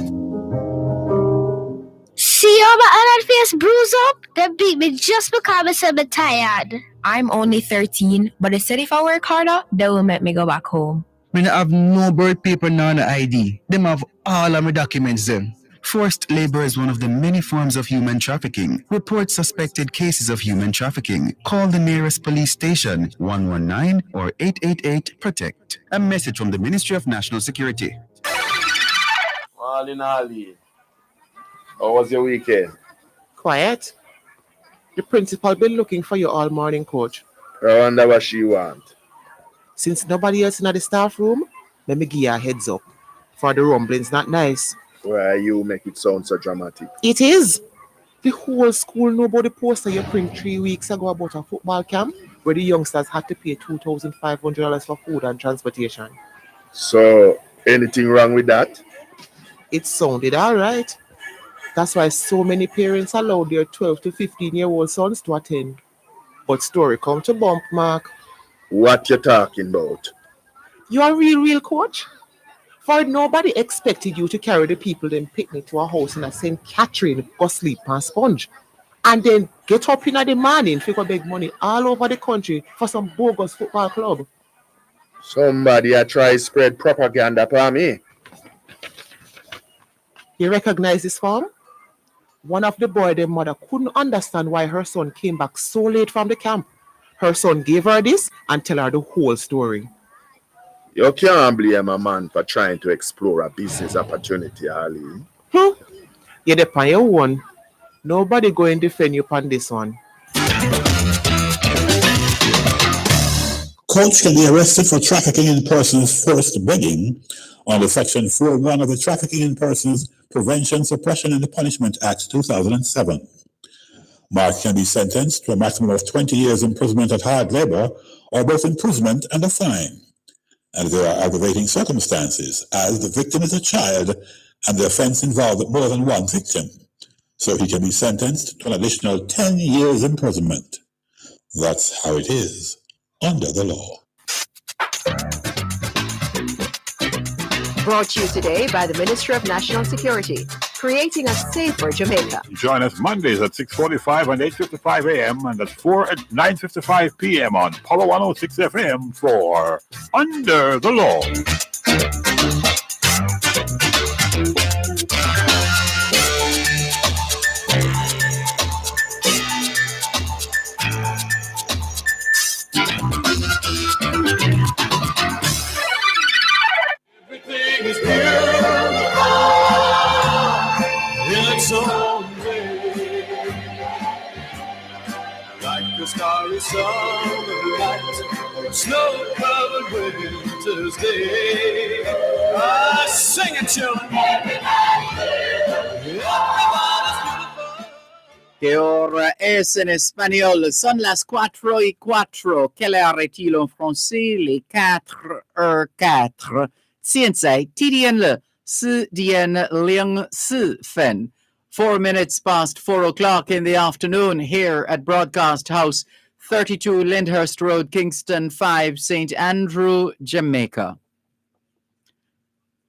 See all my other face bruise up? They beat me just because I said I'm tired.
I'm only 13, but they said if I work harder, they will make me go back home.
Me not have no birth paper nor no ID. Them have all of my documents then. Forced labor is one of the many forms of human trafficking. Report suspected cases of human trafficking. Call the nearest police station, 119 or 888-PROTECT. A message from the Ministry of National Security.
Morning, Ali. How was your weekend?
Quiet. The principal been looking for you all morning, coach.
I wonder what she want.
Since nobody else in the staff room, let me give you a heads up. For the rumblings not nice.
Why you make it sound so dramatic?
It is. The whole school know about the poster you print 3 weeks ago about a football camp where the youngsters had to pay $2,500 for food and transportation.
So, anything wrong with that?
It sounded all right. That's why so many parents allowed their 12 to 15-year-old sons to attend. But story come to bump, Mark.
What you talking about?
You are real coach? For nobody expected you to carry the people then picnic to a house in a St. Catherine, go sleep on sponge. And then get up in the morning, figure beg money all over the country for some bogus football club.
Somebody a try spread propaganda for me.
You recognize this form? One of the boy, their mother couldn't understand why her son came back so late from the camp. Her son gave her this and tell her the whole story.
You can't blame a man for trying to explore a business opportunity, Ali.
You depend your one. Nobody going to defend you on this one.
Coach can be arrested for trafficking in persons forced begging under Section 4.1 of the Trafficking in Persons Prevention, Suppression and Punishment Act 2007. Mark can be sentenced to a maximum of 20 years imprisonment at hard labor or both imprisonment and a fine. And there are aggravating circumstances, as the victim is a child and the offense involved more than one victim. So he can be sentenced to an additional 10 years imprisonment. That's how it is under the law.
Brought to you today by the Ministry of National Security, creating a safer Jamaica.
Join us Mondays at 6:45 and 8:55 a.m. and at 9:55 p.m. on Power 106 FM for Under the Law.
Everything is beautiful in its own way. Like a starry summer night or a snow-covered winter's day. Sing it, children.
Que hora es en espagnol? Son las 4:04. Quelle heure est-il en français? Les 4:04. 现在地点了4点04分. 4 minutes past 4 o'clock in the afternoon here at Broadcast House, 32 Lyndhurst Road, Kingston 5, St. Andrew, Jamaica.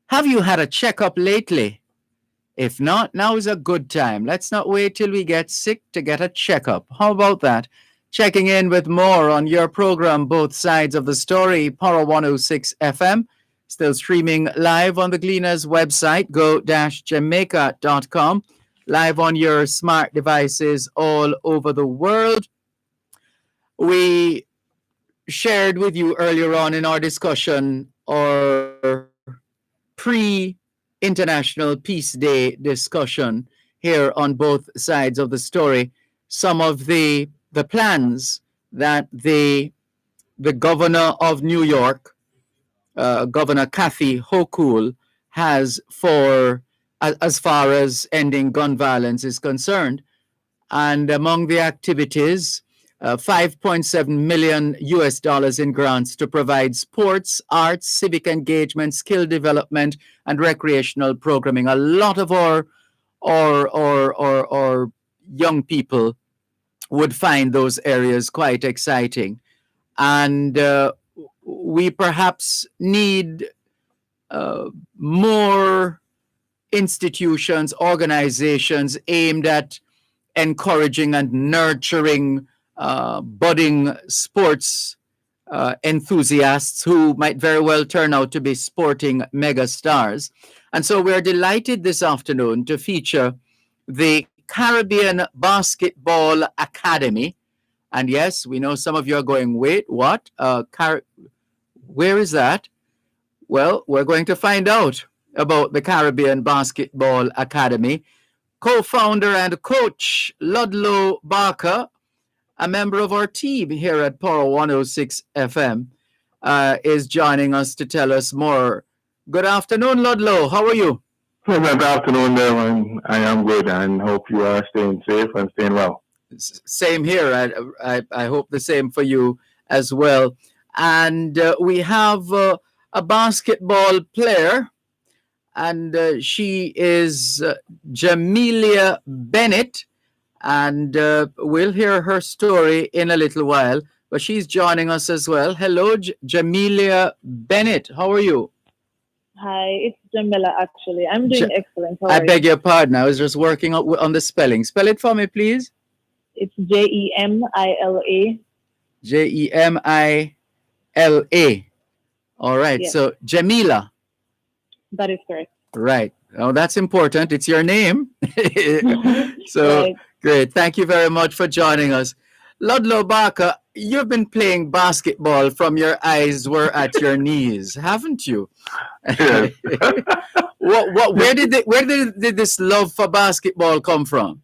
Have you had a checkup lately? If not, now is a good time. Let's not wait till we get sick to get a checkup. How about that? Checking in with more on your program, Both Sides of the Story, Power 106 FM. Still streaming live on the Gleaners website, go-jamaica.com. Live on your smart devices all over the world. We shared with you earlier on in our discussion our pre-International Peace Day discussion here on Both Sides of the Story, some of the plans that the governor of New York, Governor Kathy Hochul, has for as far as ending gun violence is concerned. And among the activities, $5.7 million in grants to provide sports, arts, civic engagement, skill development, and recreational programming. A lot of our young people would find those areas quite exciting. And we perhaps need more institutions, organizations aimed at encouraging and nurturing budding sports enthusiasts who might very well turn out to be sporting megastars. And so we're delighted this afternoon to feature the Caribbean Basketball Academy. And yes, we know some of you are going, wait, what? Where is that? Well, we're going to find out about the Caribbean Basketball Academy. Co-founder and coach Ludlow Barker, a member of our team here at Power 106 FM, is joining us to tell us more. Good afternoon, Ludlow. How are you?
Good afternoon, Dervan. I am good and hope you are staying safe and staying well.
Same here. I hope the same for you as well. And we have a basketball player, and she is Jamelia Bennett, and we'll hear her story in a little while, but she's joining us as well. Hello, Jamelia Bennett. How are you?
Hi, it's Jamila, actually. I'm doing excellent. How
I
are
beg
you?
your pardon. I was just working on the spelling. Spell it for me, please.
It's Jemila.
Jemila. All right.
Yes.
So, Jamila.
That is correct.
Right. Oh, that's important. It's your name. So,
Right.
great. Thank you very much for joining us. Ludlow Barker, you've been playing basketball from your eyes were at your knees, haven't you?
Yes.
Where did this love for basketball come from?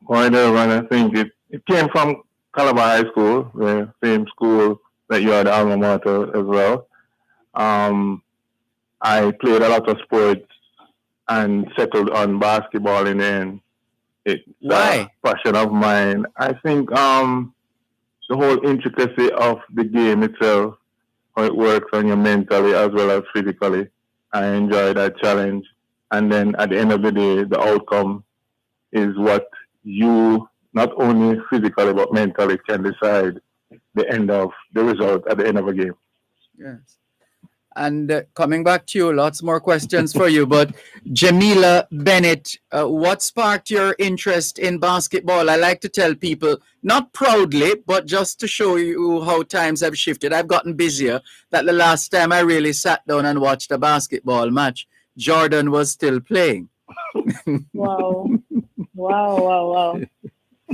Well, Dervan, I think it came from Calabar High School, the same school that you are the alma mater as well. I played a lot of sports and settled on basketball in the end. It's
Why?
a passion of mine. I think the whole intricacy of the game itself, how it works on you mentally as well as physically. I enjoy that challenge. And then at the end of the day, the outcome is what you not only physically but mentally can decide the end of the result at the end of a game.
Yes. And coming back to you, lots more questions for you. But Jamila Bennett, what sparked your interest in basketball? I like to tell people, not proudly, but just to show you how times have shifted. I've gotten busier. That the last time I really sat down and watched a basketball match, Jordan was still playing.
Wow. Wow.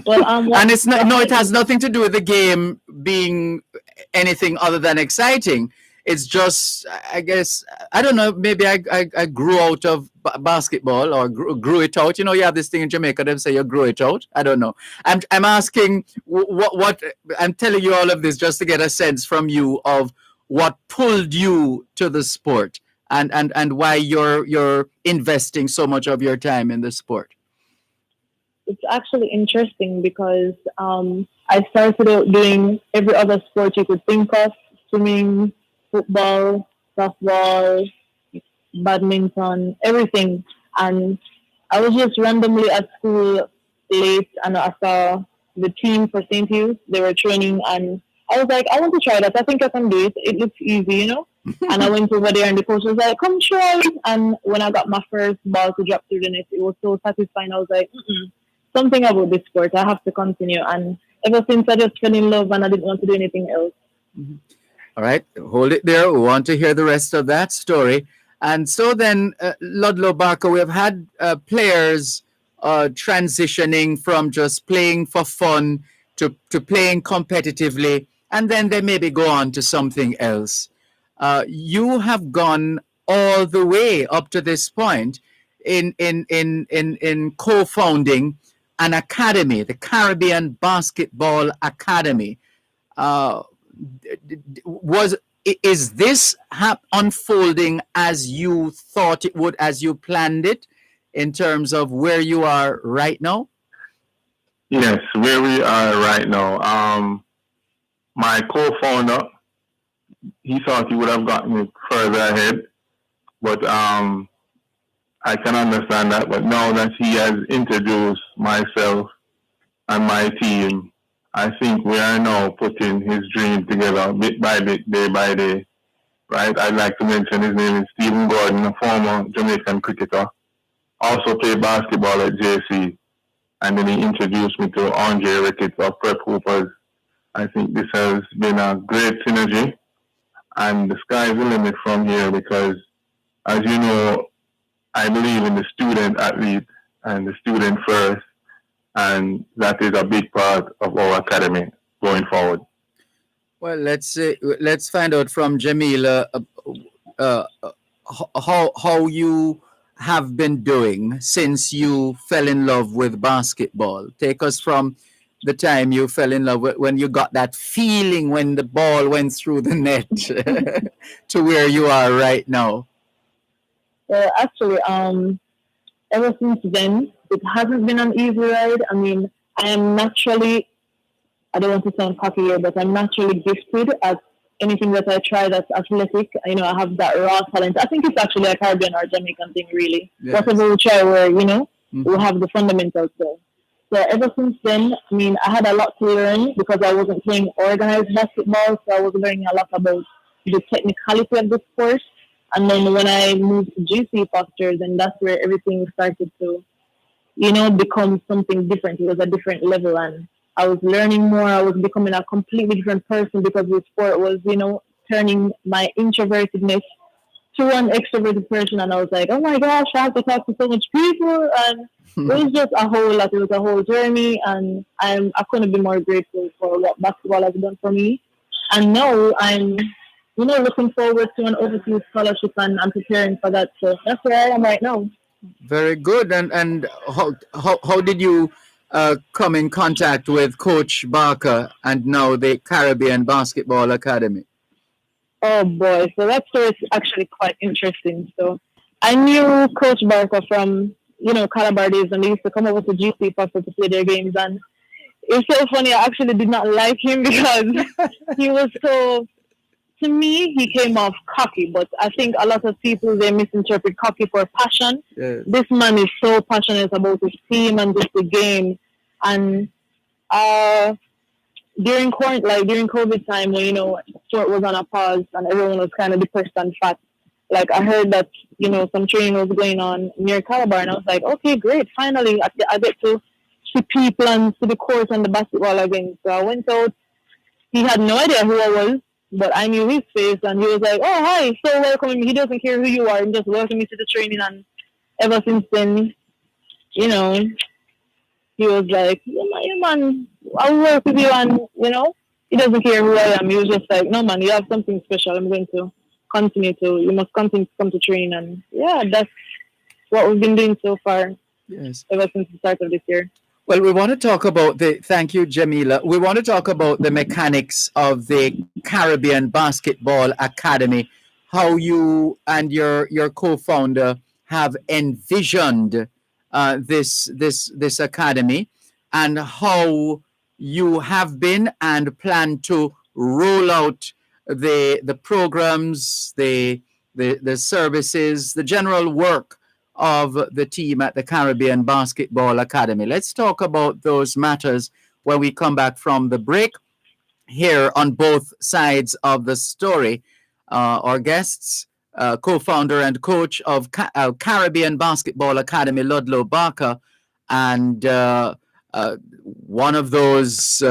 Well,
and it's not. No, it has nothing to do with the game being anything other than exciting. It's just, I guess, I don't know. Maybe I grew out of basketball or grew it out. You know, you have this thing in Jamaica. They say you grew it out. I don't know. I'm asking what I'm telling you all of this just to get a sense from you of what pulled you to the sport and why you're investing so much of your time in the sport.
It's actually interesting because I started out doing every other sport you could think of: swimming, football, softball, badminton, everything. And I was just randomly at school late, and I saw the team for St. Hughes. They were training, and I was like, I want to try that. I think I can do it. It looks easy, you know? And I went over there, and the coach was like, come try. And when I got my first ball to drop through the net, it was so satisfying. I was like, something about this sport. I have to continue. And ever since, I just fell in love, and I didn't want to do anything else.
All right, hold it there. We want to hear the rest of that story. And so then, Ludlow Barker, we have had players transitioning from just playing for fun to playing competitively, and then they maybe go on to something else. You have gone all the way up to this point in co-founding an academy, the Caribbean Basketball Academy. Is this unfolding as you thought it would, as you planned it, in terms of where you are right now?
Yes, where we are right now. My co-founder, he thought he would have gotten me further ahead, but I can understand that. But now that he has introduced myself and my team, I think we are now putting his dream together bit by bit, day by day. Right? I'd like to mention his name is Stephen Gordon, a former Jamaican cricketer. Also played basketball at JC. And then he introduced me to Andre Ricketts of Prep Hoopers. I think this has been a great synergy. And the sky's the limit from here because, as you know, I believe in the student athlete and the student first. And that is a big part of our academy going forward.
Well, let's find out from Jamila how you have been doing since you fell in love with basketball. Take us from the time you fell in love with, when you got that feeling when the ball went through the net to where you are right now.
Well, actually, ever since then, it hasn't been an easy ride. I mean, I am naturally, I don't want to sound cocky here, but I'm naturally gifted at anything that I try that's athletic. You know, I have that raw talent. I think it's actually a Caribbean or Jamaican thing, really.
Yes.
Whatever we try, we have the fundamentals there. So ever since then, I mean, I had a lot to learn because I wasn't playing organized basketball, so I was learning a lot about the technicality of the sport. And then when I moved to GC Foster, then that's where everything started to, become something different. It was a different level, and I was learning more. I was becoming a completely different person because the sport was, turning my introvertedness to an extroverted person. And I was like, oh my gosh, I have to talk to so much people. And it was just a whole lot. It was a whole journey. And I couldn't be more grateful for what basketball has done for me. And now I'm, looking forward to an overseas scholarship and I'm preparing for that. So that's where I am right now.
Very good. And how did you come in contact with Coach Barker and now the Caribbean Basketball Academy?
Oh boy, so that story is actually quite interesting. So I knew Coach Barker from Calabar days, and they used to come over to GC Pastor to play their games. And it's so funny. I actually did not like him because he was so. To me, he came off cocky, but I think a lot of people they misinterpret cocky for passion.
Yes.
This man is so passionate about his team and just the game. And during COVID time, when sport was on a pause and everyone was kind of depressed and fat, like I heard that some training was going on near Calabar, and I was like, okay, great, finally I get to see people and see the court and the basketball again. So I went out. He had no idea who I was, but I knew his face, and he was like, "Oh, hi, so welcoming me." He doesn't care who you are, and just welcomed me to the training. And ever since then, he was like, "Yeah, man, I'll work with you," and he doesn't care who I am. He was just like, "No, man, you have something special. I'm going to continue to. You must continue to come to train." And yeah, that's what we've been doing so far.
Yes.
Ever since the start of this year.
Well, we want to talk about thank you, Jamila. We want to talk about the mechanics of the Caribbean Basketball Academy, how you and your co-founder have envisioned this academy, and how you have been and plan to roll out the programs, the services, the general work of the team at the Caribbean Basketball Academy. Let's talk about those matters when we come back from the break. Here on both sides of the story, our guests, co-founder and coach of Caribbean Basketball Academy, Ludlow Barker, and one of those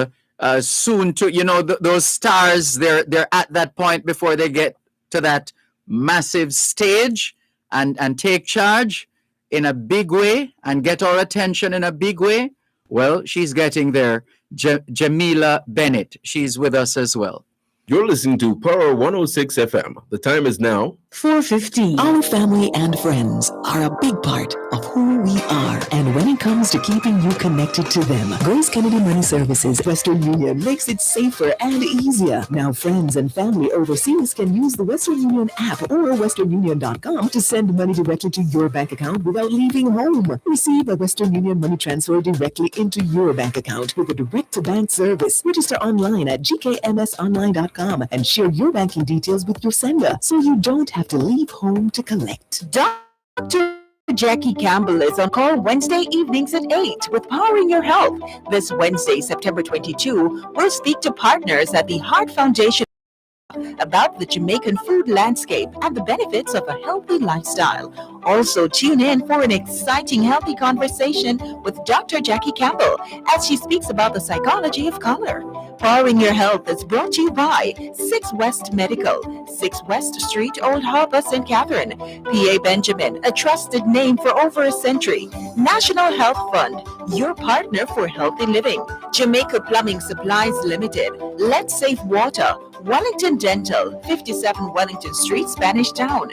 soon to, those stars, they're at that point before they get to that massive stage and take charge in a big way and get our attention in a big way. Well, she's getting there. Jamila Bennett, she's with us as well.
You're listening to Power 106 FM. The time is now
4:15. Our family and friends are a big part of who we are. And when it comes to keeping you connected to them, Grace Kennedy Money Services Western Union makes it safer and easier. Now friends and family overseas can use the Western Union app or westernunion.com to send money directly to your bank account without leaving home. Receive a Western Union money transfer directly into your bank account with a direct-to-bank service. Register online at gkmsonline.com and share your banking details with your sender so you don't have to leave home to collect. Dr. Jackie Campbell is on call Wednesday evenings at 8 with Powering Your Health. This Wednesday, September 22, we'll speak to partners at the Heart Foundation about the Jamaican food landscape and the benefits of a healthy lifestyle. Also, tune in for an exciting healthy conversation with Dr. Jackie Campbell as she speaks about the psychology of color. Powering Your Health is brought to you by 6 West Medical, 6 West Street, Old Harbour, St. Catherine, PA Benjamin, a trusted name for over a century, National Health Fund, your partner for healthy living, Jamaica Plumbing Supplies Limited, Let's Save Water, Wellington Dental, 57 Wellington Street, Spanish Town,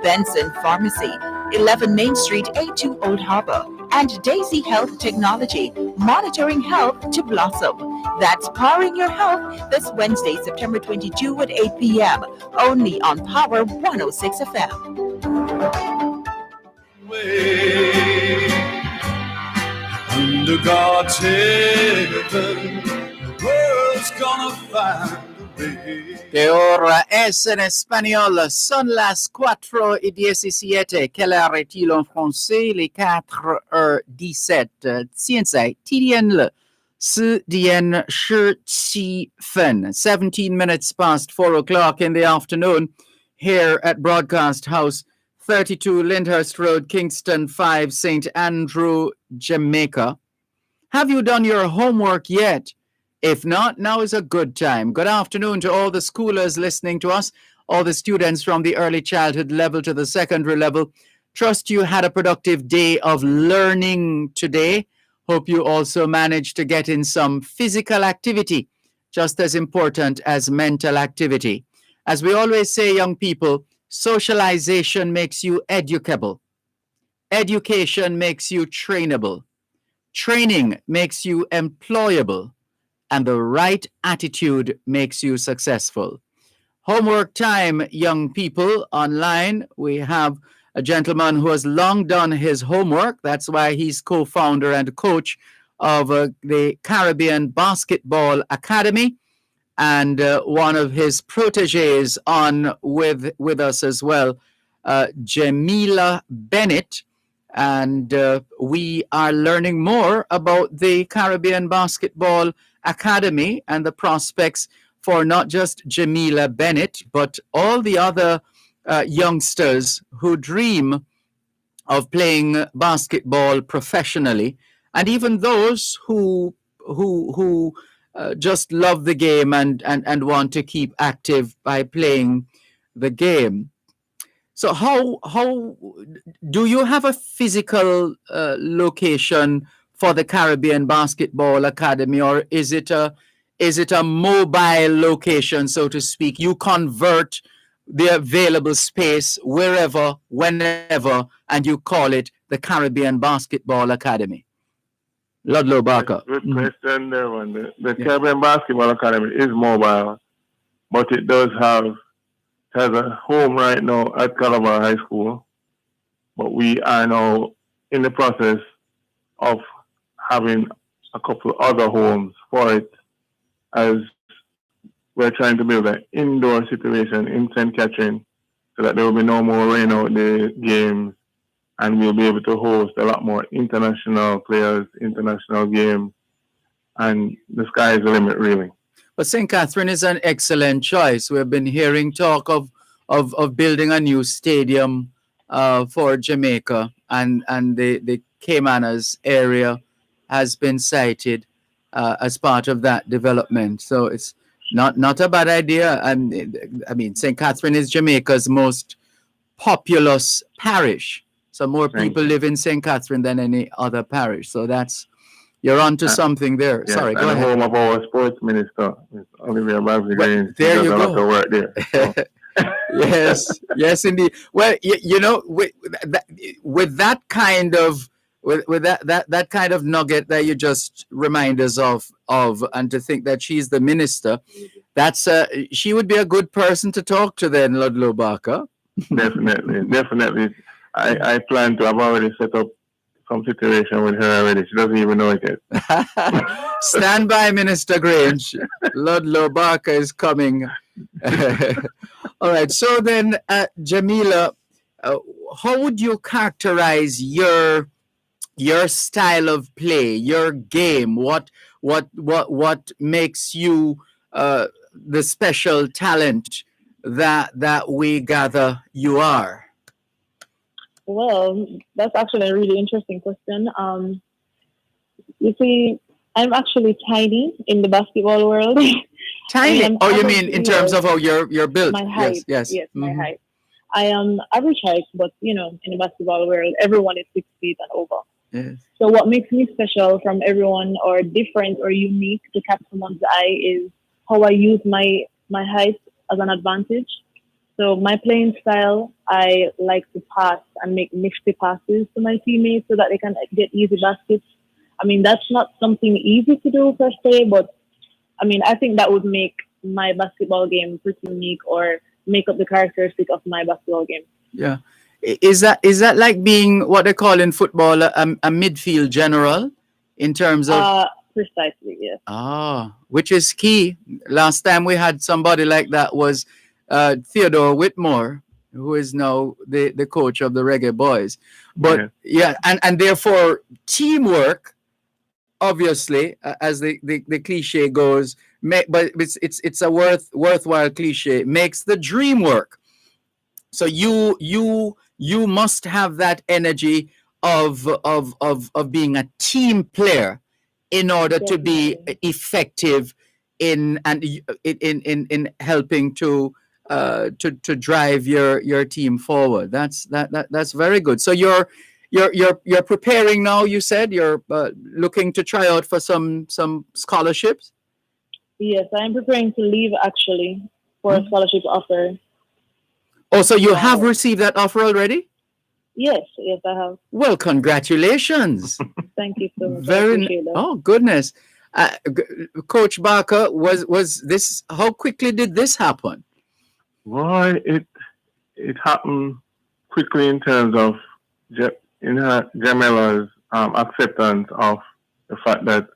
Benson Pharmacy, 11 Main Street, A2 Old Harbour, and Daisy Health Technology, monitoring health to blossom. That's Powering Your Health this Wednesday, September 22 at 8 p.m. only on Power 106 FM.
Under God's heaven, the world's gonna find a way.
Que hora es en espagnol? Son las 4:17. Quelle heure est-il en français? Les 4:17. 现在几点了？4点17分. 17 minutes past 4 o'clock in the afternoon here at Broadcast House, 32 Lyndhurst Road, Kingston 5, St. Andrew, Jamaica. Have you done your homework yet? If not, now is a good time. Good afternoon to all the schoolers listening to us, all the students from the early childhood level to the secondary level. Trust you had a productive day of learning today. Hope you also managed to get in some physical activity, just as important as mental activity. As we always say, young people, socialization makes you educable. Education makes you trainable. Training makes you employable. And the right attitude makes you successful. Homework time, young people. Online, we have a gentleman who has long done his homework. That's why he's co-founder and coach of the Caribbean Basketball Academy, and one of his proteges on with us as well, Jamila Bennett. And we are learning more about the Caribbean Basketball Academy and the prospects for not just Jamila Bennett, but all the other youngsters who dream of playing basketball professionally, and even those who just love the game and want to keep active by playing the game. So how do you have a physical location for the Caribbean Basketball Academy, or is it a mobile location, so to speak? You convert the available space wherever, whenever, and you call it the Caribbean Basketball Academy. Ludlow Barker.
Good question, Dervan. The Caribbean Basketball Academy is mobile, but it has a home right now at Calabar High School. But we are now in the process of having a couple other homes for it, as we're trying to build an indoor situation in St. Catherine so that there will be no more rain out the games, and we'll be able to host a lot more international players, international games, and the sky is the limit, really.
But St. Catherine is an excellent choice. We've been hearing talk of building a new stadium for Jamaica, and the Caymanas area has been cited as part of that development. So it's not a bad idea. I mean, St. Catherine is Jamaica's most populous parish. So more people live in St. Catherine than any other parish. So you're onto something there.
Yeah,
Sorry, go
and
ahead.
the home of our sports minister, Olivia Basley.
There you
a
go.
lot of work there. So.
yes, indeed. Well, with that kind of that kind of nugget that you just remind us of, and to think that she's the minister, that's she would be a good person to talk to then, Ludlow Barker.
Definitely. I plan to. I've already set up some situation with her already. She doesn't even know it yet.
Stand by, Minister Grange. Ludlow Barker is coming. All right. So then, Jamila, how would you characterize your style of play, your game? What makes you the special talent that we gather you are?
Well, that's actually a really interesting question. You see, I'm actually tiny in the basketball world.
Tiny? You mean in terms
years,
of how you're built?
my height?
Yes.
My height. I am average height, but in the basketball world, everyone is 6 feet and over.
Yes.
So what makes me special from everyone, or different or unique to catch someone's eye, is how I use my height as an advantage. So my playing style, I like to pass and make nifty passes to my teammates so that they can get easy baskets. I mean, that's not something easy to do per se, but I mean, I think that would make my basketball game pretty unique, or make up the characteristic of my basketball game.
Yeah. Is that like being what they call in football a midfield general in terms of?
Precisely, yes.
Which is key. Last time we had somebody like that was Theodore Whitmore, who is now the coach of the Reggae Boys. But and therefore teamwork, obviously, as the cliche goes, but it's a worthwhile cliche, makes the dream work. So you must have that energy of being a team player in order to be effective in helping to drive your team forward. That's very good. So you're preparing now. You said you're looking to try out for some scholarships.
Yes, I am preparing to leave actually for a scholarship offer.
Oh, so you have received that offer already?
Yes, I have.
Well, congratulations.
Thank you so much.
Very.
I appreciate that.
Oh goodness, Coach Barker, was this? How quickly did this happen?
Boy, it happened quickly in terms of Jamila's acceptance of the fact that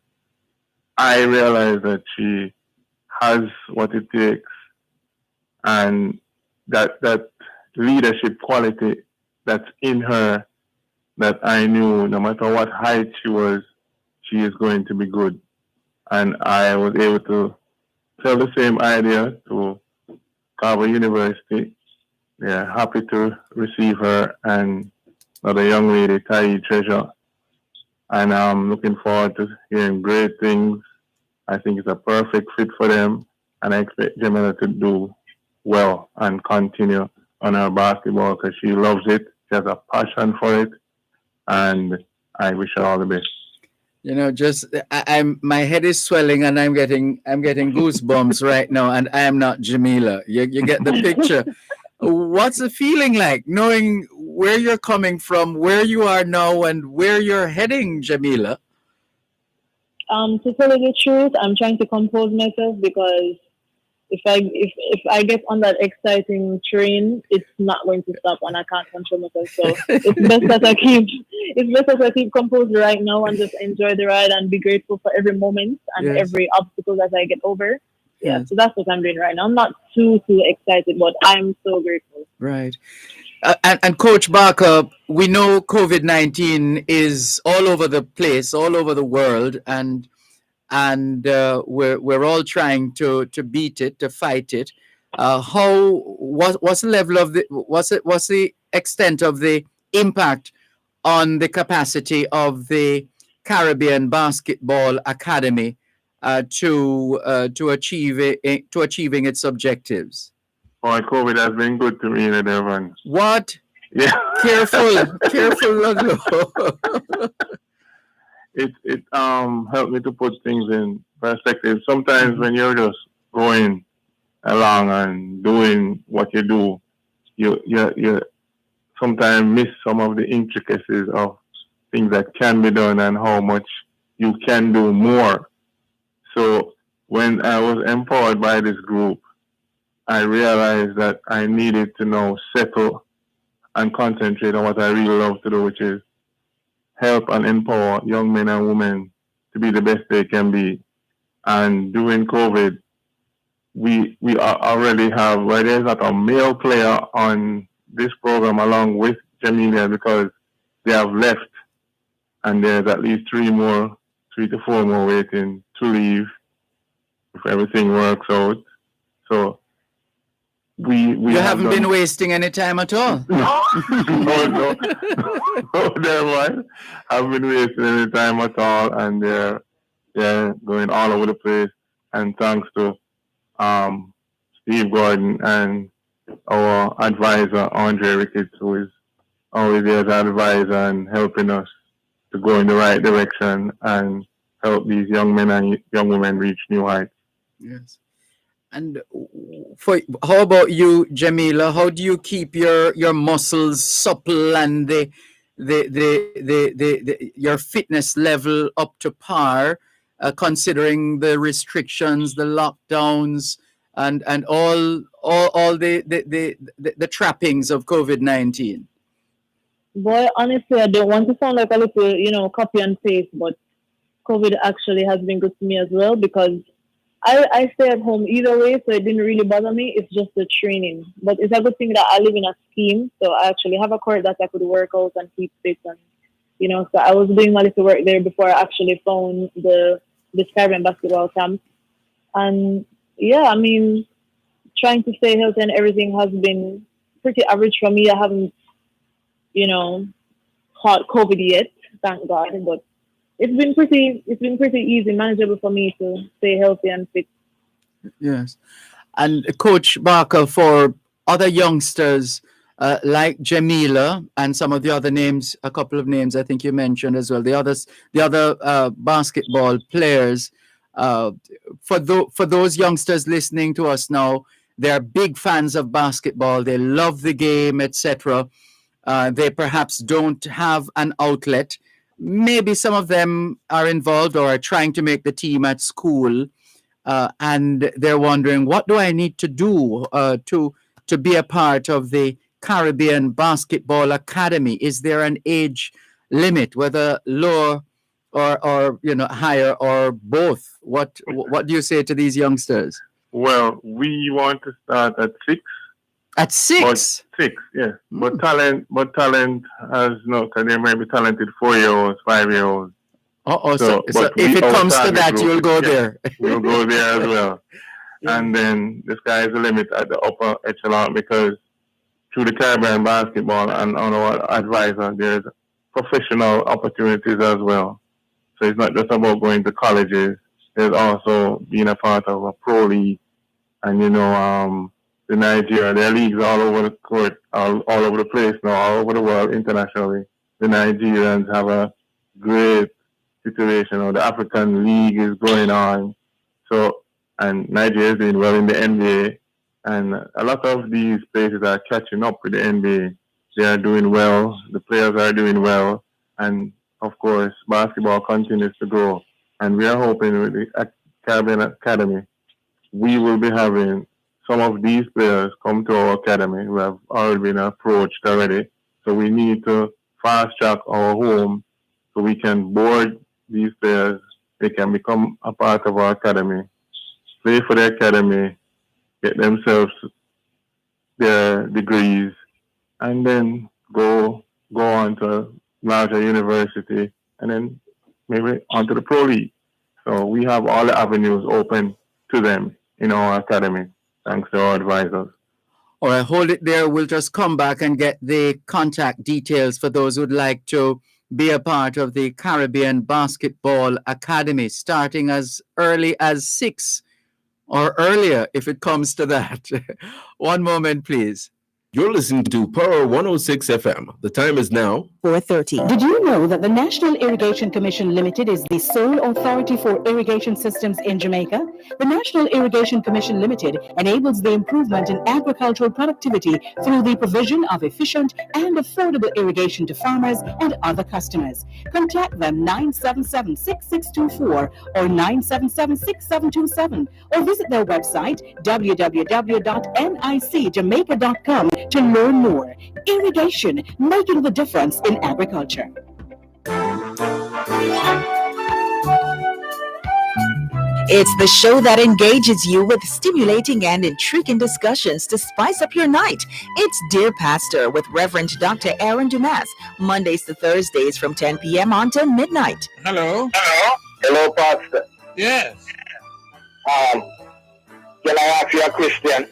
I realize that she has what it takes, and that leadership quality that's in her, that I knew no matter what height she was, she is going to be good. And I was able to tell the same idea to Carver University. They're happy to receive her and another young lady, Tai Treasure. And I'm looking forward to hearing great things. I think it's a perfect fit for them. And I expect Jamila to do well and continue on her basketball because she loves it. She has a passion for it. And I wish her all the best.
You know, I'm my head is swelling and I'm getting goosebumps right now, and I am not Jamila. You get the picture. What's the feeling like knowing where you're coming from, where you are now, and where you're heading, Jamila?
To tell you the truth, I'm trying to compose myself because if I get on that exciting train, it's not going to stop, and I can't control myself. So it's best that I keep composed right now and just enjoy the ride and be grateful for every moment and every obstacle that I get over. Yeah, so that's what I'm doing right now. I'm not too excited, but I'm so grateful.
Right. And Coach Barker, we know COVID-19 is all over the place, all over the world, and we're all trying to beat it, to fight it. What's the level of what's the extent of the impact on the capacity of the Caribbean Basketball Academy to achieving its objectives?
Boy, COVID has been good to me, Dervan.
What?
Yeah.
Careful, Ludlow.
It helped me to put things in perspective. Sometimes when you're just going along and doing what you do, you sometimes miss some of the intricacies of things that can be done and how much you can do more. So when I was empowered by this group, I realized that I needed to now settle and concentrate on what I really love to do, which is help and empower young men and women to be the best they can be. And during COVID, we already have, well, there's not a male player on this program along with Jamila because they have left, and there's at least 3 to 4 more waiting to leave if everything works out. So we
you haven't been wasting any time at all.
No, Dervan. I haven't been wasting any time at all, and they're going all over the place. And thanks to Steve Gordon and our advisor Andre Ricketts, who is always there as an advisor and helping us to go in the right direction and help these young men and young women reach new heights.
Yes. And how about you, Jamila? How do you keep your muscles supple and your fitness level up to par, considering the restrictions, the lockdowns, and all the trappings of COVID-19?
Boy, honestly, I don't want to sound like a little, copy and paste, but COVID actually has been good to me as well because I stay at home either way, so it didn't really bother me. It's just the training. But it's a good thing that I live in a scheme, so I actually have a court that I could work out and keep fit. And, so I was doing my little work there before I actually found the Caribbean basketball camp. And, trying to stay healthy and everything has been pretty average for me. I haven't, caught COVID yet, thank God, but it's been pretty easy, manageable for me to stay healthy and fit.
Yes. And Coach Barker, for other youngsters like Jamila and some of the other names, a couple of names I think you mentioned as well, the other basketball players, for those youngsters listening to us now, they're big fans of basketball, they love the game, etc. They perhaps don't have an outlet. Maybe some of them are involved or are trying to make the team at school, and they're wondering, what do I need to do to be a part of the Caribbean Basketball Academy? Is there an age limit, whether lower or higher or both? What do you say to these youngsters?
Well, we want to start at 6.
At 6?
6, yeah. But talent has no, because they might be talented 4-year-olds, 5-year-olds.
So if it comes to that, you'll go there.
We'll go there as well. And then the sky is the limit at the upper echelon, because through the Caribbean Basketball and on our advisor, there's professional opportunities as well. So it's not just about going to colleges. There's also being a part of a pro league. And, the Nigeria, there are leagues all over the court, all over the place now, all over the world, internationally. The Nigerians have a great situation, or the African League is going on. So, and Nigeria is doing well in the NBA. And a lot of these places are catching up with the NBA. They are doing well. The players are doing well. And, of course, basketball continues to grow. And we are hoping with the Caribbean Academy, we will be having some of these players come to our academy who have already been approached already. So we need to fast track our home so we can board these players. They can become a part of our academy, play for the academy, get themselves their degrees, and then go on to larger university, and then maybe onto the pro league. So we have all the avenues open to them in our academy, thanks to our advisors.
All right, hold it there. We'll just come back and get the contact details for those who'd like to be a part of the Caribbean Basketball Academy, starting as early as 6 or earlier if it comes to that. One moment, please.
You're listening to Power 106 FM. The time is now
4:30. Did you know that the National Irrigation Commission Limited is the sole authority for irrigation systems in Jamaica? The National Irrigation Commission Limited enables the improvement in agricultural productivity through the provision of efficient and affordable irrigation to farmers and other customers. Contact them 977-6624 or 977-6727 or visit their website www.nicjamaica.com to learn more. Irrigation, making the difference in agriculture. It's the show that engages you with stimulating and intriguing discussions to spice up your night. It's Dear Pastor with Reverend Dr. Aaron Dumas, Mondays to Thursdays from 10 p.m. on to midnight.
Hello.
Hello, Pastor.
Yes.
Can I ask you a question?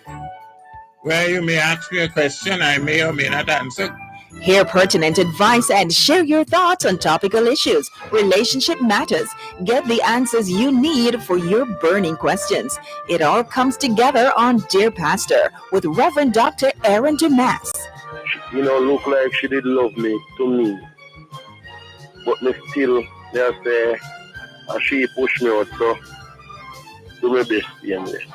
Well, you may ask me a question. I may or may not answer.
Hear pertinent advice and share your thoughts on topical issues, relationship matters. Get the answers you need for your burning questions. It all comes together on Dear Pastor with Reverend Dr. Aaron Dumas.
Look like she did love me to me. But me still, just she pushed me out, so do my best, anyway.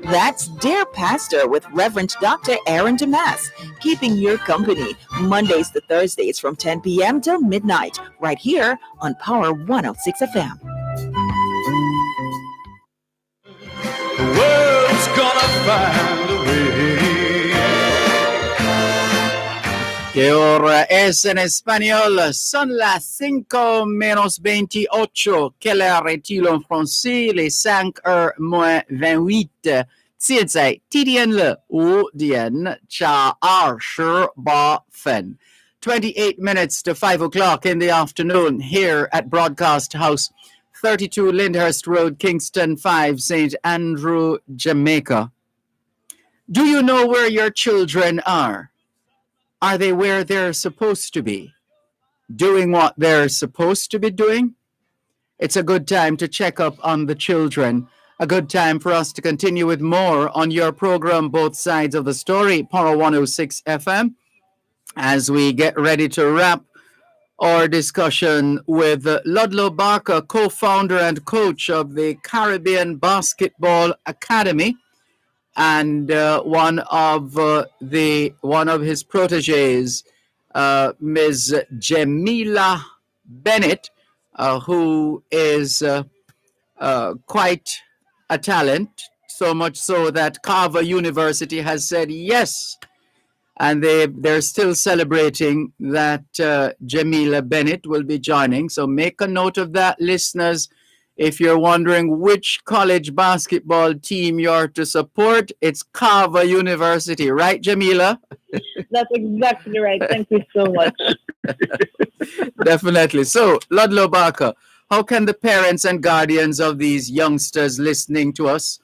That's Dear Pastor with Reverend Dr. Aaron Dumas, keeping your company Mondays to Thursdays from 10 p.m. till midnight, right here on Power 106 FM.
The world's gonna find a way.
¿Qué hora es en español? Son las 5 menos 28. Quelle heure est-il en français? Les 5 heures moins 28. 现在地点了5点加28分. 28 minutes to 5 o'clock in the afternoon here at Broadcast House, 32 Lyndhurst Road, Kingston 5, St. Andrew, Jamaica. Do you know where your children are? Are they where they're supposed to be? Doing what they're supposed to be doing? It's a good time to check up on the children. A good time for us to continue with more on your program, Both Sides of the Story, Power 106 FM, as we get ready to wrap our discussion with Ludlow Barker, co-founder and coach of the Caribbean Basketball Academy, and one of his proteges, Ms. Jamila Bennett, who is quite a talent, so much so that Carver University has said yes and they're still celebrating that Jamila Bennett will be joining. So make a note of that, listeners. If you're wondering which college basketball team you're to support, it's Carver University, right, Jamila?
That's exactly right. Thank you so much.
Definitely. So, Ludlow Barker, how can the parents and guardians of these youngsters listening to us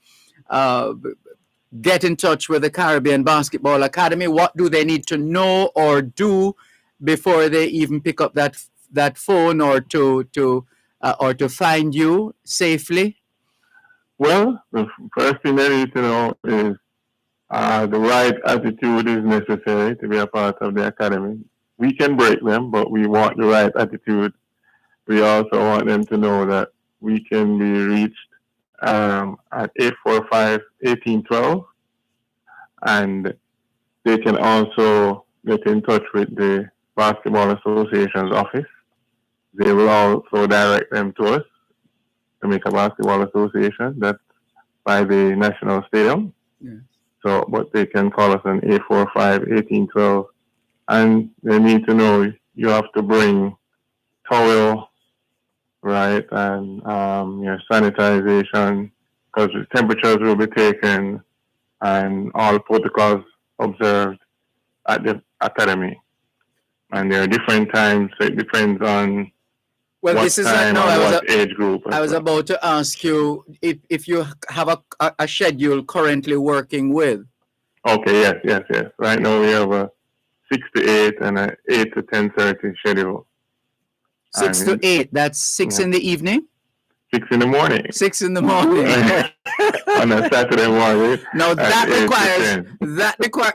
get in touch with the Caribbean Basketball Academy? What do they need to know or do before they even pick up that phone or to find you safely?
Well, the first thing they need to know is the right attitude is necessary to be a part of the academy. We can break them, but we want the right attitude. We also want them to know that we can be reached at 845-1812, and they can also get in touch with the Basketball Association's office. They will also direct them to us, to make a basketball association. That's by the National Stadium.
Yes.
So, but they can call us on 845-1812, and they need to know you have to bring towel, right, and your sanitization, because the temperatures will be taken and all protocols observed at the academy. And there are different times, so it depends on
Well,
what
this is
time
no.
and what age group.
I was about to ask you if you have a schedule currently working with.
Okay, yes. Right now we have a 6 to 8 and a 8 to 10:30 schedule.
6 to 8. That's 6 in the evening.
6 in the morning.
6 in the morning.
On a Saturday morning.
Now that
requires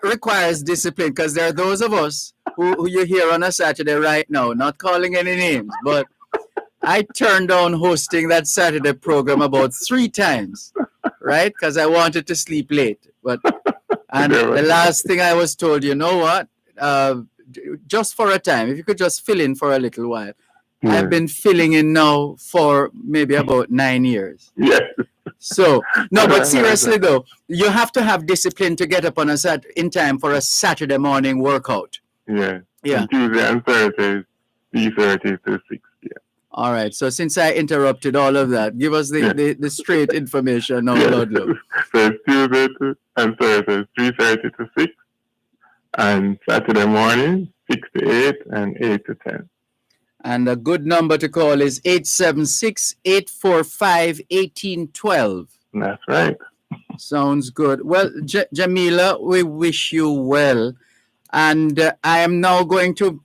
requires discipline, because there are those of us who you hear on a Saturday right now, not calling any names, but I turned down hosting that Saturday program about 3 times, right? Because I wanted to sleep late. And the last thing I was told, you know what? Just for a time, if you could just fill in for a little while. I've been filling in now for maybe about 9 years.
Yes.
So, no, but seriously though, you have to have discipline to get up on in time for a Saturday morning workout.
Yeah.
Yeah.
And Tuesday and Thursday, 3:30 to 6 p.m.
All right. So since I interrupted all of that, give us the straight information now, Ludlow.
So it's Tuesday and Thursday, 3:30 to 6, and Saturday morning, 6 to 8 and 8 to 10.
And a good number to call is 876-845-1812.
That's right.
Sounds good. Well, Jamila, we wish you well. And I am now going to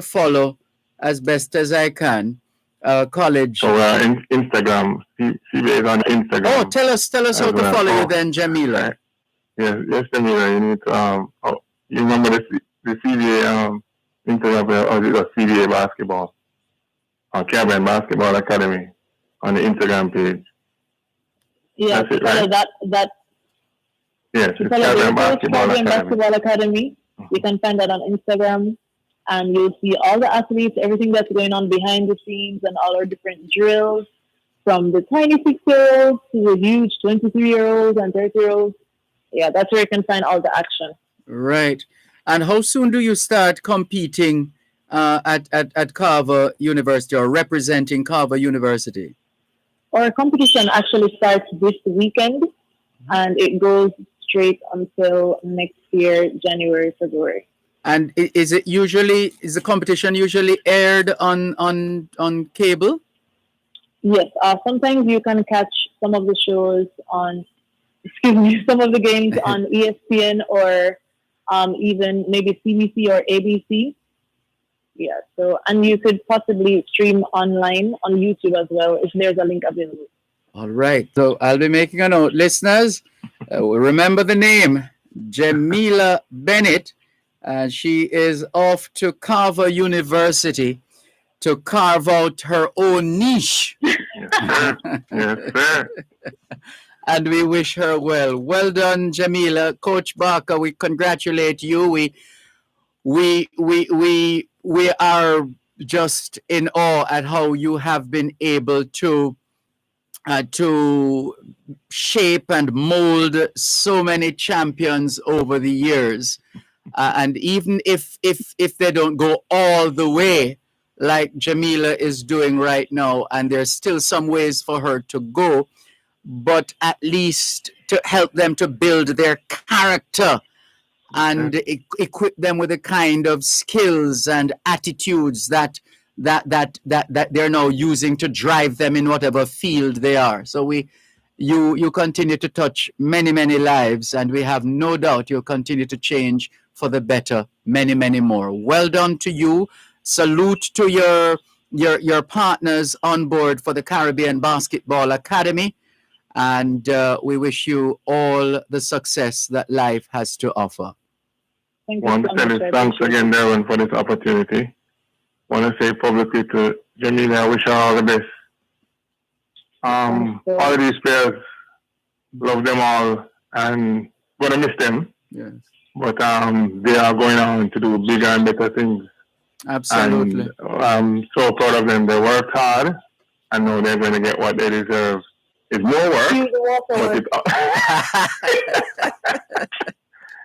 follow as best as I can college.
So Instagram, CBA is on Instagram.
Oh, tell us how to follow you then, Jamila.
Right. Yes, Jamila, you need to, you remember the CBA Instagram, or is it CBA Basketball, or Caribbean Basketball Academy on the Instagram page.
Yeah,
that's it, right?
that.
Yes, it's Caribbean Basketball
Academy. You can find that on Instagram, and you'll see all the athletes, everything that's going on behind the scenes, and all our different drills, from the tiny 6-year-olds to the huge 23-year-olds and 30-year-olds. Yeah, that's where you can find all the action.
Right. And how soon do you start competing at Carver University or representing Carver University?
Our competition actually starts this weekend, and it goes straight until next year, January, February.
And is the competition usually aired on cable?
Yes. Sometimes you can catch some of the shows some of the games on ESPN or even maybe CBC or ABC. Yeah. So, and you could possibly stream online on YouTube as well if there's a link available.
All right. So I'll be making a note. Listeners, remember the name, Jamila Bennett. She is off to Carver University to carve out her own niche.
Yes, sir.
And we wish her well. Well done, Jamila. Coach Barker, we congratulate you. We are just in awe at how you have been able to shape and mold so many champions over the years. And even if they don't go all the way like Jamila is doing right now, and there's still some ways for her to go, but at least to help them to build their character and equip them with the kind of skills and attitudes that they're now using to drive them in whatever field they are. So you continue to touch many lives, and we have no doubt you'll continue to change for the better many more. Well done to you. Salute to your partners on board for the Caribbean Basketball Academy, and we wish you all the success that life has to offer.
Want to tell you thanks again, Dervan, for this opportunity. Want to say publicly to Jamila, I wish her all the best. All of these players, love them all, and gonna miss them.
Yes.
But they are going on to do bigger and better things.
Absolutely.
And I'm so proud of them. They worked hard. I know they're going to get what they deserve. It's more work, but it's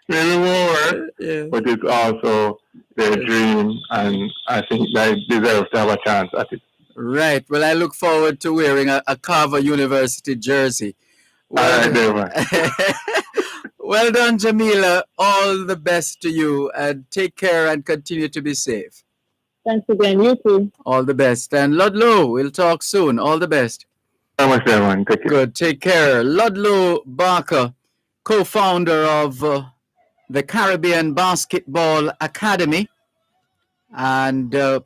more work, but it's also their dream, and I think they deserve to have a chance at it.
Right. Well, I look forward to wearing a Carver University jersey. Well, well done, Jamila. All the best to you, and take care and continue to be safe.
Thanks again. You too.
All the best. And Ludlow, we'll talk soon. All the best.
Thank you, everyone. Take care.
Good. Take care. Ludlow Barker, co-founder of the Caribbean Basketball Academy, and a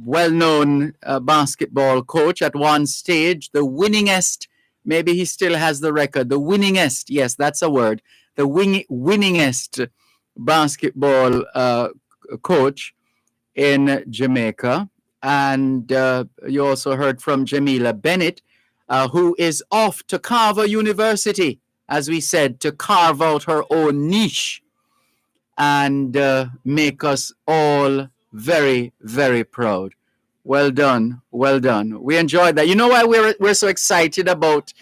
well-known basketball coach at one stage, the winningest, maybe he still has the record, the winningest, yes, that's a word, the winningest basketball coach in Jamaica. And you also heard from Jamila Bennett, who is off to Carver University, as we said, to carve out her own niche and make us all very, very proud. Well done. Well done. We enjoyed that. You know why we're so excited about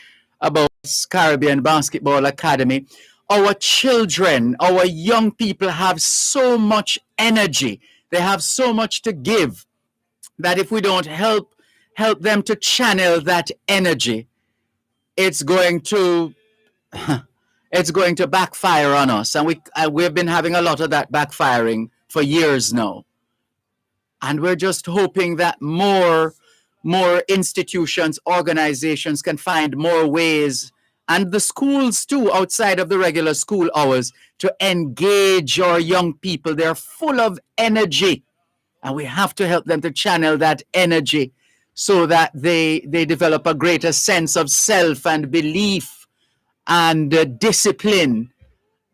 Caribbean Basketball Academy? Our children, our young people have so much energy. They have so much to give that if we don't help them to channel that energy, it's going to backfire on us. And we've been having a lot of that backfiring for years now. And we're just hoping that more institutions, organizations can find more ways, and the schools too, outside of the regular school hours, to engage our young people. They're full of energy, and we have to help them to channel that energy so that they develop a greater sense of self and belief and discipline,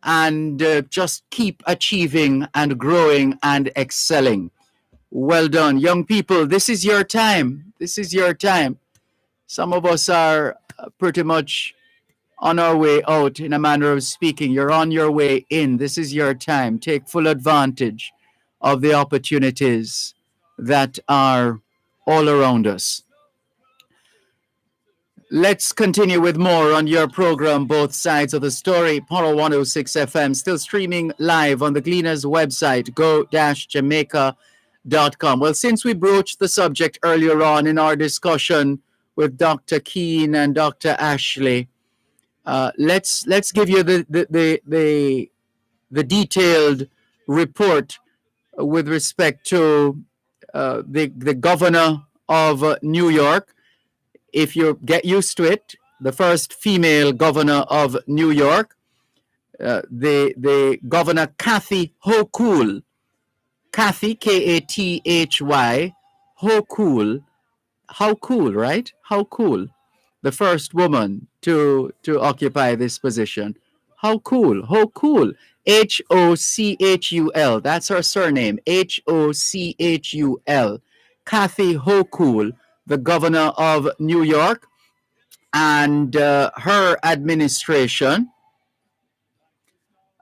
and just keep achieving and growing and excelling. Well done, young people. This is your time. This is your time. Some of us are pretty much on our way out, in a manner of speaking. You're on your way in. This is your time. Take full advantage of the opportunities that are all around us. Let's continue with more on your program, Both Sides of the Story. Polo 106 FM, still streaming live on the Gleaners website, go-jamaica.com. Well, since we broached the subject earlier on in our discussion with Dr. Keane and Dr. Ashley, let's give you the detailed report with respect to the governor of New York. If you get used to it, the first female governor of New York, the governor Kathy Hochul, Kathy, Kathy, Hochul. How cool, right? How cool. The first woman to occupy this position. How cool. Hochul. Hochul. That's her surname. Hochul. Kathy Hochul, the governor of New York, and her administration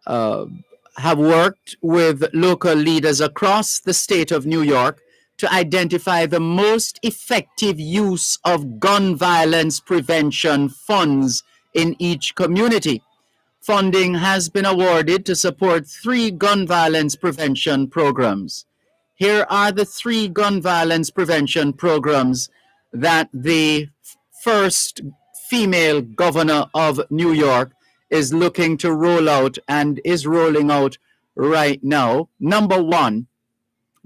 have worked with local leaders across the state of New York to identify the most effective use of gun violence prevention funds in each community. Funding has been awarded to support 3 gun violence prevention programs. Here are the 3 gun violence prevention programs that the first female governor of New York is looking to roll out and is rolling out right now. Number 1,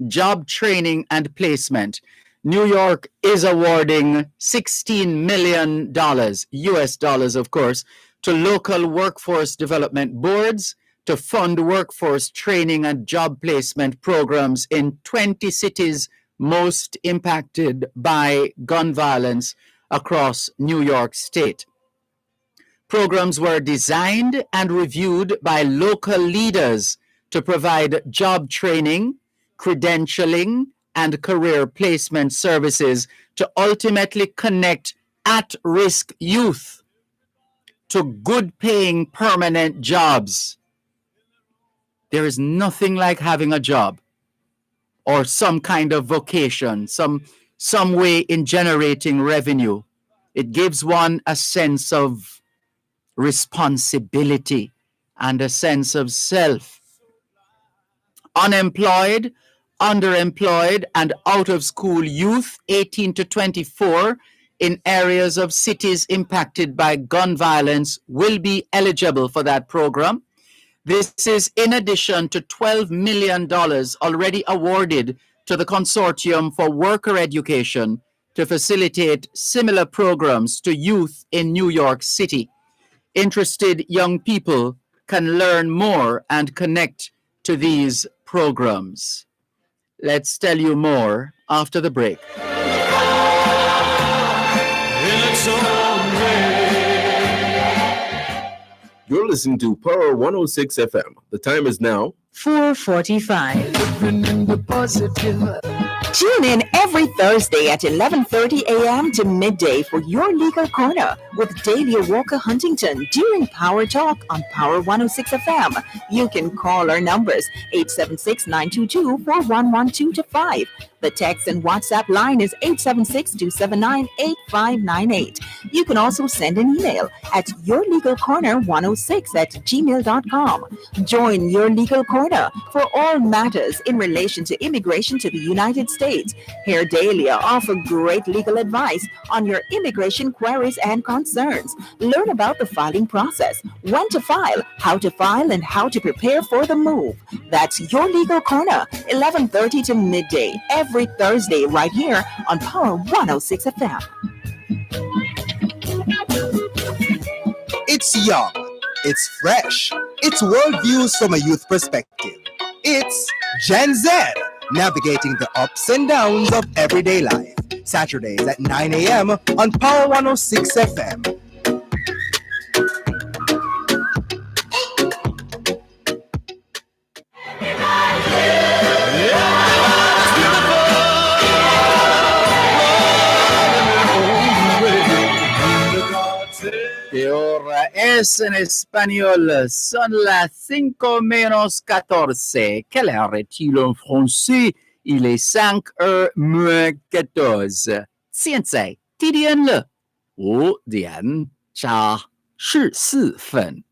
job training and placement. New York is awarding $16 million, US dollars, of course, to local workforce development boards to fund workforce training and job placement programs in 20 cities most impacted by gun violence across New York State. Programs were designed and reviewed by local leaders to provide job training, credentialing, and career placement services to ultimately connect at-risk youth to good-paying permanent jobs. There is nothing like having a job or some kind of vocation, some way in generating revenue. It gives one a sense of responsibility and a sense of self. Unemployed, underemployed, and out of school youth 18 to 24 in areas of cities impacted by gun violence will be eligible for that program. This is in addition to $12 million already awarded to the Consortium for Worker Education to facilitate similar programs to youth in New York City. Interested young people can learn more and connect to these programs. Let's tell you more after the break.
You're listening to Power 106 FM. The time is now
4:45. Tune in every Thursday at 11:30 a.m. to midday for your Legal Corner with Dahlia Walker Huntington during Power Talk on Power 106 FM. You can call our numbers 876-922-4112-5. The text and WhatsApp line is 876-279-8598. You can also send an email at yourlegalcorner106@gmail.com. Join Your Legal Corner for all matters in relation to immigration to the United States. Here, Dahlia offer great legal advice on your immigration queries and concerns. Learn about the filing process, when to file, and how to prepare for the move. That's Your Legal Corner, 11:30 to midday, every Thursday, right here on Power 106 FM.
It's young, it's fresh, it's worldviews from a youth perspective. It's Gen Z, navigating the ups and downs of everyday life. Saturdays at 9 a.m. on Power 106 FM.
Y ahora es en español, son las 5:14. Quelle heure est-il en français? Il est 5:14. 现在几点了？5点加14分。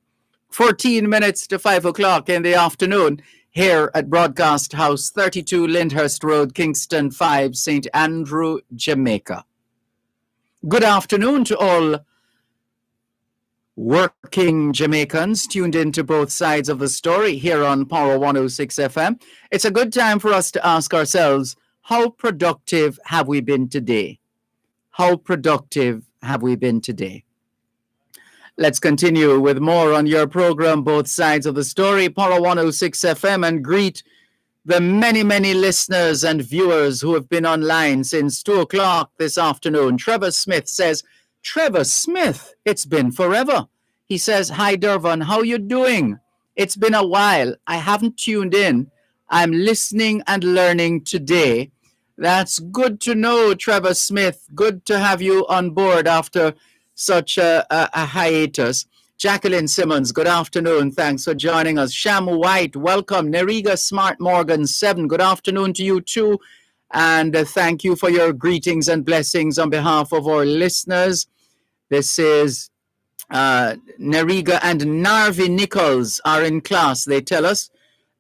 14 minutes to 5 o'clock in the afternoon here at Broadcast House, 32 Lyndhurst Road, Kingston 5, St. Andrew, Jamaica. Good afternoon to all working Jamaicans tuned into both sides of the story here on Power 106 FM. It's a good time for us to ask ourselves, how productive have we been today? How productive have we been today? Let's continue with more on your program, Both Sides of the Story, Power 106 FM, and greet the many, many listeners and viewers who have been online since 2 o'clock this afternoon. Trevor Smith says, Trevor Smith, it's been forever. He says, hi, Dervan, how you doing? It's been a while. I haven't tuned in. I'm listening and learning today. That's good to know, Trevor Smith. Good to have you on board after such a hiatus. Jacqueline Simmons, good afternoon. Thanks for joining us. Sham White, welcome. Neriga Smart Morgan 7, good afternoon to you too. And thank you for your greetings and blessings on behalf of our listeners. This is Neriga and Narvi Nichols are in class, they tell us.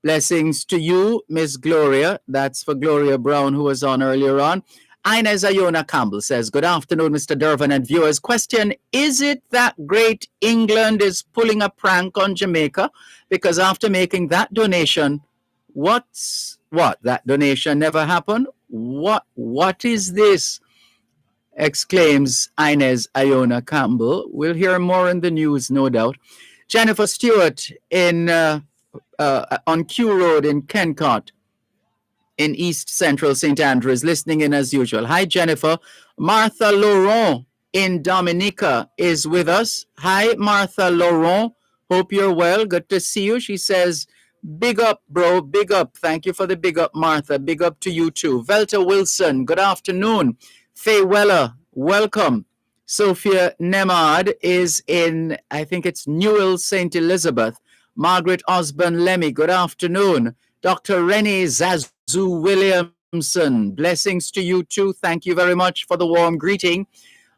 Blessings to you, Miss Gloria. That's for Gloria Brown, who was on earlier on. Inez Iona Campbell says, good afternoon, Mr. Dervan and viewers. Question, is it that Great England is pulling a prank on Jamaica? Because after making that donation, what? That donation never happened? What is this? Exclaims Inez Iona Campbell. We'll hear more in the news, no doubt. Jennifer Stewart on Q Road in Kencott in East Central St. Andrews, listening in as usual. Hi, Jennifer. Martha Laurent in Dominica is with us. Hi, Martha Laurent. Hope you're well. Good to see you. She says, big up, bro. Big up. Thank you for the big up, Martha. Big up to you too. Velta Wilson, good afternoon. Faye Weller, welcome. Sophia Nemad is in, I think it's Newell, St. Elizabeth. Margaret Osborne Lemmy, good afternoon. Dr. Rennie Zazu Williamson, blessings to you too. Thank you very much for the warm greeting.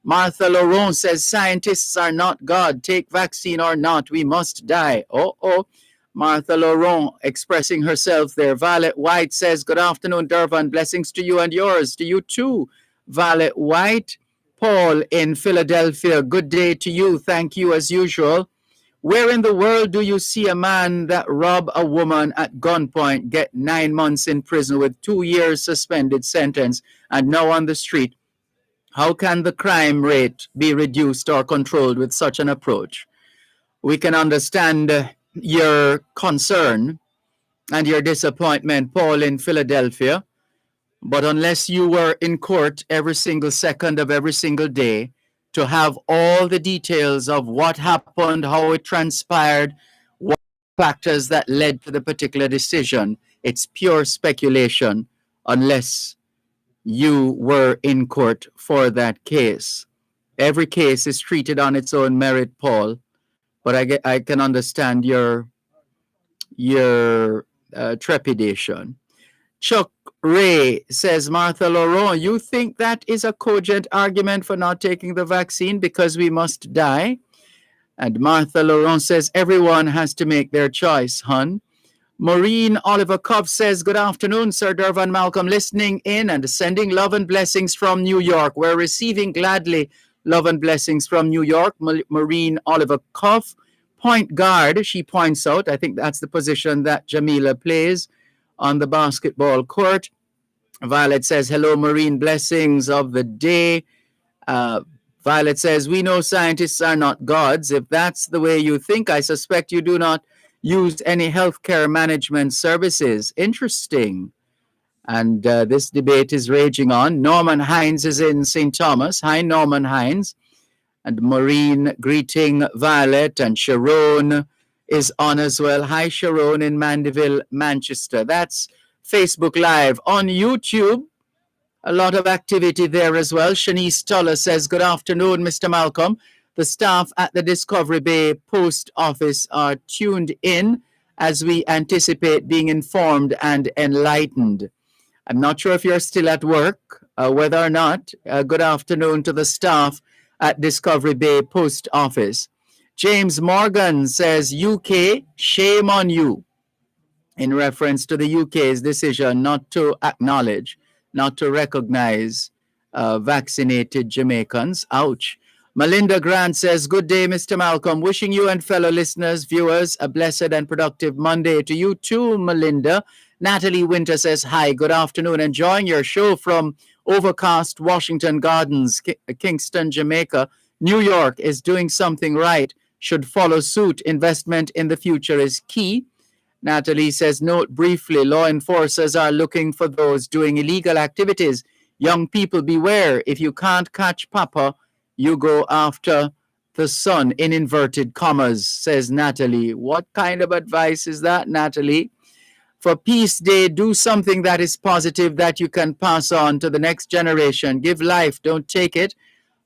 Martha Laurent says, scientists are not God. Take vaccine or not, we must die. Martha Laurent expressing herself there. Violet White says, good afternoon, Dervan. Blessings to you and yours. To you too, Violet White. Paul in Philadelphia, good day to you. Thank you as usual. Where in the world do you see a man that robbed a woman at gunpoint get 9 months in prison with 2 years suspended sentence and now on the street? How can the crime rate be reduced or controlled with such an approach? We can understand your concern and your disappointment, Paul in Philadelphia, but unless you were in court every single second of every single day, to have all the details of what happened, how it transpired, what factors that led to the particular decision. It's pure speculation unless you were in court for that case. Every case is treated on its own merit, Paul, but I can understand your trepidation. Chuck Ray says, Martha Laurent, you think that is a cogent argument for not taking the vaccine because we must die? And Martha Laurent says, everyone has to make their choice, hun. Maureen Oliver Cove says, good afternoon, Sir Dervan Malcolm, listening in and sending love and blessings from New York. We're receiving gladly love and blessings from New York. Maureen Oliver Cove, point guard, she points out. I think that's the position that Jamila plays on the basketball court. Violet says, hello, Marine, blessings of the day. Violet says, we know scientists are not gods. If that's the way you think, I suspect you do not use any healthcare management services. Interesting. And this debate is raging on. Norman Hines is in St. Thomas. Hi, Norman Hines. And Maureen greeting Violet, and Sharon is on as well. Hi, Sharon in Mandeville, Manchester. That's Facebook Live. On YouTube, a lot of activity there as well. Shanice Toller says, good afternoon, Mr. Malcolm. The staff at the Discovery Bay Post Office are tuned in as we anticipate being informed and enlightened. I'm not sure if you're still at work, whether or not. Good afternoon to the staff at Discovery Bay Post Office. James Morgan says, UK, shame on you, in reference to the UK's decision not to acknowledge, not to recognize vaccinated Jamaicans. Ouch. Melinda Grant says, good day, Mr. Malcolm. Wishing you and fellow listeners, viewers, a blessed and productive Monday. To you too, Melinda. Natalie Winter says, hi, good afternoon. Enjoying your show from overcast Washington Gardens, Kingston, Jamaica. New York is doing something right. Should follow suit. Investment in the future is key. Natalie says, note briefly, law enforcers are looking for those doing illegal activities. Young people, beware. If you can't catch Papa, you go after the son, in inverted commas, says Natalie. What kind of advice is that, Natalie? For Peace Day, do something that is positive that you can pass on to the next generation. Give life, don't take it.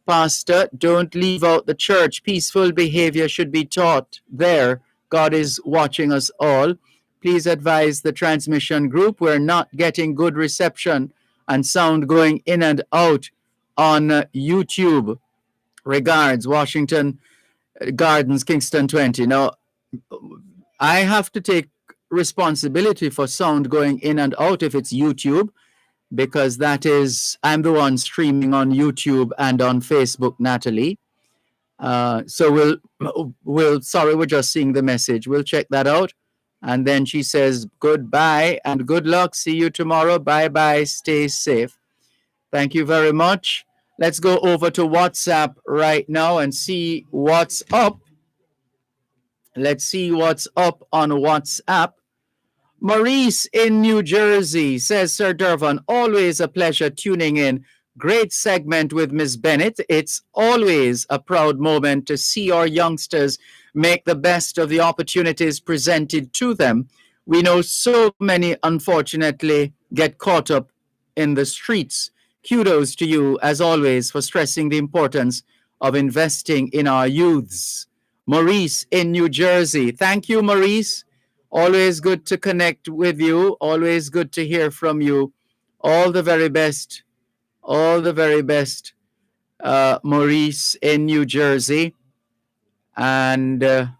Pastor, don't leave out the church. Peaceful behavior should be taught there. God is watching us all. Please advise the transmission group. We're not getting good reception and sound going in and out on YouTube. Regards, Washington, Gardens, Kingston 20. Now, I have to take responsibility for sound going in and out if it's YouTube, because I'm the one streaming on YouTube and on Facebook, Natalie. So we're just seeing the message. We'll check that out. And then she says, goodbye and good luck. See you tomorrow. Bye-bye. Stay safe. Thank you very much. Let's go over to WhatsApp right now and see what's up. Let's see what's up on WhatsApp. Maurice in New Jersey says, Sir Dervan, always a pleasure tuning in. Great segment with Ms. Bennett. It's always a proud moment to see our youngsters make the best of the opportunities presented to them. We know so many, unfortunately, get caught up in the streets. Kudos to you, as always, for stressing the importance of investing in our youths. Maurice in New Jersey. Thank you, Maurice. Always good to connect with you. Always good to hear from you. All the very best. All the very best, Maurice in New Jersey. And there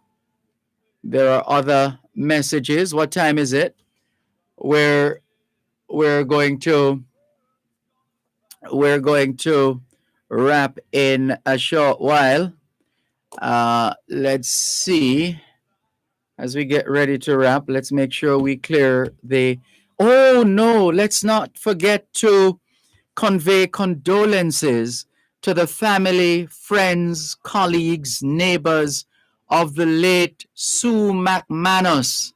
are other messages. What time is it? We're going to wrap in a short while. Let's see. As we get ready to wrap, let's make sure we clear the... Oh, no, let's not forget to convey condolences to the family, friends, colleagues, neighbors of the late Sue McManus.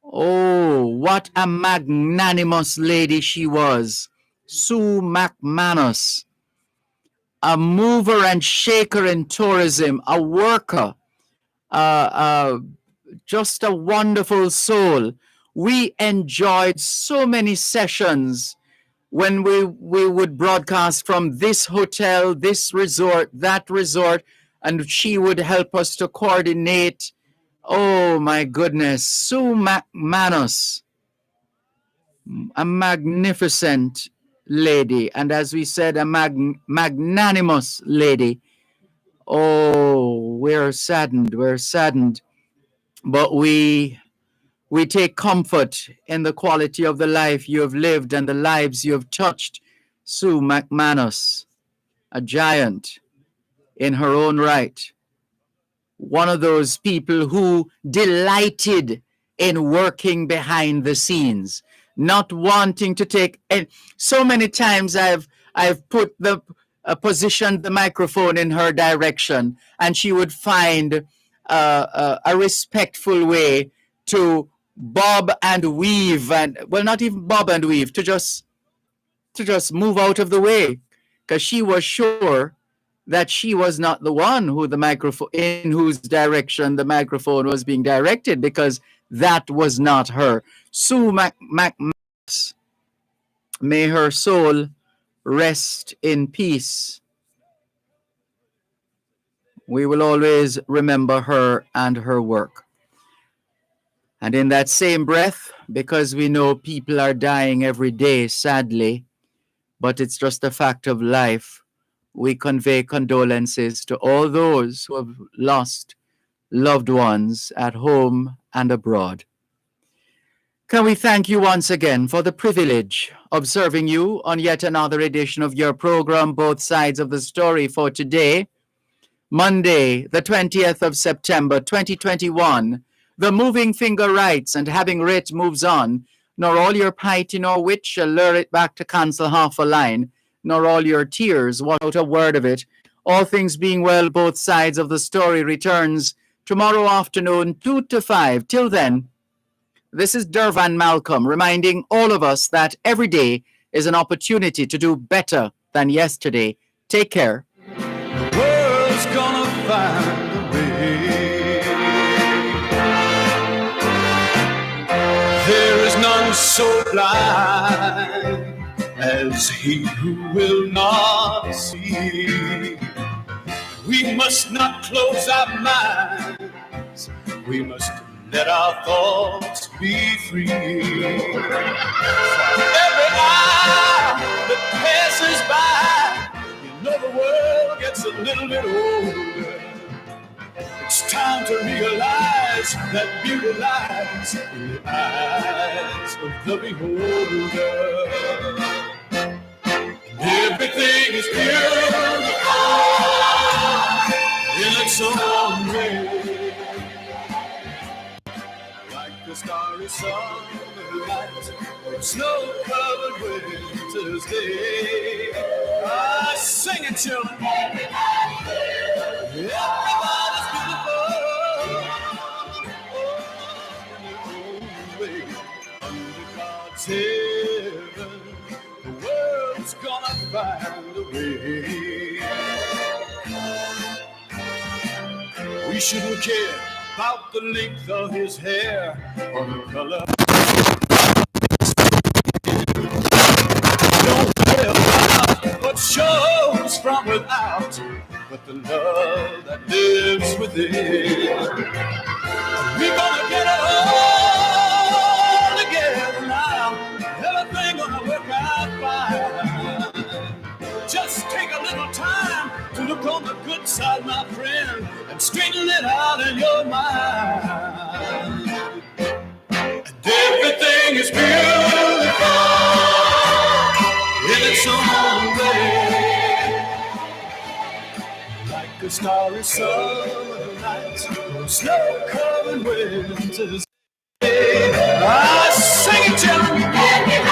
Oh, what a magnanimous lady she was. Sue McManus, a mover and shaker in tourism, a worker, just a wonderful soul. We enjoyed so many sessions when we would broadcast from this hotel, this resort, that resort, and she would help us to coordinate. Oh my goodness, Sue McManus, a magnificent lady, and as we said, a magnanimous lady. Oh, we're saddened, but we take comfort in the quality of the life you have lived and the lives you have touched. Sue McManus, a giant in her own right. One of those people who delighted in working behind the scenes, not wanting to take. And so many times I've put positioned the microphone in her direction, and she would find a respectful way to bob and weave, and well, not even bob and weave, to just move out of the way, because she was sure that she was not the one who the microphone, in whose direction the microphone was being directed, because that was not her. Sue McManus, may her soul rest in peace. We will always remember her and her work. And in that same breath, because we know people are dying every day, sadly, but it's just a fact of life, we convey condolences to all those who have lost loved ones at home and abroad. Can we thank you once again for the privilege of serving you on yet another edition of your program, Both Sides of the Story, for today, Monday, the 20th of September, 2021. The moving finger writes, and having writ moves on, nor all your piety nor wit shall lure it back to cancel half a line, nor all your tears wash out a word of it. All things being well, Both Sides of the Story returns tomorrow afternoon, 2 to 5. Till then, this is Dervan Malcolm reminding all of us that every day is an opportunity to do better than yesterday. Take care.
World's gonna find a way. There is none so blind as he who will not see. We must not close our minds. We must let our thoughts be free. For every hour that passes by, you know the world gets a little bit older. time to realize that beauty lies in the eyes of the beholder. Everything is beautiful in its own way, like the starry sunlight or snow-covered winter's day. Sing it, children. Everybody's beautiful. Under God's heaven, the world's gonna find a way. We shouldn't care about the length of his hair or the color. Don't care about what shows from without, but the love that lives within. We're gonna get it all together now. Everything gonna work out fine. Just take a little time to look on the good side, my friend, and straighten it out in your mind. And everything is beautiful in its own way, like a starry summer night or snow-covered winter's day. Sing it, children. Everybody's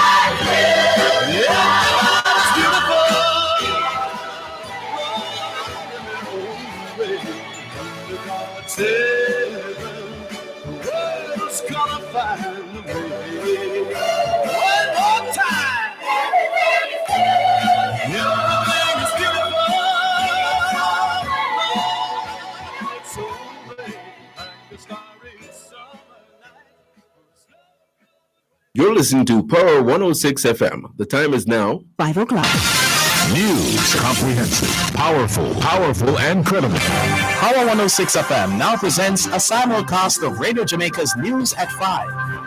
beautiful. Under God's heaven, the world's gonna find a way. One more time. Everything is beautiful. It's so great, like the starry summer night.
You're listening to Power 106 FM. The time is now
5 o'clock.
News, comprehensive, powerful, and credible. Power 106 FM now presents a simulcast of Radio Jamaica's News at 5.